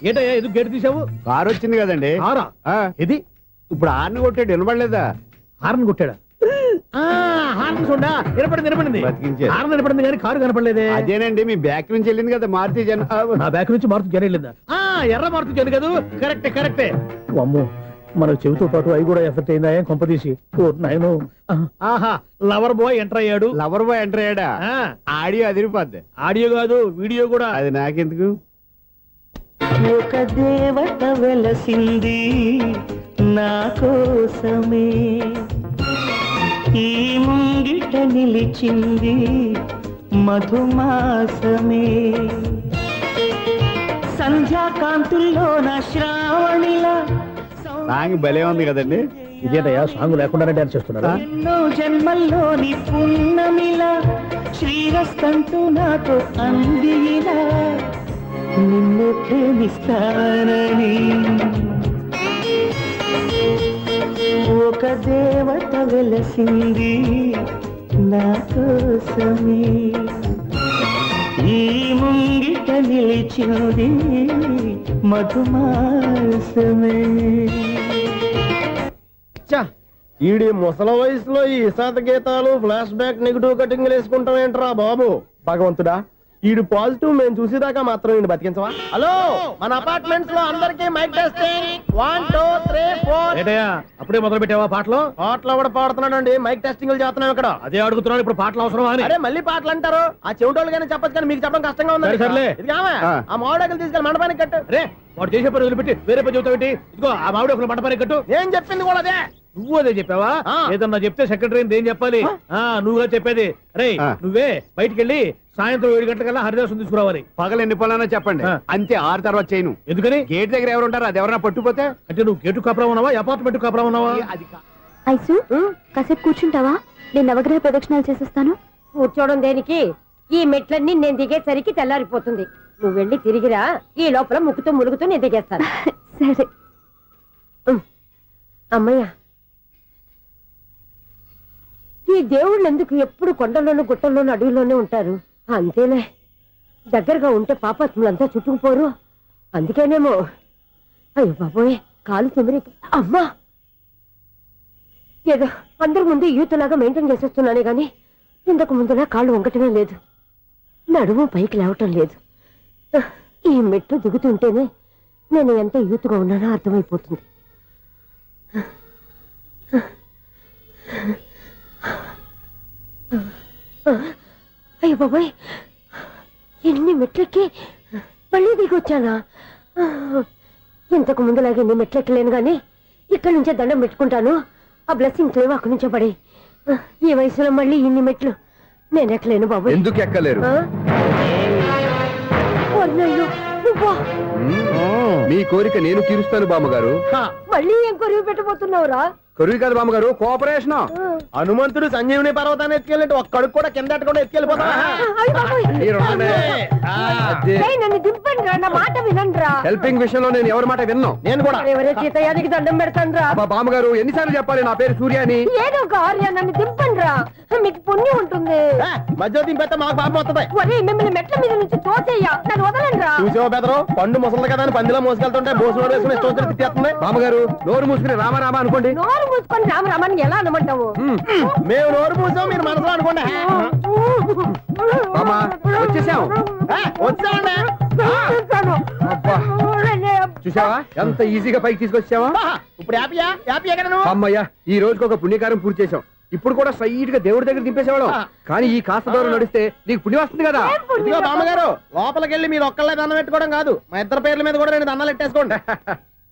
A: ఏంటయ్యా ఎందుకు గేటు తీసావు?
B: కారు వచ్చింది కదండి.
A: కారా? ఇది
B: ఇప్పుడు హార్న్ కొట్టాడు, వినపడలేదా?
A: హార్న్ కొట్టాడా? హార్న్ చూడా వినపడింది.
B: బతికించాడు.
A: హార్న్ వినపడింది కానీ కారు కనపడలేదే.
B: అదేనండి, మీ బ్యాక్ నుంచి వెళ్ళింది కదా మారుతి జన.
A: నా బ్యాక్ నుంచి మారుతి జన వెళ్ళిందా? ఎర్ర మారుతి జన కదా? కరెక్టే. అమ్మో, మన చెవితో పాటు అవి కూడా ఎఫెక్ట్ అయిందా? ఏం కొంపదీసి? నాయను, ఆహా, లవర్ బాయ్ ఎంటర్ అయ్యాడు.
B: లవర్ బాయ్ ఎంటర్ అయ్యాడా? ఆడియో అదిరిపోద్ది.
A: ఆడియో కాదు, వీడియో కూడా.
B: అది నాకెందుకు?
H: ఒక దేవత వెలసింది నా కోసమే, ఈ ముంగిట నిలిచింది మధుమాసమే సంధ్యాకాంతుల్లోన శ్రావణిలా
B: సాంగ్ భలే ఉంది కదండి.
A: ఇదేంటయ్యా సాంగ్ లేకుండానే డాన్స్ చేస్తున్నారా?
H: ఎన్నో జన్మల్లోని పున్నమిలా శ్రీరస్తంటూ నాతో అందిలా నిన్ను ప్రేమిస్తానని ఒక దేవత వెలసింది నా కోసమే ఈ ముంగిట నిలిచింది మధుమాసమే.
D: ఈడి ముసల వయసులో ఈ ఇసాత గీతాలు ఫ్లాష్ బ్యాక్ నెగిటివ్ కటింగ్ వేసుకుంటాం ఏంట్రా బాబు. భగవంతుడా, ఈడు పాజిటివ్ మేము చూసేదాకా మాత్రం ఈయన బతికించవా. హలో, మన అపార్ట్మెంట్స్ లో అందరికి మైక్ టెస్టింగ్ 1 2 3 4.
A: ఏంటయ్యా అప్పుడే మొదలు పెట్టావా పాటలు?
D: పాటలు కూడా పాడుతున్నాడు అండి, మైక్ టెస్టింగ్ చేస్తున్నాం ఇక్కడ.
A: అదే అడుగుతున్నాడు, ఇప్పుడు పాటలు అవసరమా అని.
D: అరే మళ్ళీ పాటలు అంటారు, ఆ చెవిటోళ్ళు కానీ చెప్పచ్చు కానీ మీకు చెప్పడం కష్టంగా ఉంది.
A: సర్లే.
D: ఇది కావా, ఆ మామిడాకులు తీసుకెళ్ళి మండపానికి కట్టు.
A: రే వాడు చేసే పని వదిలిపెట్టి వేరే పని చెబుతావు ఏంటి? ఇదిగో ఆ మామిడి ఒకరు మంటపానికి కట్టు.
D: నేను చెప్పింది కూడా అదే.
A: నువ్వు అదే చెప్పావా?
D: ఆ.
A: ఏదన్నా చెప్తే సెక్రటరీ ఏం చెప్పాలి? నువ్వుగా చెప్పేది. రే
B: ఆ.
A: నువ్వే బయటికి వెళ్ళి సాయంత్రం 7 గంటలకల్లా హరిదాసం తీసుకురావాలి.
B: పగలు ఎన్ని పనులన్నా చెప్పండి,
A: ఆ.
B: అంతే. 6 తర్వాత చేయను.
A: ఎందుకని?
B: గేట్ దగ్గర ఎవరు ఉంటారు? అది ఎవరన్నా పట్టుపోతే
A: అంటే నువ్వు గేటు కాపురా ఉన్నావా, అపార్ట్మెంట్ కాపురా ఉన్నావా?
B: అది
C: ఐసు కాసేపు కూర్చుంటావా? నేను నవగ్రహ ప్రదక్షిణాలు చేసేస్తాను.
G: కూర్చోవడం దేనికి? ఈ మెట్లన్నీ నేను దిగేసరికి తెల్లారిపోతుంది. నువ్వు వెళ్ళి తిరిగిరా, ఈ లోపల ముక్కుతూ ములుగుతూ నేను దిగేస్తాను.
C: సరే.
G: అమ్మయ్య, ఈ దేవుళ్ళు ఎందుకు ఎప్పుడు కొండల్లోనూ గుట్టల్లోనూ అడవిలోనే ఉంటారు? అంతేలే, దగ్గరగా ఉంటే పాపాత్ములంతా చుట్టుకుపోరు. అందుకేనేమో. అయ్యో బాబోయ్, కాలు తిమిరి. అమ్మా, ఏదో అందరి ముందు యూత్లాగా మెయింటైన్ చేసేస్తున్నానే గాని ఇంతకు ముందులా కాళ్ళు వంకటమే లేదు, నడుము పైకి లేవటం లేదు. ఈ మెట్లు దిగుతుంటేనే నేను ఎంత యూత్గా ఉన్నానో అర్థమైపోతుంది. అయ్యో బాబాయ్, ఎన్ని మెట్లెక్కి మళ్ళీ దిగొచ్చానా? ఇంతకు ముందులాగే ఎన్ని మెట్లెక్కలేను గాని ఇక్కడి నుంచే దండం పెట్టుకుంటాను. ఆ బ్లెస్సింగ్స్ లేవు అక్కడి నుంచే పడి. ఈ వయసులో మళ్ళీ ఇన్ని మెట్లు నేను ఎక్కలేను బాబాయ్.
F: ఎందుకు ఎక్కలేరు?
G: అన్నయ్యో, నువ్వా?
F: మీ కోరిక నేను తీరుస్తాను బామ్మగారు.
G: మళ్ళీ ఏం కొరివి పెట్టబోతున్నావురా?
F: కొరువు కాదు బామ్మగారు, కోఆపరేషన్.
D: హనుమంతుడు సంజీవుని పర్వతాన్ని ఎత్తుకెళ్ళి ఒక్కడికి కూడా కింద ఎట్టకుండా ఎత్తుకెళ్ళిపోతా.
G: అయ్య బాబోయ్. ఏయ్, నన్ను దింపండి రా, నా మాట వినండి రా.
F: హెల్పింగ్ విషయంలో నేను ఎవరి మాట విన్నాను.
D: నేను కూడా.
G: ఎవరే సీతయ్యానికి దండం పెడతాను రా.
F: అబ్బా బామ్మగారు, ఎన్నిసార్లు చెప్పాలి నా పేరు సూర్య అని?
G: ఏదో ఒక ఆర్య, నన్ను దింపండి రా, మీకు పుణ్యం ఉంటుంది.
D: మధ్య దింపేస్తే మాకు పాపం వస్తుంది.
G: ఒరే, మిమ్మల్ని మెట్ల మీద నుంచి తోసేయ్యా, నన్ను వదలండి రా.
D: చూసావా బెదరు, పండు ముసలి కదా అని పందిలో మోసుకెళ్తుంటే బోసులో వేసుకుని ఇష్టం తిట్టేస్తుంది.
F: బామ్మగారు, నోరు మూసుకుని రామారామ అనుకోండి.
G: నోరు మూసుకొని రామరామని ఎలా అనమంటావు?
D: మేము నోరు మూసాం, మీరు మనసులో అనుకోండి.
F: బామ్మ, వచ్చేసాం.
D: వచ్చామండి.
F: అబ్బా, చూసావా ఎంత ఈజీగా పైకి తీసుకొచ్చావా?
D: ఇప్పుడు హ్యాపీయా? హ్యాపీయా కదా నువ్వు?
F: అమ్మయ్యా, ఈ రోజుకి ఒక పుణ్యకారం పూర్తి చేసాం. ఇప్పుడు కూడా స్ట్రైట్ గా దేవుడి దగ్గర దింపేసేవాళ్ళం. కానీ ఈ కాస్త దూరం నడిస్తే నీకు పుణ్యం వస్తుంది కదా.
D: ఇదిగో బామ్మగారు, లోపలికి వెళ్ళి మీరు ఒక్కళ్ళే దండం పెట్టుకోవడం కాదు, మా ఇద్దరు పేర్ల మీద కూడా 2 దండాలు ఎట్టేసుకోండి.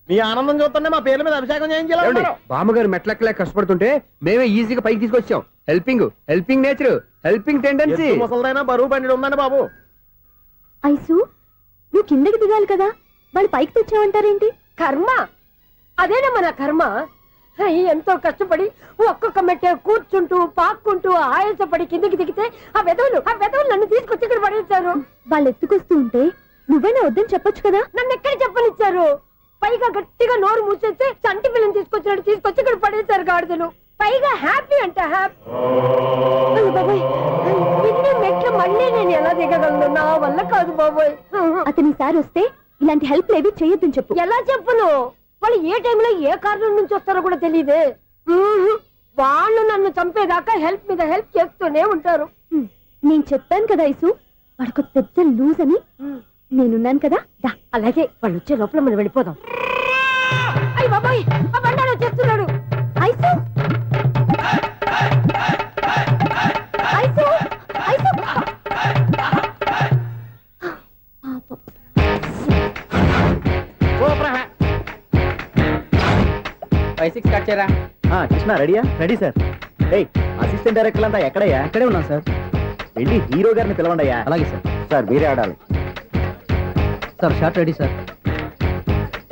D: మీ ఆనందం చూస్తుంటే మా పేర్ల మీద అభిషేకం చేయించాలి.
F: బామ్మగారు మెట్లెక్కలే కష్టపడుతుంటే మేమే ఈజీగా పైకి తీసుకొచ్చాం. Helping nature, helping tendency.
D: ముసలిదైనా బరువు బండి ఉందండి బాబు.
C: ఐసు నువ్వు కిందకి దిగాలి కదా, వాళ్ళు పైకి తెచ్చావంటారేంటి?
G: కర్మ, అదేనమ్మా నా కర్మ. ఎంతో కష్టపడి ఒక్కొక్క మెట్టే కూర్చుంటూ పాక్కుంటూ ఆయాసపడి కిందికి దిగితే ఆ వెధవులు నన్ను తీసుకొచ్చి ఇక్కడ పడేశారు.
C: వాళ్ళు ఎత్తుకొస్తూ ఉంటే నువ్వేనా వద్దని చెప్పొచ్చు కదా.
G: నన్ను ఎక్కడ చెప్పనిచ్చారు? పైగా గట్టిగా నోరు మూసేస్తే చంటి పిల్లని తీసుకొచ్చి ఇక్కడ పడేశారు గాడిదలు. పైగా హ్యాపీ అంట హ్యాపీ. బాబాయ్, ఇన్ని మెట్లు మళ్ళీ నేను ఎలా దిగగలను? నా వల్ల కాదు బాబోయ్.
C: అతని సారి వస్తే ఇలాంటి హెల్ప్ లేవి చేయొద్దని చెప్పు.
G: ఎలా చెప్పును? వాళ్ళు ఏ టైంలో ఏ కారణం నుంచి వస్తారో కూడా తెలియదే. వాళ్ళు నన్ను చంపేదాకా హెల్ప్ మీద హెల్ప్ చేస్తూనే ఉంటారు.
C: నేను చెప్పాను కదా ఐసు, వాడికి పెద్ద లూజ్ అని. నేనున్నాను కదా.
G: అలాగే, వాళ్ళు వచ్చే లోపల మనం వెళ్ళిపోదాం. అయ్య బాబాయ్, ఆ బండారు వచ్చేస్తున్నాడు.
C: ఐసు ఐసు ఐసు
I: 5-6 కట్ చేయరా.
D: కృష్ణ రెడీయా? Ready sir. అసిస్టెంట్ డైరెక్టర్ అంతా ఎక్కడయ్యా?
A: ఇక్కడే ఉన్నాం సార్.
D: వెళ్ళి హీరో గారిని పిలవండి అయ్యా.
A: అలాగే సార్.
D: సార్ మీరే ఆడాలి.
A: Sir shot ready sir.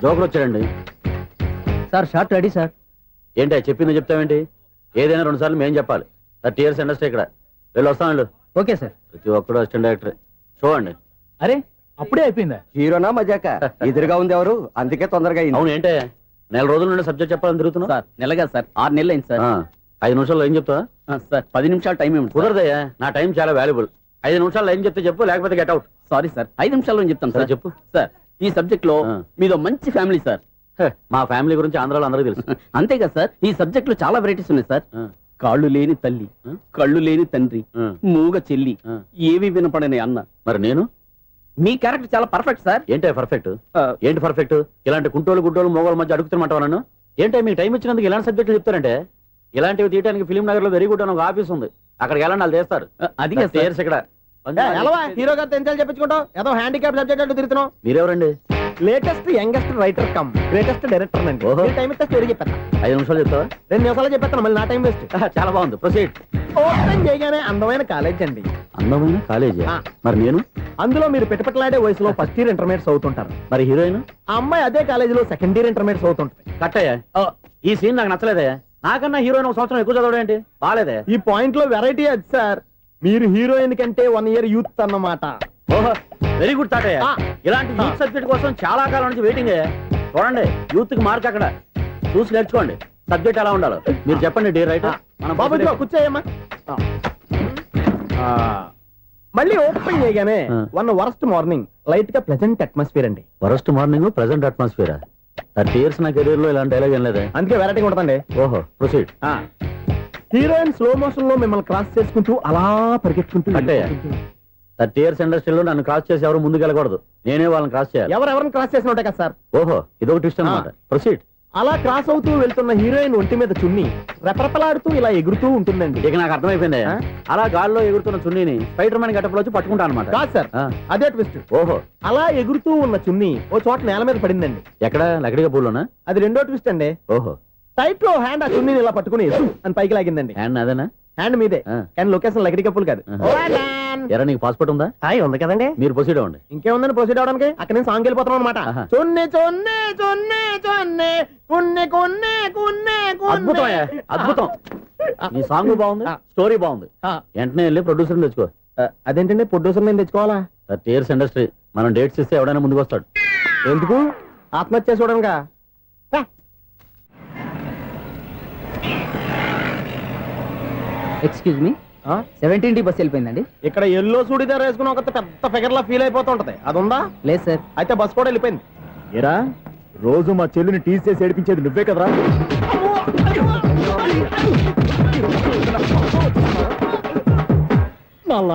E: Joker వచ్చాడండి.
A: Sir shot ready sir.
E: ఏంటి చెప్పింది చెప్తావేంటి? ఏదైనా 2 సార్లు మేం చెప్పాలి. 30 years ఇండస్ట్రీ ఇక్కడ. వెళ్ళి వస్తాం వెళ్ళు.
A: Okay sir.
E: ప్రతి ఒక్కడు అసిస్టెంట్ డైరెక్టర్. చూడండి.
A: అరే అప్పుడే అయిపోయిందా?
D: హీరోనా మజాక? ఎదురుగా ఉంది ఎవరు, అందుకే తొందరగా అయింది.
E: అవును ఏంటే 4 రోజుల నుండి సబ్జెక్ట్ చెప్పాలని తిరుగుతున్నా?
A: సార్ నెలగా సార్, 6 నెలలు అయింది సార్.
E: 5 నిమిషాల్లో ఏం చెప్తా?
A: సార్ 10 నిమిషాలు టైం ఏమి
E: కుదరదయ్యా, నా టైం చాలా వాల్యుబుల్. 5 నిమిషాల్లో ఏం చెప్తే చెప్పు, లేకపోతే గెట్ అవుట్.
A: సారీ సార్, 5 నిమిషాల్లో చెప్తాను సార్.
E: చెప్పు.
A: సార్ ఈ సబ్జెక్ట్ లో మీదో మంచి ఫ్యామిలీ సార్.
E: మా ఫ్యామిలీ గురించి ఆంధ్రాలో అందరికీ తెలుసు.
A: అంతేగా సార్, ఈ సబ్జెక్ట్ లో చాలా వెరైటీస్ ఉన్నాయి సార్. కాళ్ళు లేని తల్లి, కళ్ళు లేని తండ్రి, మూగ చెల్లి, ఏవి వినపడని అన్న.
E: మరి నేను
A: మీ క్యారెక్టర్ చాలా పర్ఫెక్ట్ సార్.
E: ఏంటే పర్ఫెక్ట్? ఏంటి పర్ఫెక్ట్? ఇలాంటి కుంటోలు గుడ్డోలు మోగోళ్ళ మధ్య అడుగుతున్నమాట నన్ను. ఏంటో మీకు టైం ఇచ్చినందుకు ఇలాంటి సబ్జెక్టులు చెప్తారంటే? ఇలాంటివి తీయడానికి ఫిలిం నగర్ లో వెరీ గుడ్ అని ఒక ఆఫీస్ ఉంది, అక్కడికి వెళ్ళండి, వాళ్ళు చేస్తారు.
A: అది
E: ఇయర్స్ ఇక్కడ
D: హీరో గారితో ఎంత చెప్పించుకుంటావు? ఏదో హ్యాండిక్యాప్ సబ్జెక్ట్ అంటూ తిరుగుతున్నావు.
E: మీరెవరండి?
D: Latest youngest writer cum greatest director అండి.
E: ఓహో.
D: టైం ఇస్తే స్టోరీ చెప్పేస్తా.
E: 5 నిమిషాలు చెప్తావా?
D: 2 నిమిషాలు చెప్పేస్తాను, మళ్ళీ నా టైం వేస్ట్.
E: చాలా బాగుంది, ప్రొసీడ్.
D: ఓపెన్ చేయగానే అందమైన కాలేజ్ అండి.
E: అందమైన కాలేజీ. మరి నేను?
D: అందులో మీరు పెట్టుపట్లాడే వయసులో ఫస్ట్ ఇయర్ ఇంటర్మీడియట్స్ అవుతుంటారు.
E: మరి హీరోయిన్?
D: ఆ అమ్మాయి అదే కాలేజీలో సెకండ్ ఇయర్ ఇంటర్మీడియట్స్ అవుతుంటాయి.
E: కట్టయ్యా, ఈ సీన్ నాకు నచ్చలేదే. నాకన్నా హీరోయిన్ 1 సంవత్సరం ఎక్కువ చదవడం ఏంటి? బాలేదే.
D: ఈ పాయింట్ లో వెరైటీ అది సార్. మీరు హీరోయిన్ కంటే 1 year యూత్ అన్నమాట.
E: ఓహో, వెరీ గుడ్ తాటయ్య. ఇలాంటి యూత్ సబ్జెక్ట్ కోసం చాలా కాలం నుంచి వెయిటింగ్. చూడండి, యూత్ కి మార్క్ అక్కడ చూసి నేర్చుకోండి. సబ్జెక్ట్ ఎలా ఉండాలో మీరు చెప్పండి. డే రైట్
D: బాబు కూర్చోయమ్మా. మళ్ళీ ఓపెన్ చేయగానే 1 వరస్ట్ మార్నింగ్, లైట్ గా ప్లెజెంట్ అట్మాస్ఫియర్ అండి.
E: Worst morning, present atmosphere. 30 years నా కెరీర్ లో ఇలాంటి డైలాగ్ ఏం లేదే.
D: అందుకే వెరైటీ ఉంటుందండి.
E: ఓహో, ప్రొసీడ్.
D: హీరోయిన్ స్లో మోషన్ లో మిమ్మల్ని క్రాస్ చేసుకుంటూ అలా పరిగెత్తుకుంటూ
E: కట్టయ్య, 30 years ఇండస్ట్రీలో నన్ను క్రాస్ చేసి ఎవరు ముందుకు వెళ్ళకూడదు, నేనే వాళ్ళని క్రాస్ చేయాలి.
D: ఎవరెవరిని క్రాస్ చేసిన ఉంటాయి కదా సార్.
E: ఓహో, ఇదొక ట్విస్ట్ అన్నమాట. ప్రొసీడ్.
D: అలా క్రాస్ అవుతూ వెళ్తున్న హీరోయిన్ ఒంటి మీద చున్ని రెపరెపలాడుతూ ఇలా ఎగురుతూ ఉంటుందండి.
E: ఇక నాకు అర్థమైపోయింది. అలా గాల్లో ఎగురుతున్న చున్నీని స్పైడర్ మ్యాన్ గెటప్లో వచ్చి పట్టుకుంటా అనమాట.
D: కాదు సార్, అదే ట్విస్ట్.
E: ఓహో,
D: అలా ఎగురుతూ ఉన్న చున్ని ఓ చోట నేల మీద పడిందండి.
E: ఎక్కడ? లకడిగా పూల్లోనా?
D: అది రెండో ట్విస్ట్ అండి.
E: ఓహో,
D: టైట్ లో హ్యాండ్ ఆ చున్నీని ఇలా పట్టుకుని అని పైకి లాగిందండి.
E: హ్యాండ్ అదేనా?
D: హ్యాండ్ మీదే, కానీ లొకేషన్ లకడి కప్పులు కాదు.
E: ఎరా, నీకు పాస్పోర్ట్ ఉందా?
D: ఉంది కదండి.
E: మీరు ప్రొసీడ్ అవ్వండి.
D: ఇంకేముందని ప్రొసీడ్ అవడానికి? అక్కడ నేను సాంగ్ వెళ్ళిపోతున్నాం అనమాట. చొన్నే చొన్నే చొన్నే చొన్నే కున్నే కొన్నే కున్నే.
E: అద్భుతం, అద్భుతం. నీ సాంగ్ బాగుంది, స్టోరీ బాగుంది. వెంటనే వెళ్ళి ప్రొడ్యూసర్ తెచ్చుకో.
D: అదేంటండి ప్రొడ్యూసర్ నేను తెచ్చుకోవాలా?
E: 30 years ఇండస్ట్రీ, మనం డేట్స్ ఇస్తే ఎవడైనా ముందుకు వస్తాడు.
D: ఎందుకు? ఆత్మహత్య చూడనుగా.
A: Excuse me, 17D bus వెళ్ళిపోయిందండి.
D: ఇక్కడ ఎల్లో చూడిదార్ వేసుకుని ఒక పెద్ద ఫిగర్ లా ఫీల్ అయిపోతుంటది, అది ఉందా?
A: లేదు సార్.
D: అయితే బస్ కూడా వెళ్ళిపోయింది. ఏరా, రోజు మా చెల్లిని టీస్ చేసి ఏడిపించేది నువ్వే కదరా?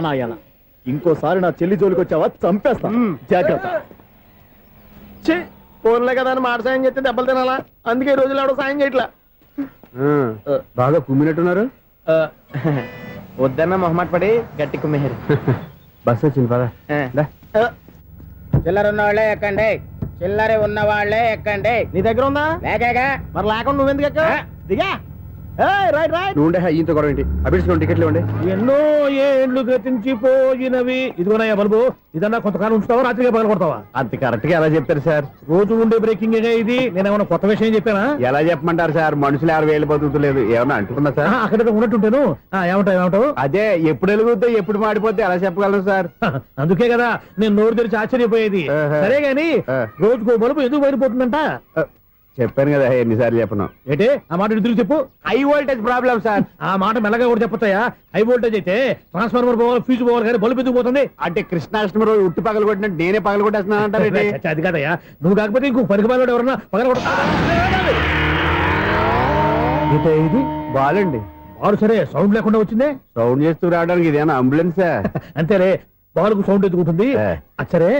D: నాయన, ఇంకోసారి నా చెల్లి జోలికి వచ్చావా చంపేస్తా, జాగ్రత్త. ఫోన్లే కదా అని మాట సాయం చేస్తే దెబ్బలు తినాలా? అందుకే ఈ రోజులు ఎవడో సాయం చేయట్లా.
B: బాగా కుమ్మినట్టున్నారు.
D: వద్దన్న మొహమాట పడి గట్టి కుమ్మేరు.
B: బస్ వచ్చింది పద.
I: చిల్లర ఉన్న వాళ్ళే ఎక్కండి, చిల్లర ఉన్న వాళ్ళే ఎక్కండి.
D: నీ దగ్గర ఉందా?
I: లేకగా
D: మరి లేకుండా నువ్వెందుకు ఎక్కావు? దిగా. Right right.
B: నువ్వు ఉండే ఈయంతో గొడవ ఏంటి? అభిడ్చుకోండి, టికెట్లు ఇవ్వండి.
A: ఎన్నో ఏండ్లు గతించిపోయినవి. ఇదిగోనయ్యా బల్బు, ఇదన్నా కొంతకాలం ఉంచుతావా, రాత్రిగా పగల కొడతావా?
B: అంత కరెక్ట్ గా ఎలా చెప్తారు సార్?
A: రోజు ఉండే బ్రేకింగ్ ఇది. నేనేమన్నా కొత్త విషయం చెప్పానా?
B: ఎలా చెప్పమంటారు సార్? మనుషులు 60 బతుకుతలేదు, ఏమన్నా అంటున్నా సార్?
A: అక్కడ ఉన్నట్టుంటాను. ఏమంటావు?
B: అదే, ఎప్పుడు వెలుగుతో ఎప్పుడు మాడిపోతే ఎలా చెప్పగలరు సార్?
A: అందుకే కదా నేను నోరు తెరిచి ఆశ్చర్యపోయేది. సరే గాని రోజుకో బల్బు ఎందుకు బయటపోతుందంట?
B: చెప్పాను కదా, ఎన్నిసార్లు చెప్పను.
A: ఏంటే ఆ మాట ఎదురు చెప్పు.
B: High voltage problem sir.
A: ఆ మాట మెల్లగా కూడా చెప్పొచ్చాయా? హై వోల్టేజ్ అయితే ట్రాన్స్ఫార్మర్ పోవాలి, ఫ్యూజ్ పోవాలి, కానీ బల్బు ఎందుకు పోతుంది?
B: అంటే కృష్ణాష్టమి రోజు ఉట్టి పగలు కొట్టినట్టు నేనే పగలు కొట్టేస్తున్నాను అంటారు.
A: అది కాదయ్యా, నువ్వు కాకపోతే ఇంకో పనికి బాగా ఎవరన్నా పగల ఇది
B: బాలండి.
A: బారు సరే, సౌండ్ లేకుండా వచ్చిందే.
B: సౌండ్ చేస్తూ రావడానికి ఇదేనా అంబులెన్సా?
A: అంతేలే, బాలుకు సౌండ్ ఎదుగుతుంది. అచ్చరే,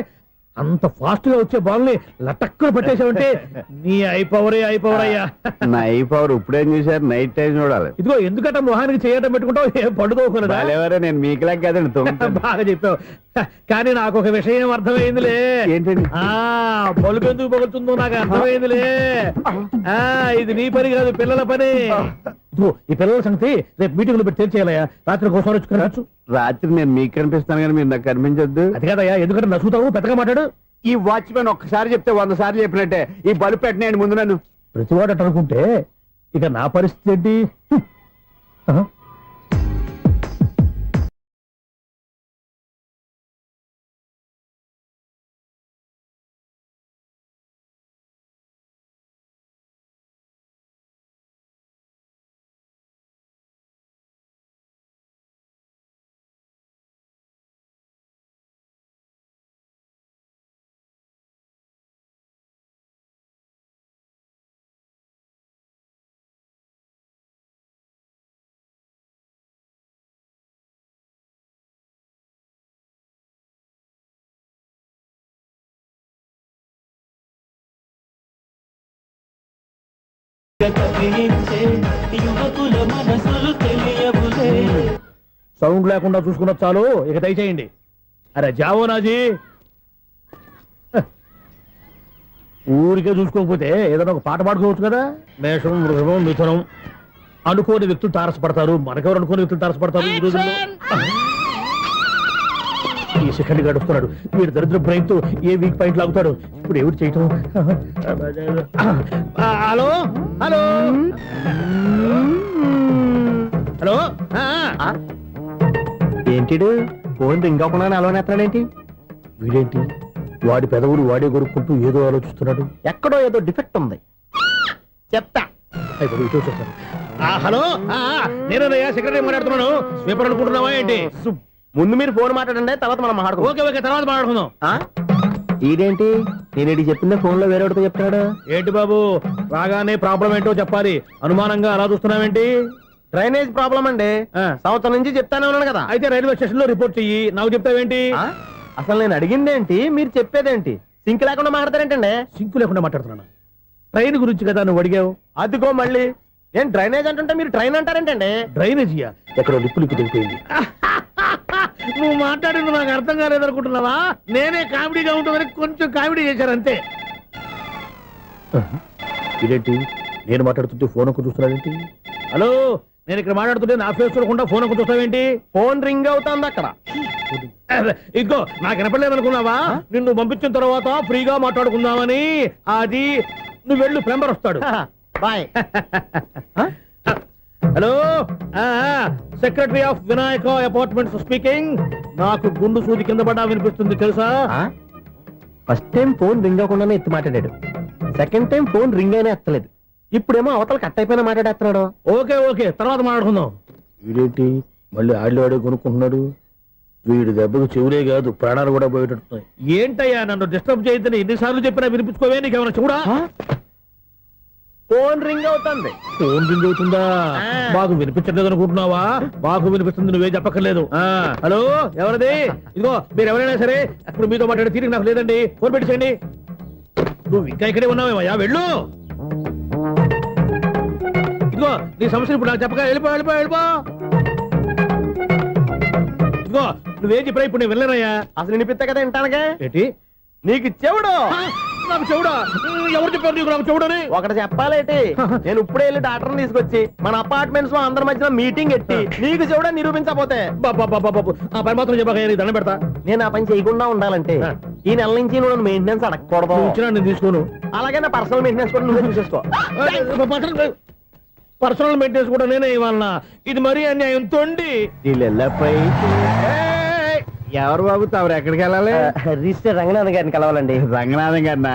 A: అంత ఫాస్ట్ గా వచ్చే బాల్ ని లటక్కులు పట్టేసావంటే నీ అయిపోవరే అయ్యా.
B: నా ఐ పవర్ ఇప్పుడేం చూసారు? నైట్ టైం చూడాలి.
A: ఇదిగో ఎందుకంటే మొహానికి చేయటం పెట్టుకుంటావు, ఏం పండుకోకూడదా?
B: నేను మీకులాగా కదండి.
A: బాగా చెప్పావు, కానీ నాకు ఒక విషయం అర్థమైందిలే.
B: ఏంటండి?
A: బలుపు ఎందుకు పగులుతుందో నాకు అర్థమైందిలే. ఇది నీ పని కాదు, పిల్లల పని. ఈ పిల్లల సంగతి రేపు మీటింగ్ లో పెట్టి తెలిసేయాలయ్యా. రాత్రి కోసం వచ్చి కనవచ్చు.
B: రాత్రి నేను మీకు కనిపిస్తాను కానీ మీరు నాకు కనిపించొద్దు.
A: అది కాదయ్యా, ఎందుకంటే నచ్చుతావు పెద్దగా మాట్లాడు.
B: ఈ వాచ్మెన్ ఒక్కసారి చెప్తే 100 సార్లు చెప్పినట్టే. ఈ బల్బు పెట్టినాయండి ముందు నన్ను.
A: ప్రతివాడు అట్ట అనుకుంటే ఇక నా పరిస్థితి ఏంటి? ఆహా.
H: యువకుల మనసులు తెలియవులే.
A: సౌండ్ లేకుండా చూసుకున్న చాలు, ఇక దయచేయండి. అరే జావో నాజీ, ఊరికే చూసుకోకపోతే ఏదైనా ఒక పాట పాడుకోవచ్చు కదా. మేషం, వృషభం, మిథునం అనుకోని వ్యక్తులు తారసపడతారు. మనకెవరు అనుకోని వ్యక్తులు తారసపడతారు ఈ రోజుల్లో? ఈ సెకండ్ గడుస్తున్నాడు వీడు దరిద్ర బ్రెయిన్ తో ఏ వీక్ పాయింట్ లాగుతాడు. ఇప్పుడు ఎవరు చేయటం? Hello hello hello.
D: ఏంటిడు ఫోన్ రింగ్ అవ్వకుండా అలవనేస్తాడేంటి?
A: వీడేంటి వాడి పెదవులు వాడే కొరుక్కుంటూ ఏదో ఆలోచిస్తున్నాడు.
D: ఎక్కడో ఏదో డిఫెక్ట్ ఉంది, చెప్తా.
A: అయిపోయి ఇటు వచ్చేస్తాను. హలో, నేనయ్యా సెక్రటరీ మాట్లాడుతున్నాను. స్వీపర్ అనుకుంటున్నావా ఏంటి?
D: ముందు మీరు ఫోన్ మాట్లాడండి, తర్వాత మనం మాట్లాడుకో.
A: ఓకే ఓకే, తర్వాత మాట్లాడుకుందాం.
D: ఇదేంటి నేను చెప్పిందే ఫోన్ లో వేరే వాడితో చెప్తాడు
A: ఏంటి బాబు? రాగానే ప్రాబ్లం ఏంటో చెప్పాలి. అనుమానంగా అలా చూస్తున్నావేంటి?
D: డ్రైనేజ్ ప్రాబ్లం అండి. సంవత్సరం నుంచి చెప్తానే ఉన్నాను కదా.
A: అయితే రైల్వే స్టేషన్ లో రిపోర్ట్ చెయ్యి. నాకు చెప్తావేంటి?
D: అసలు నేను అడిగిందేంటి, మీరు చెప్పేదేంటి? సింక్ లేకుండా మాట్లాడతారేంటండి?
A: సింకు లేకుండా మాట్లాడుతున్నాను. ట్రైన్ గురించి కదా నువ్వు అడిగావు.
D: అదిగో మళ్ళీ నేను డ్రైనేజ్ అంటుంటే మీరు ట్రైన్ అంటారేంటండి?
A: డ్రైనేజీయా? ఎక్కడో లిప్పు దిగిపోయింది. నువ్వు మాట్లాడింది నాకు అర్థం కాలేదనుకుంటున్నావా? నేనే కామెడీగా ఉంటుందని కొంచెం కామెడీ చేశారు అంతే. ఇదేంటి నేను మాట్లాడుతుంటే ఫోన్ ఒక్క చూస్తున్నావేంటి? హలో, నేను ఇక్కడ మాట్లాడుతుంటే నా ఫేస్ చూడకుండా ఫోన్ ఒక్క చూస్తావేంటి?
D: ఫోన్ రింగ్ అవుతుంది అక్కడ.
A: ఇంకో నాకు వినపడలేదు అనుకున్నావా? నిన్ను పంపించిన తర్వాత ఫ్రీగా మాట్లాడుకుందామని. అది నువ్వు వెళ్ళు, ప్లంబర్ వస్తాడు.
D: Bye.
A: Hello, secretary of Vinayaka apartments speaking. నాకు గుండు సూది కింద పడ్డా వినిపిస్తుంది తెలుసా?
D: ఫస్ట్ టైం ఫోన్ రింగ్ అవ్వకుండానే ఎత్తి మాట్లాడాడు. సెకండ్ టైం ఫోన్ రింగ్ అయినా ఎత్తలేదు. ఇప్పుడేమో అవతల కట్ అయిపోయినా మాట్లాడేస్తున్నాడు.
A: ఓకే ఓకే, తర్వాత మాట్లాడుకుందాం. వీడేంటి మళ్ళీ ఆడిలో ఆడే కొనుక్కుంటున్నాడు? వీడి దెబ్బకు చెవులే కాదు ప్రాణాలు కూడా పోయేటట్టున్నాయి. ఏంటయ్యా నన్ను డిస్టర్బ్ చేయొద్దని ఎన్నిసార్లు చెప్పినా వినిపించుకోవే. నీకేమైనా చూడా?
D: ఫోన్ రింగ్ అవుతుంది.
A: ఫోన్ రింగ్ అవుతుందా? మాకు వినిపించలేదు అనుకుంటున్నావా? మాకు వినిపిస్తుంది, నువ్వే చెప్పక్కర్లేదు. హలో, ఎవరిది? ఇదిగో మీరు ఎవరైనా సరే అప్పుడు మీతో మాట్లాడే తీరిక నాకు లేదండి. ఫోన్ పెట్టేసేయండి. నువ్వు ఇంకా ఇక్కడే ఉన్నావేమయ్యా, వెళ్ళు. ఇదిగో నీ సమస్యలు ఇప్పుడు నాకు చెప్పక వెళ్ళిపో వెళ్ళిపో వెళ్ళిపో. ఇదిగో నువ్వేం చెప్పరా ఇప్పుడు నేను వెళ్ళానయ్యా.
D: అసలు వినిపిస్తా కదా వింటానుగా.
A: ఏంటి
D: నీకు చెవుడు?
A: నాకు చెవుడా? ఎవరు చెప్పారు నీకు నాకు చెవుడని?
D: ఒకటి చెప్పాలేటి. నేను ఇప్పుడే వెళ్ళి డాక్టర్ తీసుకొచ్చి మన అపార్ట్మెంట్స్ లో అందరి మధ్యన మీటింగ్ ఎట్టి నీకు చెవుడా నిరూపించకపోతే
A: ఆ పని మాత్రం చెప్పక దండం పెడతా.
D: నేను ఆ పని చేయకుండా ఉండాలంటే ఈ నెల నుంచి నువ్వు మెయింటెనెన్స్ అడగకూడదు.
A: ఇచ్చినా నేను తీసుకోను.
D: అలాగే నా పర్సనల్ మెయింటెనెన్స్ కూడా నువ్వే చూసేసుకో.
A: పర్సనల్ మెయింటెనెన్స్ కూడా నేనే ఇవ్వాలన్నా? ఇది మరీ అన్యాయం తోండి.
B: ఎవరు బాబు తమరు ఎక్కడికి వెళ్ళాలి?
D: రిజిస్టర్ రంగనాథన్ గారిని కలవాలండి.
B: రంగనాథం గారినా?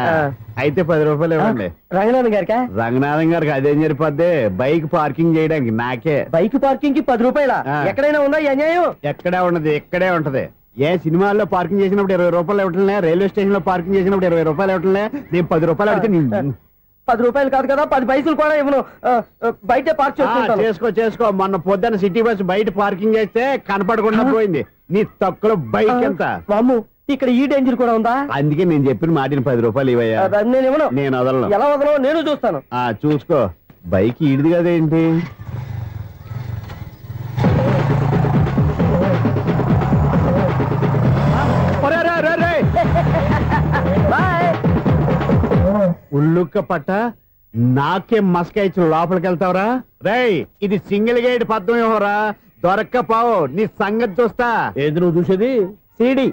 B: అయితే 10 రూపాయలు ఇవ్వండి.
D: రంగనాథన్ గారికా?
B: రంగనాథం గారికి అదేం సరిపోద్ది? బైక్ పార్కింగ్ చేయడానికి నాకే.
D: బైక్ పార్కింగ్ కి 10 రూపాయల? ఎక్కడైనా ఉందా ఈ అన్యాయం?
B: ఎక్కడే ఉన్నది, ఇక్కడే ఉంటది. ఏ సినిమాల్లో పార్కింగ్ చేసినప్పుడు 20 రూపాయలు ఇవ్వట్లే, రైల్వే స్టేషన్ లో పార్కింగ్ చేసినప్పుడు 20 రూపాయలు ఇవ్వట్లే. నేను 10 రూపాయలు అడితే
D: 10 రూపాయలు కాదు కదా, 10 పైసలు కూడా ఇవ్వను. బయట పార్క్
B: చేసుకో. మొన్న పొద్దున్న సిటీ బస్ బయట పార్కింగ్ చేస్తే కనపడకుండా పోయింది. నీ తక్కువ బైక్ ఎంత?
D: వామ్ము, ఇక్కడ ఈ డేంజర్ కూడా ఉందా?
B: అందుకే నేను చెప్పిన మాటిని 10 రూపాయలు ఇవ్వయా.
D: నేను ఇవ్వను.
B: నేను వదలను.
D: ఎలా వదలను? నేను చూస్తాను.
B: చూసుకో. బైక్ ఈడిది కదేంటి? ఉల్లుక్క పట్ట నాకే మస్క ఇచ్చిన లోపలికి వెళ్తావరా? రేయ్, ఇది సింగిల్ గేట్ పద్మం ఏమోరా, దొరక్కపోవు నీ సంగతి చూస్తా.
A: ఏంది నువ్వు చూసేది?
D: సీడీ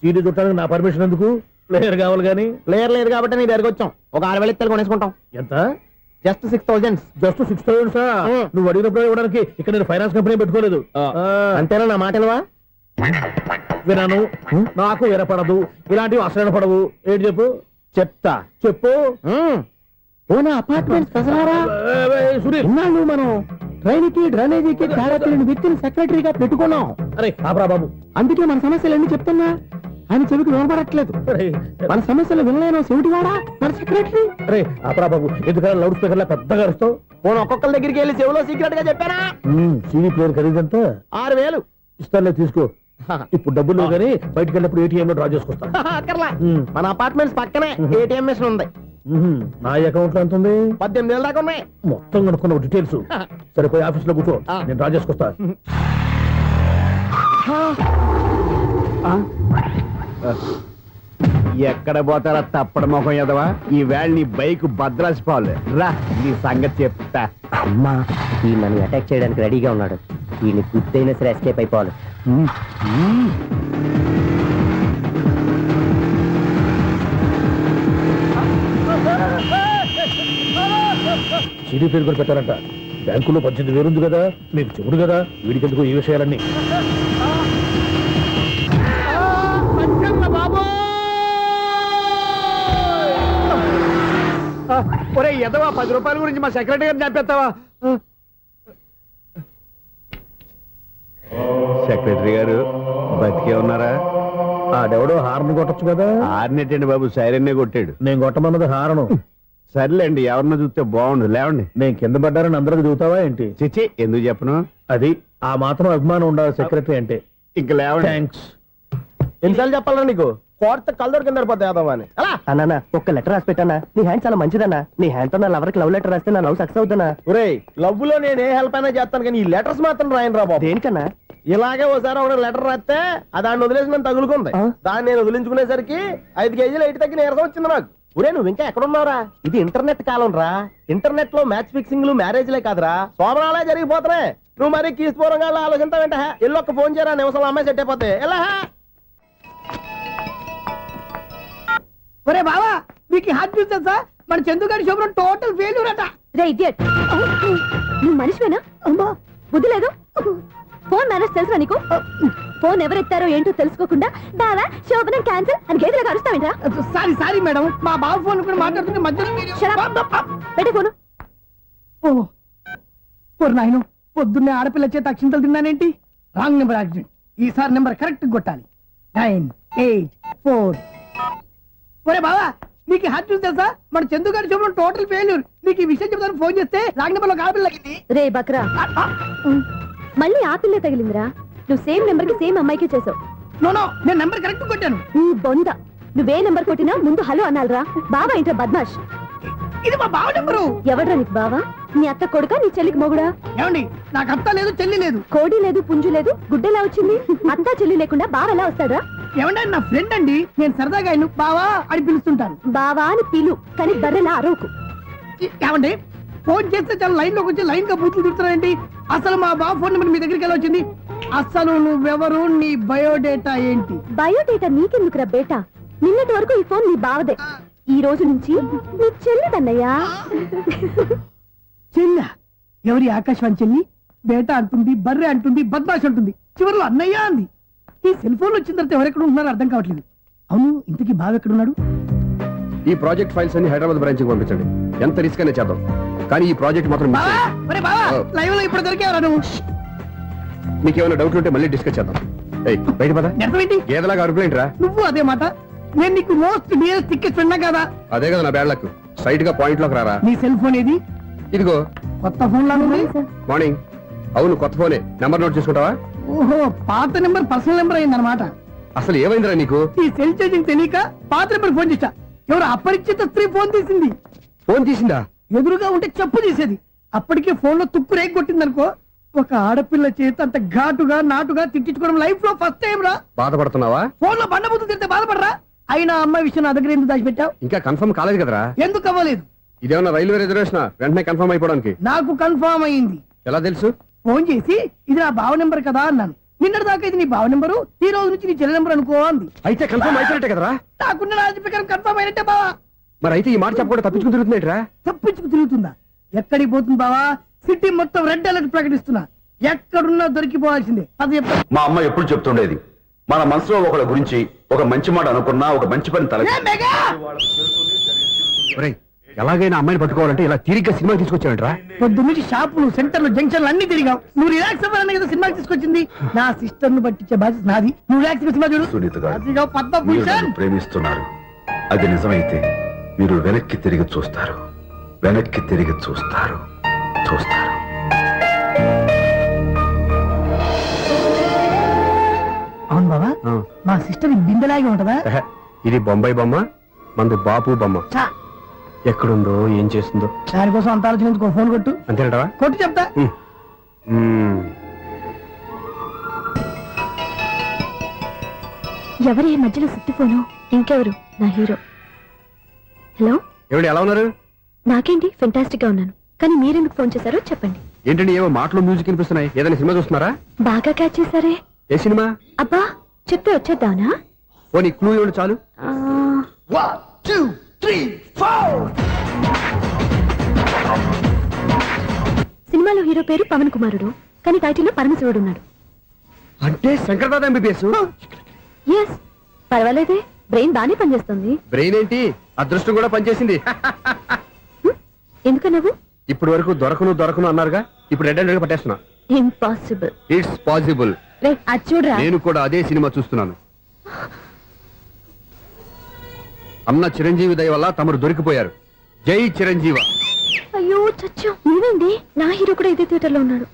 A: సీడీ చుట్టానికి నా పర్మిషన్ ఎందుకు? ప్లేయర్ కావాలి గానీ.
D: ప్లేయర్ లేదు కాబట్టి నీ దగ్గరకు వచ్చాం. ఒక 6,000 ఇత్తలు కొనేసుకుంటాం.
A: ఎంత?
D: జస్ట్ 6,000.
A: Just 6,000 sir. నువ్వు అడిగినప్పుడు ఇవ్వడానికి ఇక్కడ నేను ఫైనాన్స్ కంపెనీ పెట్టుకోలేదు.
D: అంతేనా నా మాటలువా?
A: వినాను, నాకు వినపడదు, ఇలాంటివి అసలు పడవు. ఏంటి చెప్పు?
D: చెప్తా.
A: చెప్పు.
D: ఓనా అపార్ట్మెంట్స్ ప్రజలారా,
A: సునీల్,
D: ఇన్నాళ్ళు మనం ట్రైన్కి డ్రైనేజీకి తేడా తెలియని వ్యక్తిని సెక్రటరీగా పెట్టుకున్నాం.
A: అరే ఆపరా బాబు.
D: అందుకే మన సమస్యలన్నీ చెప్తున్నా ఆయన చెవికి వినపడట్లేదు.
A: అరే,
D: మన సమస్యలు వినలేను చెవిటివాడా మన సెక్రటరీ.
A: అరే ఆపరా బాబు, ఎందుకన్నా లౌడ్ స్పీకర్ లా పెద్దగా అరుస్తావు?
D: పోను ఒక్కొక్కరి దగ్గరికి వెళ్ళి చెవిలో సీక్రెట్ గా చెప్పానా?
A: CD player ఖరీదంతా
D: 6,000.
A: ఇస్తానులే, తీసుకో. ఇప్పుడు డబ్బులు లేవు కానీ బయటకు వెళ్ళినప్పుడు ఏటీఎం లో డ్రా చేసుకొస్తా.
D: అక్కర్లా, మన అపార్ట్మెంట్స్ పక్కనే ఏటీఎం మిషన్ ఉంది.
A: నా అకౌంట్ లో ఎంత ఉంది?
D: 18,000 దాకా ఉన్నాయి.
A: మొత్తం కనుక్కున్న డీటెయిల్స్. సరిపోయి ఆఫీస్ లో కూర్చో, నేను డ్రా చేసుకొస్తా.
B: ఎక్కడ పోతారా తప్పడ మొఖం ఎదవా? ఈ వేళ నీ బైక్ భద్రాసి పోవాలి. రా, నీ సంగతి చెప్తా.
I: అమ్మా, ఈ నన్ను అటాక్ చేయడానికి రెడీగా ఉన్నాడు. ఈయన గుద్దైనా సరే ఎస్కేప్ అయిపోవాలి.
A: సీడీ ప్లేయర్ కూడా పెట్టారంట. బ్యాంకులో 18,000 ఉంది కదా, మీకు చెబుడు కదా, వీడికి ఎందుకు ఈ విషయాలన్నీ?
B: ఒరే ఎదవా, 10 రూపాయల గురించి మా సెక్రటరీ గారిని చంపేస్తావా? సెక్రటరీ గారు బతికే ఉన్నారా?
A: ఆడెవడో హార్న్ కొట్టచ్చు కదా.
B: ఆరినట్టండి బాబు, సైరన్నే కొట్టాడు.
A: నేను కొట్టమన్నది హారను.
B: సర్లేండి, ఎవరన్నా చూస్తే బాగుండు. లేవండి.
A: నేను కింద పడ్డారని అందరికి చూతావా ఏంటి?
B: చిచ్చి, ఎందుకు చెప్పను?
A: అది ఆ మాత్రం అభిమానం ఉండాలి సెక్రటరీ అంటే.
B: ఇంక లేవండి.
A: థ్యాంక్స్.
D: ఎన్నిసార్లు చెప్పాలా నీకు? కోర్త కళ్ళదోడు కింద పడిపోతాయి యాదవ్ అని.
I: అన్నా, ఒక్క లెటర్ రాసి పెట్టానా? నీ హ్యాండ్ చాలా మంచిదన్నా. నీ హ్యాండ్ తో నా లవర్కి లవ్ లెటర్ రాస్తే నా లవ్ సక్సెస్ అవుతానా?
D: ఒరేయ్, లవ్ లో నేను ఏ హెల్ప్ అయినా చేస్తాను, కానీ ఈ లెటర్స్ మాత్రం రాయను రా బాబు.
I: దేనికన్నా?
D: ఇలాగే ఒకసారి ఒక లెటర్ రాస్తే దాన్ని వదిలేసి నన్ను తగులుకుంది. దాన్ని నేను వదిలించుకునేసరికి 5 కేజీలు ఎయిట్ తగ్గి నీరసం వచ్చింది నాకు. ఒరే, నువ్వు ఇంకా ఎక్కడున్నావురా? ఇది ఇంటర్నెట్ కాలం రా. ఇంటర్నెట్ లో మ్యాచ్ ఫిక్సింగ్లు, మ్యారేజ్లే కాదురా, శోభనాలే జరిగిపోతున్నాయి. నువ్వు మరి కీస్పూరంగా ఆలోచించావేంట? ఎల్లు ఒక్క ఫోన్ చేయరా, నిమిషంలో అమ్మాయి సెట్ అయిపోతే. ఎలా?
G: ఒరే బావా, మీకు హాట్ చూసా సార్, మన చందుగారి శుభ్రం టోటల్ ఫెయిల్యూర్ అట.
C: రే ఇడియట్, నువ్వు మనిషివేనా? అమ్మా, బుద్ధి లేదు. ఫోన్ మేనేజ్ తెలుసా నీకు? ఫోన్ ఎవరెత్తారో ఏంటో తెలుసుకోకుండా బావా శోభనం క్యాన్సిల్ అని గేదెలాగా అరుస్తావేంట్రా?
G: సారీ మేడం, మా బావ ఫోన్ కూడా మాట్లాడుతుంటే మధ్యలో
C: పెట్టే ఫోను.
G: ఓ నాయను, పొద్దున్నే ఆడపిల్ల చేత అక్షింతలు తిన్నానేంటి? Wrong number accident. ఈసారి నెంబర్ కరెక్ట్ కొట్టాలి. 9, 8, 4. ఒరే బావా, నీకు హాట్ చూసి తెలుసా? మన చందు గారి శుభ్రం టోటల్ ఫెయిల్యూర్. నీకు ఈ విషయం చెప్తాను ఫోన్ చేస్తే రాంగ్ నెంబర్ లో ఆడపిల్ల తగ్గింది.
C: రే బక్రా, మళ్ళీ ఆ పిల్ల తగిలిందిరా. నువ్వు సేమ్ నెంబర్ కి సేమ్ అమ్మాయికి చేసావు.
G: నో, నేను నెంబర్ కరెక్ట్ కొట్టాను.
C: నీ బొంద, నువ్వే నెంబర్ కొట్టినా ముందు హలో అనాలిరా. బావా ఏంట్రా బద్మాష్?
G: ఇది మా బావ నెంబరు.
C: ఎవడ్రా నీకు బావా? నీ అత్త కొడుకా, నీ చెల్లికి మొగుడా?
G: ఏమండి, నాకు అత్త లేదు, చెల్లి లేదు.
C: కోడి లేదు, పుంజు లేదు, గుడ్డెలా వచ్చింది? అత్త చెల్లి లేకుండా బావ ఎలా వస్తాడా?
G: ఏమంటే నా ఫ్రెండ్ అండి, నేను సరదాగా ఆయన బావా అని పిలుస్తుంటాను.
C: బావా అని పిలు, కానీ బర్రెలా అరవకు.
G: ఏమండి, ఫోన్ చేస్తే చాలా లైన్ లోకి వచ్చి లైన్ గా బూతులు తిడుతున్నారండి. అసలు మా బావ ఫోన్ నెంబర్ మీ దగ్గరికి ఎలా వచ్చింది? అసలు నువ్వెవరు, నీ బయోడేటా ఏంటి?
C: బయోడేటా నీకెందుకురా బేటా? నిన్నటి వరకు ఈ ఫోన్ నీ బావదే, ఈ రోజు నుంచి నీ చెల్లిదన్నయ్యా.
G: చెల్ల ఎవరి? ఆకాశవాణి చెల్లి. బేటా అంటుంది, బర్రె అంటుంది, బద్మాష్ అంటుంది, చివరిలో అన్నయ్య అంది. ఈ సెల్ ఫోన్ వచ్చిన తర్వాత ఎవరెక్కడ ఉన్నారో అర్థం కావట్లేదు. అవును, ఇంతకీ బావ ఎక్కడున్నాడు?
F: ఈ ప్రాజెక్ట్ ఫైల్స్ అన్ని హైదరాబాద్ బ్రాంచ్ కి పంపించండి. ఎంత రిస్క్ అనే చేద్దాం, కానీ ఈ ప్రాజెక్ట్ మాత్రం miss
G: బావా,
F: చేయొద్దు.
G: ఒరే బావా, లైవ్ లో ఇప్పుడు దొరికేవరా నువ్వు?
F: నీకేమైనా డౌట్ ఉంటే మళ్ళీ డిస్కస్ చేద్దాం. ఏయ్, బయట పద.
G: నెరవేంటి?
F: ఏదలాగా అరుపులేంట్రా?
G: నువ్వు అదే మాట. నేను నీకు మోస్ట్ డియరెస్ట్ టికెట్ విన్నా కదా.
F: అదే కదా నా బ్యాడ్ లక్. స్ట్రైట్ గా పాయింట్ లోకి రారా.
G: నీ సెల్ ఫోన్ ఏది?
F: ఇదిగో.
G: కొత్త ఫోన్ లాగా ఉంది.
F: మార్నింగ్. అవును, కొత్త ఫోనే. నెంబర్ నోట్ చేసుకుంటావా?
G: ఓహో, పాత నెంబర్ పర్సనల్ నెంబర్ అయిందన్నమాట.
F: అసలు ఏమైందిరా నీకు?
G: ఈ సెల్ చేసింగ్ తెలియక పాత నెంబర్ ఫోన్ చేశా. ఎవరు అపరిచిత స్త్రీ ఫోన్ తీసింది.
F: ఫోన్ తీసిందా?
G: ఎదురుగా ఉంటే చెప్పు తీసేది. అప్పటికే ఫోన్ లో తుక్కు రేగి కొట్టిందనుకో. ఒక ఆడపిల్ల చేత అంత ఘాటుగా నాటుగా తిట్టించుకోవడం లైఫ్ లో ఫస్ట్ టైం రా.
F: బాధపడుతున్నావా?
G: ఫోన్ లో బండబుద్ధి తిడితే బాధపడరా? అయినా అమ్మాయి విషయం నా దగ్గర ఎందుకు దాచిపెట్టావు?
F: ఇంకా కన్ఫర్మ్ కాలేదు కదరా.
G: ఎందుకు అవ్వలేదు?
F: ఇదేమన్నా రైల్వే రిజర్వేషన్ వెంటనే కన్ఫర్మ్ అయిపోవడానికి?
A: నాకు కన్ఫర్మ్ అయింది.
F: ఎలా తెలుసు?
A: ఫోన్ చేసి ఇది నా బావ నెంబర్ కదా అన్నాను. నిన్నటి దాకా ఇది నీ బావ నెంబరు, ఈ రోజు నుంచి నీ చెల్లి నెంబర్ అనుకో అంది.
F: అయితే కన్ఫర్మ్ అయిపోయినట్టే కదరా?
A: నాకున్న రాజు ప్రకారం కన్ఫర్మ్ అయినట్టే బావా.
F: మరి అయితే ఈ మాట చెప్పకుండా తప్పించుకుని తిరుగుతున్నట్రా?
A: తప్పించుకు తిరుగుతుందా? ఎక్కడికి పోతుంది బావా? సిటీ మొత్తం రెడ్ అలర్ట్ ప్రకటిస్తున్నా. ఎక్కడున్నా దొరికిపోవాల్సిందే. అది చెప్తా.
J: మా అమ్మ ఎప్పుడు చెప్తుండేది, మన మనసులో ఒకళ్ళ గురించి ఒక మంచి మాట అనుకున్నా ఒక మంచి పని తల
A: ఏ మెగా!
F: ఒరేయ్, ఎలాగైనా అమ్మాయిని పట్టుకోవాలంటే ఇలా తీరిగ్గా సినిమా తీసుకొచ్చావంట్రా?
A: పొద్దు నుంచి షాపులు, సెంటర్లు, జంక్షన్లు అన్ని తిరిగావు. నువ్వు రిలాక్స్ అవ్వాలని కదా సినిమాకి తీసుకొచ్చింది. నా సిస్టర్ ను పట్టించే బాధ్యత నాది. నువ్వు రిలాక్స్ సినిమా చూడు.
J: సునీత గారు,
A: అదిగో
J: మీరు
A: పద్మభూషణ్.
J: నన్ను ప్రేమిస్తున్నారు. అది నిజమైతే మీరు వెనక్కి తిరిగి చూస్తారు, వెనక్కి తిరిగి చూస్తారు, చూస్తారు.
A: అవును బావా, మా సిస్టర్ బిందెలాగే ఉంటదా?
F: ఎహె, ఇది బొంబాయి బొమ్మ, మంది బాపు బొమ్మ.
A: చా,
F: ఎక్కడుందో ఏం చేస్తుందో
A: దానికోసం అంత ఆలోచించుకో. ఫోన్ కొట్టు.
F: అంతేనటవా?
A: కొట్టు చెప్తా.
C: ఎవరి ఈ మధ్యలో సుత్తి ఫోను? ఇంకెవరు? నా హీరో. హలో,
F: ఏమిటి ఎలా ఉన్నారు?
C: నాకేంటి ఫెంటాస్టిక్ గా ఉన్నాను, కానీ మీరెందుకు ఫోన్ చేశారో చెప్పండి.
F: ఏంటండి ఏవో మాటలు మ్యూజిక్ వినిపిస్తున్నాయి? ఏదైనా సినిమా చూస్తున్నారా?
C: బాగా క్యాచ్ చేశారే.
F: ఏ సినిమా?
C: అబ్బా, చెప్తే వచ్చేద్దానా?
F: ఓ నీ క్లూ ఇవ్వండి చాలు.
C: ఆ,
A: 1 2 3 4.
C: సినిమాలో హీరో పేరు పవన్ కుమారుడు, కానీ టైటిల్లో పరమశివుడు ఉన్నాడు.
F: అంటే శంకర్దాద ఎంబీబీఎస్.
C: ఎస్, పర్వాలేదే, బ్రెయిన్ బానే పనిచేస్తుంది.
F: బ్రెయిన్ ఏంటి, అదృష్టం కూడా పనిచేసింది.
C: ఎందుకు నువ్వు?
F: ఇప్పుడు వరకు దొరకను అన్నారుగా, ఇప్పుడు రెడ్ హ్యాండెడ్ గా పట్టేస్తున్నా.
C: ఇంపాసిబుల్.
F: It's possible.
C: రే, అది చూడరా.
F: నేను కూడా అదే సినిమా చూస్తున్నాను. అన్న చిరంజీవి దయ వల్ల తమరు దొరికిపోయారు. జై చిరంజీవ.
C: అయ్యో చచ్చు, నువ్వేంటి? నా హీరో కూడా ఇదే థియేటర్ లో ఉన్నాడు.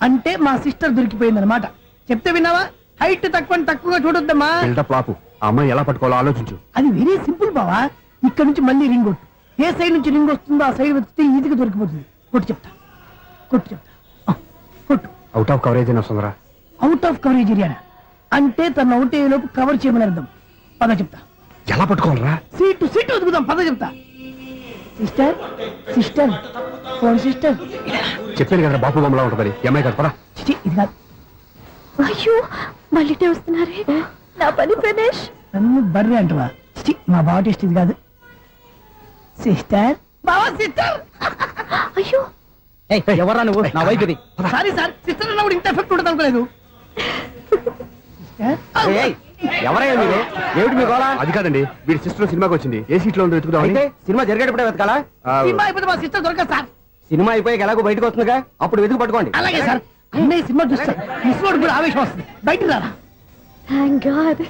A: అంటే మా సిస్టర్ దొరికిపోయింది అనమాట. చెప్తే విన్నావా? హైట్ తక్కువగా చూడొద్దమ్మా.
F: బిల్డప్ లాపు. ఆ అమ్మాయి ఎలా పట్టుకోవాలో ఆలోచించు.
A: అది వెరీ సింపుల్ బావా. ఇక్కడ నుంచి మళ్ళీ రింగ్ కొట్టు. ఏ సైడ్ నుంచి రింగ్ వస్తుందో ఆ సైడ్ వెతికితే ఈజీగా దొరికిపోతుంది. కొట్టు చెప్తా. కొట్టు.
F: అవుట్ ఆఫ్ కవరేజ్ అని వస్తుందిరా.
A: అవుట్ ఆఫ్ కవరేజ్ ఏరియా అంటే తన అవుట్ అయ్యే లోపు కవర్ చేయమని అర్థం. పద చెప్తా.
F: ఎలా పట్టుకోవాలరా?
A: సీటు వెతుకుదాం. పద చెప్తా. Sister phone sister.
F: చెప్పాను కదా బాపు బొమ్మలా ఉంటుందని. ఎంఐ కదా పరా.
A: ఇది కాదు.
C: అయ్యో, మళ్ళీ వస్తున్నారే. నా పని ఫినిష్.
A: నన్ను బర్రె అంటవా? మా బావ టేస్ట్ ఇది కాదు. సిస్టర్ బావా, సిస్టర్.
C: అయ్యో,
D: ఎవరా నువ్వు? నా వైపు ఇది.
A: సారీ సార్, సిస్టర్ అన్నప్పుడు ఇంత ఎఫెక్ట్ ఉండదు అనుకోలేదు.
D: ఎవరయ్యా మీరు? ఏమిటి మీ గోళ?
F: అది కాదండి, వీడి సిస్టర్ సినిమాకి వచ్చింది. ఏ సీట్ లో ఉందో వెతుకుదామని.
D: అయితే సినిమా జరిగేటప్పుడే వెతకాలా?
A: సినిమా అయిపోతే మా సిస్టర్ దొరకదు సార్.
D: సినిమా అయిపోయాక ఎలాగో బయటకు వస్తుందిగా, అప్పుడు వెతుకు పట్టుకోండి.
A: అలాగే సార్. అన్నయ్య సినిమా చూస్తా మిస్లోడ్ కూడా ఆవేశం వస్తుంది. బయటికి రారా.
C: Thank God.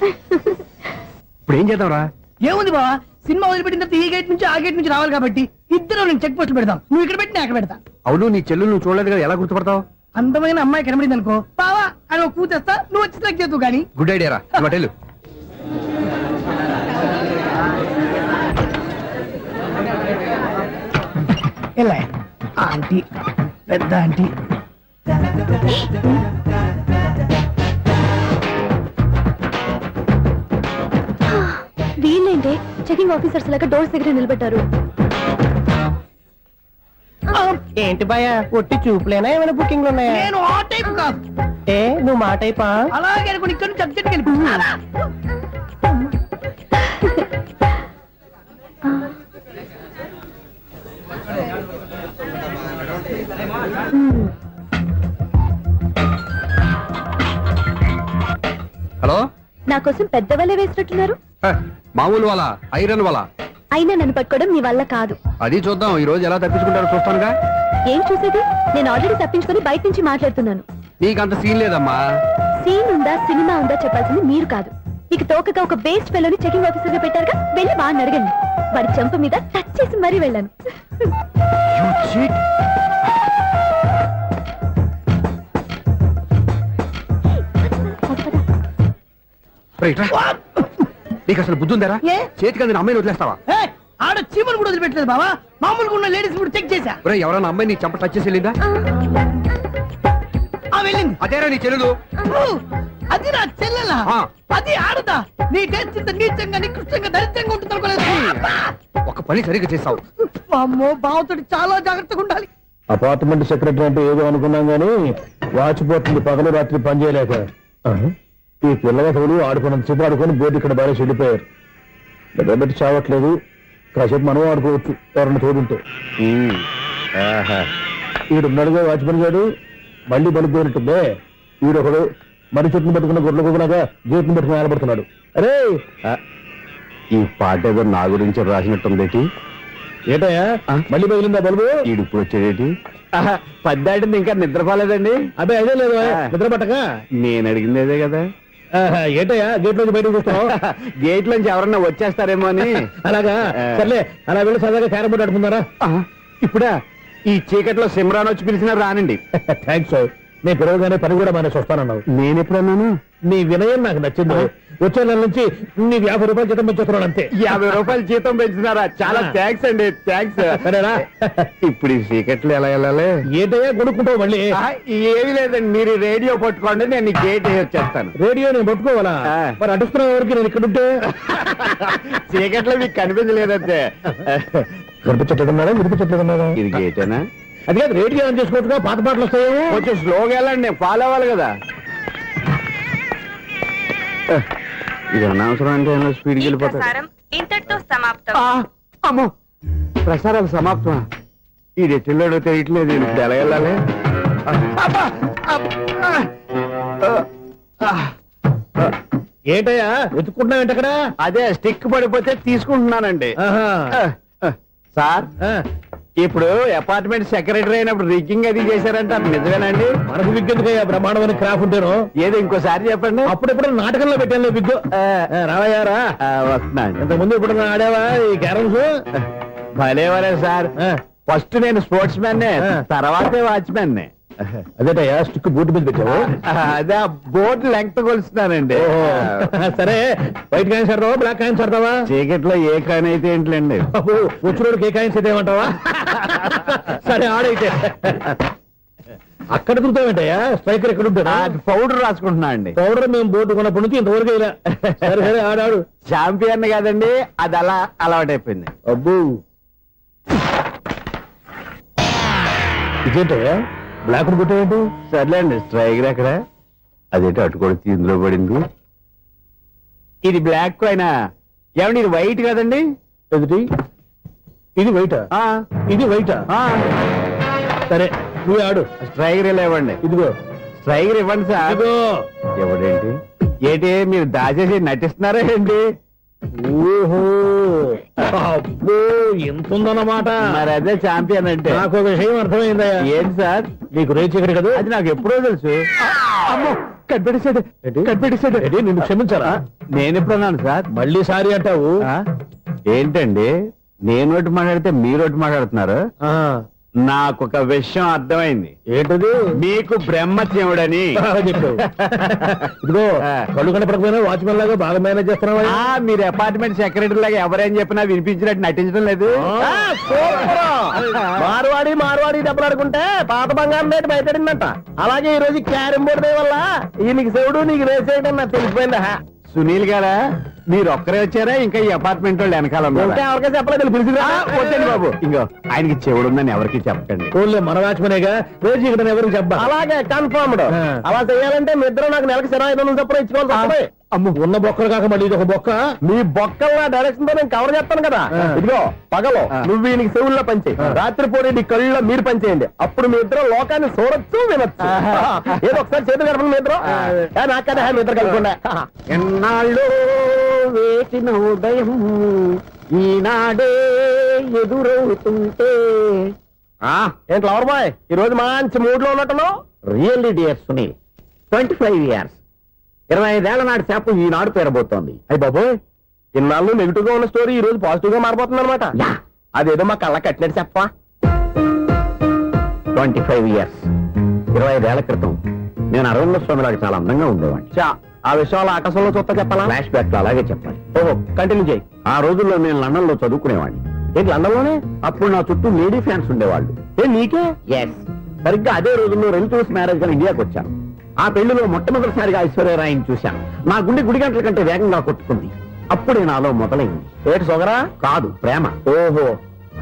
F: ఇప్పుడు ఏం చేద్దాంరా?
A: ఏముంది బావా, సినిమా వదిలిపెట్టిన తర్వాత ఈ గేట్ నుంచి ఆ గేట్ నుంచి రావాలి కాబట్టి ఇద్దరు నేను చెక్ పోస్ట్ పెడతాం. నువ్వు ఇక్కడ పెట్టి అక్కడ పెడతా.
F: అవును, నీ చెల్లెలు నువ్వు చూడలేదు కదా, ఎలా గుర్తుపడతావు?
A: అందమైన అమ్మాయి కనబడింది అనుకో బావా అని ఒక కూతేస్తా, నువ్వు వచ్చి సెలెక్ట్ చేద్దు కానీ.
F: గుడ్ ఐడియా రా. హోటల్
A: ఎలా ఆంటీ, పెద్ద ఆంటీ.
C: వీళ్ళేంటి చెకింగ్ ఆఫీసర్స్ లాగా డోర్స్ దగ్గర నిలబెట్టారు.
I: ఏంటి భయ, ఒట్టి చూపులేనా ఏమైనా బుకింగ్లు ఉన్నాయా?
A: నేను ఆ టైప్ కాదు.
I: ఏ నువ్వు మా టైపా?
A: అలాగే అనుకుని ఇక్కడ నుంచి అర్జెంట్కి వెళ్ళిపోతున్నా.
F: హలో,
C: నా కోసం పెద్ద వలే వేసినట్టున్నారు.
F: మామూలు వాళ్ళ ఐరన్ వాళ్ళ.
C: అయినా నన్ను పట్టుకోవడం మీ వల్ల కాదు.
F: అది చూద్దాం, ఈ రోజు ఎలా తప్పించుకుంటారో చూస్తానుగా.
C: ఏం చూసేది? నేను ఆల్రెడీ తప్పించుకొని బయట నుంచి మాట్లాడుతున్నాను.
F: నీకంత సీన్ లేదమ్మా.
C: సీన్ ఉందా సినిమా ఉందా చెప్పాల్సింది మీరు కాదు. మీకు తోకగా ఒక బేస్ట్ ఫెలోని చెకింగ్ ఆఫీసర్ గా పెట్టారుగా, వెళ్ళి బాగా అడగండి. వాడి చెంప మీద టచ్ చేసి మరీ వెళ్ళాను.
F: నీకు అసలు బుద్ధి ఉందారా?
A: ఏ?
F: చేతికి అందిన అమ్మాయిని వదిలేస్తావా?
A: ఆడ చీమలు కూడా వదిలిపెట్టలేదు బావా. మామూలుగా ఉన్న లేడీస్ కూడా చెక్ చేశా.
F: ఎవరైనా అమ్మాయి నీ చెంప టచ్ చేసి వెళ్ళిందా?
A: వెళ్ళింది.
F: అదేరా నీ చెల్లెలు.
A: అది నా చెల్లెలా అది ఆడదా నీ టేస్ట్ ఇంత నీచంగా నికృష్టంగా దరిద్రంగా ఉంటుంది అనుకోలేదు.
F: ఒక పని సరిగ్గా చేసావు.
A: అమ్మో బావతోటి చాలా జాగ్రత్తగా ఉండాలి.
D: అపార్ట్మెంట్ సెక్రటరీ అంటే ఏదో అనుకున్నాం గానీ వాచిపోతుంది పగలు రాత్రి పని చేయలేక. ఈ పిల్లవతలు ఆడుకున్నంతసేపు ఆడుకొని బోర్డు ఇక్కడ బాగా చెడిపోయారు. నిద్రబెట్టి చావట్లేదు. కాసేపు మనం ఆడుకోవచ్చు ఎవరన్నా తోడుంటే. ఈడున్నాడుగా వాచ్మెన్ గారు మళ్ళీ బలిపోయినట్టుందే. ఈడొకడు మరి చెట్టును పెట్టుకున్న గొడ్ల కుదనగా గేట్ను పెట్టుకుని ఆడబడుతున్నాడు. అరే
B: ఈ పాట ఏదో నా గురించి రాసినట్టుంది.
D: ఏటయ్యా మళ్ళీ బదిలిందా బలుబు?
B: ఈడు ఇప్పుడు వచ్చేటి పద్దాటింది ఇంకా నిద్రపోలేదండి.
D: అదే అదే లేదు నిద్ర పట్టక.
B: నేను అడిగింది అదే కదా.
D: ఏటయ్యా గేట్ నుంచి బయటకు చూస్తున్నావు?
B: గేట్ నుంచి ఎవరన్నా వచ్చేస్తారేమో అని.
D: అలాగా సర్లే అలా వెళ్ళి సరదాగా క్యారం బోర్డు ఆడుకుందారా?
B: ఇప్పుడా ఈ చీకట్లో సిమ్రాన్ వచ్చి పిలిచినా రానండి.
D: థ్యాంక్స్. నేను పిలవగానే పని కూడా మానేసి వస్తానన్నావు.
B: నేను ఎప్పుడన్నాను?
D: నీ వినయం నాకు నచ్చింది. వచ్చే నెల నుంచి నీకు 50 రూపాయలు జీతం పెంచుతున్నాడు అంతే.
B: 50 రూపాయలు జీతం పెంచినారా? చాలా థ్యాంక్స్ అండి. థ్యాంక్స్.
D: సరేనా?
B: ఇప్పుడు ఈ చీకట్లో ఎలా వెళ్ళాలి?
D: ఏదయ్యా కొనుక్కుంటావు మళ్ళీ?
B: ఏమీ లేదండి, మీరు రేడియో పట్టుకోండి, నేను గేట్ వచ్చేస్తాను.
D: రేడియో నేను పట్టుకోవాలా? మరి అడుస్తున్న వరకు నేను ఇక్కడ ఉంటే
B: చీకట్లో మీకు కనిపించలేదంతే.
D: కనిపించట్లేదన్నారా వినిపించట్లేదన్నారా?
B: ఇది గేటేనా?
D: అది కాదు, రేడియో ఆన్ చేసుకోవచ్చుగా, పాత పాటలు వస్తాయేమో.
B: కొంచెం స్లోగా వెళ్ళండి, ఫాలో అవ్వాలి కదా. ఇది అనవసరం అంటే స్పీడ్కి వెళ్ళిపోతారు.
K: ఇంతటితో సమాప్తం.
B: అమ్మో ప్రసారాలు సమాప్తమా? ఈ రెట్టిల్లోడో తెలియట్లేదు. ఇప్పుడు ఎలా వెళ్ళాలి?
D: ఏంటయ్యా వెతుక్కుంటున్నావు ఏంటక్కడ?
B: అదే స్టిక్ పడిపోతే తీసుకుంటున్నానండి. సార్ ఇప్పుడు అపార్ట్మెంట్ సెక్రటరీ అయినప్పుడు రిగ్గింగ్ అది చేశారంట, నిజమేనండి?
D: మనకు విగ్గెందుకయ్యా బ్రహ్మాండమైన క్రాఫ్ ఉంటాను.
B: ఏదో ఇంకోసారి చెప్పండి.
D: అప్పుడెప్పుడు నాటకంలో పెట్టాను విగ్గు. రావయ్యారా?
B: వస్తున్నాను.
D: ఇంతకు ముందు ఇప్పుడు ఆడావా ఈ క్యారమ్స్?
B: భలేవరే సార్. ఫస్ట్ నేను స్పోర్ట్స్ మ్యాన్, తర్వాతే వాచ్మెన్.
D: అదేటయ్యా స్టిక్ బూట్ మీద పెట్టావు?
B: అదే బోర్డు లెంగ్త్ కొలుస్తున్నానండి.
D: సరే వైట్ కాయిన్స్ ఆడతావా బ్లాక్ కాయిన్స్ ఆడతావా?
B: చీకట్లో ఏ కాయిన్ అయితే ఏంటండి?
D: వచ్చినోడికి ఏ కాయిన్స్ అయితే ఏమంటావా? సరే ఆడైతే. అక్కడ తిరుగుతావేంటయ్యా? స్ట్రైకర్ ఎక్కడ ఉంటాడా?
B: పౌడర్ రాసుకుంటున్నా అండి.
D: పౌడర్ మేము బోర్డు కొన్నప్పటి నుంచి ఇంతవరకు ఇలా. సరే సరే ఆడాడు.
B: ఛాంపియన్ కాదండి, అది అలా అలవాటైపోయింది.
D: అబ్బు ఇదేంటయ్యా బ్లాక్ కొట్టేయండి?
B: సర్లేండి, స్ట్రైకర్ ఎక్కడ? అదేంటి అటుకొడితే ఇందులో పడింది. ఇది బ్లాక్ అయినా ఏమండి? ఇది వైట్ కదండి.
D: ఎదుటి ఇది వైటా? ఇది వైటా? సరే నువ్వు ఆడు.
B: స్ట్రైకర్ ఇలా ఇవ్వండి.
D: ఇదిగో
B: స్ట్రైకర్ ఇవ్వండి సార్.
D: ఇదిగో.
B: ఎవడేంటి ఏంటి మీరు దాచేసి నటిస్తున్నారా ఏంటి?
D: ఓహో అబ్బో ఎంత ఉందన్నమాట.
B: మరి అదే ఛాంపియన్ అంటే.
D: నాకు విషయం అర్థమైందయ్యా.
B: ఏంటి సార్?
D: నీకు రేచీకటి కదా?
B: అది నాకు ఎప్పుడో తెలుసు. అమ్మో కనిపెట్టేశాడు, కనిపెట్టేశాడు.
D: నిన్ను క్షమించారా?
B: నేను ఎప్పుడన్నాను సార్?
D: మళ్ళీ సారీ అంటావు?
B: ఏంటండి నేను ఒకటి మాట్లాడితే మీరు ఒకటి మాట్లాడుతున్నారు? నాకు ఒక విషయం అర్థమైంది.
D: ఏంటది?
B: మీకు బ్రహ్మత్యముడని
D: చెప్పావు. ఇదిగో కళ్ళు కనపడకపోయినా వాచ్మెన్ లాగా బాగా మేనేజ్ చేస్తున్నావా?
B: మీరు అపార్ట్మెంట్ సెక్రటరీ లాగా ఎవరేం చెప్పినా వినిపించినట్టు నటించడం లేదు.
D: మార్వాడి మార్వాడి దెబ్బలు ఆడుకుంటే పాత బంగారం రేటు బయటడిందంట. అలాగే ఈ రోజు క్యారం బోర్డు వల్ల నీకు శివుడు నీకు రేసేయడం నాకు తెలిసిపోయిందా?
B: సునీల్ గారా మీరు ఒక్కరే వచ్చారా? ఇంకా ఈ అపార్ట్మెంట్ వాళ్ళు వెనకాల
D: ఎవరికైనా చెప్పలేదు పిలిచిరా?
B: వచ్చండి బాబు. ఇంకో ఆయనకి చెవుడు ఉందని ఎవరికి చెప్పకండి.
D: ఓన్లీ మన వాచ్మనేగా రోజు ఇక్కడ ఎవరికి చెప్పా. అలాగే కన్ఫర్మ్డ్. అలా చేయాలంటే మీ ఇద్దరు నాకు నెలకి 2500 చొప్పున ఇచ్చుకోవాలి. అమ్మ ఉన్న బొక్కలు కాక మళ్ళీ ఇది ఒక బొక్క. మీ బొక్కల డైరెక్షన్ తో నేను కవర్ చేస్తాను కదా. ఇదిగో పగలో నువ్వు వీనికి చెవుల్లో పనిచేయి, రాత్రిపూట నీ కళ్ళలో మీరు పనిచేయండి. అప్పుడు మీ ఇద్దరు లోకాన్ని చూడొచ్చు వినొచ్చు. ఏదో ఒకసారి చేతులు గడపండి మీ ఇద్దరు. నాకదే మీ ఇద్దరు కలుపుకుండా.
E: ఎన్నాళ్ళు వేసిన ఉదయం ఈనాడే ఎదురవుతుంటే.
D: ఏంటి లవర్ బాయ్ ఈ రోజు మంచి మూడ్ లో ఉన్నట్టును?
E: రియల్లీ డియర్ సునీల్, 25 years 25 ఏళ్ల నాటి చేప ఈనాడు పేరబోతోంది.
D: అయ్యి బాబోయ్, ఇన్నాళ్ళు నెగిటివ్ గా ఉన్న స్టోరీ ఈ రోజు పాజిటివ్ గా మారిపోతుంది అనమాట. అదేదో మా కళ్ళ కట్టినట్టు చెప్పా.
E: 25 years 25 ఏళ్ల క్రితం నేను అరవింద స్వామిలాగా చాలా అందంగా ఉండేవాడిని.
D: ఆ విషయాలు ఆకాశంలో చూస్తా చెప్పాలా?
E: ఫ్లాష్ బ్యాక్ లో అలాగే చెప్పాలి.
D: ఓహో కంటిన్యూ చేయి.
E: ఆ రోజుల్లో నేను లండన్ లో చదువుకునేవాడిని.
D: ఏంటి లండన్ లోనే?
E: అప్పుడు నా చుట్టూ లేడీ ఫ్యాన్స్ ఉండేవాళ్ళు.
D: ఏ నీకే?
E: ఎస్, సరిగ్గా అదే రోజుల్లో రిలేటివ్స్ మ్యారేజ్ గా ఇండియాకి వచ్చాను. ఆ పెళ్లిలో మొట్టమొదటిసారిగా ఐశ్వర్యరాయని చూశాను. నా గుండె గుడి గంటల కంటే వేగంగా కొట్టుకుంది. అప్పుడే నాలో మొదలైంది.
D: ఏటి సొగరా?
E: కాదు, ప్రేమ.
D: ఓహో,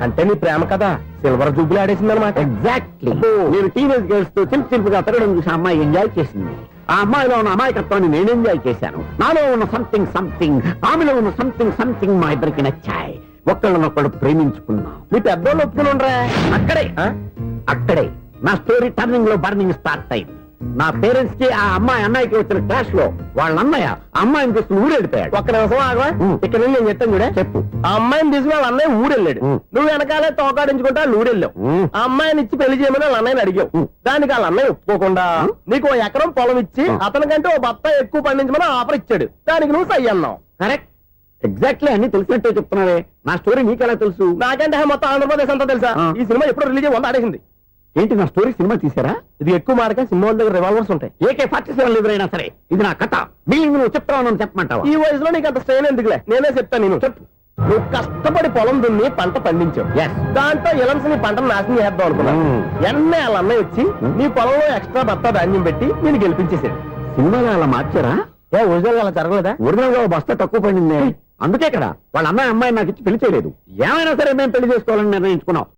D: అంటే నీ ప్రేమ కదా సిల్వర్ జూబులు ఆడేసిందనమాట.
E: ఎగ్జాక్ట్లీ. నేను టీనేజ్ గర్ల్స్ తో చిలిపిగా తిరగడం చూసి ఆ అమ్మాయి ఎంజాయ్ చేసింది. ఆ అమ్మాయిలో ఉన్న అమాయకత్వాన్ని నేను ఎంజాయ్ చేశాను. నాలో ఉన్న సంథింగ్ సంథింగ్, ఆమెలో ఉన్న సంథింగ్ సంథింగ్ మా ఇద్దరికి నచ్చాయి. ఒక్కళ్ళనొక్కడు ప్రేమించుకున్నాం.
D: మీ పెద్దోళ్ళు ఒప్పుకుని ఉండరా?
E: అక్కడే నా స్టోరీ టర్నింగ్ లో బర్నింగ్ స్టార్ట్ అయింది. నా పేరెంట్స్ కి ఆ అమ్మాయి అన్నయ్యకి వచ్చిన క్లాష్ లో వాళ్ళ అన్నయ్య ఆ అమ్మాయిని తీసుకుని ఊరెళ్ళిపోయాడు.
D: ఒక్క నిమిషం ఆగవా? ఇక్కడ నుండి నేను చెప్తాను చూడే.
E: చెప్పు.
D: ఆ అమ్మాయిని తీసుకుని వాళ్ళ అన్నయ్య ఊరెళ్ళాడు. నువ్వు వెనకాలే తోకాడించుకుంటా వాళ్ళు ఊరెళ్ళావు. ఆ అమ్మాయిని ఇచ్చి పెళ్లి చేయమని వాళ్ళ అన్నయ్యని అడిగావు. దానికి వాళ్ళ అన్నయ్య ఒప్పుకోకుండా నీకు 1 ఎకరం పొలం ఇచ్చి అతనికంటే 1 బత్త ఎక్కువ పండించమని ఆఫర్ ఇచ్చాడు. దానికి నువ్వు సై అన్నావు.
E: కరెక్ట్. ఎగ్జాక్ట్లీ అన్ని తెలిసినట్టే చెప్తున్నావే. నా స్టోరీ నీకెలా తెలుసు?
D: నాకంటే మొత్తం ఆంధ్రప్రదేశ్ అంతా తెలుసా? ఈ సినిమా ఎప్పుడు రిలీజ్ అయ్యి 100 ఆడేసింది.
E: ఏంటి, నా స్టోరీ సినిమా తీసారా?
D: ఇది ఎక్కువ మార్క సినిమా వాళ్ళ దగ్గర రివాల్వర్స్ ఉంటాయి.
E: AK-47 ఎదురైనా సరే ఇది నా కథ. బిల్డింగ్ నువ్వు చెప్తావు చెప్పమంటావా?
D: ఈ వయసులో నీకు అంత స్ట్రెయిన్ ఎందుకులే, నేనే చెప్తాను. నేను చెప్పు. నువ్వు కష్టపడి పొలం దున్ని పంట పండించావు. దాంతో ఇలమ్స్ నీ పంటను నాశనం చేద్దాం అనుకున్నావు. ఎన్నే వాళ్ళ అన్నయ్య వచ్చి నీ పొలంలో ఎక్స్ట్రా బత్తా ధాన్యం పెట్టి నేను గెలిపించేసాడు.
E: సినిమాలో అలా మార్చారా?
D: ఒరిజినల్ అలా జరగలేదా?
E: ఒరిజినల్ గా బస్తా తక్కువ పడింది. అందుకే కదా వాళ్ళ అమ్మాయి నాకు ఇచ్చి పెళ్లి చేయలేదు. ఏమైనా సరే మేము పెళ్లి చేసుకోవాలని నిర్ణయించుకున్నాం.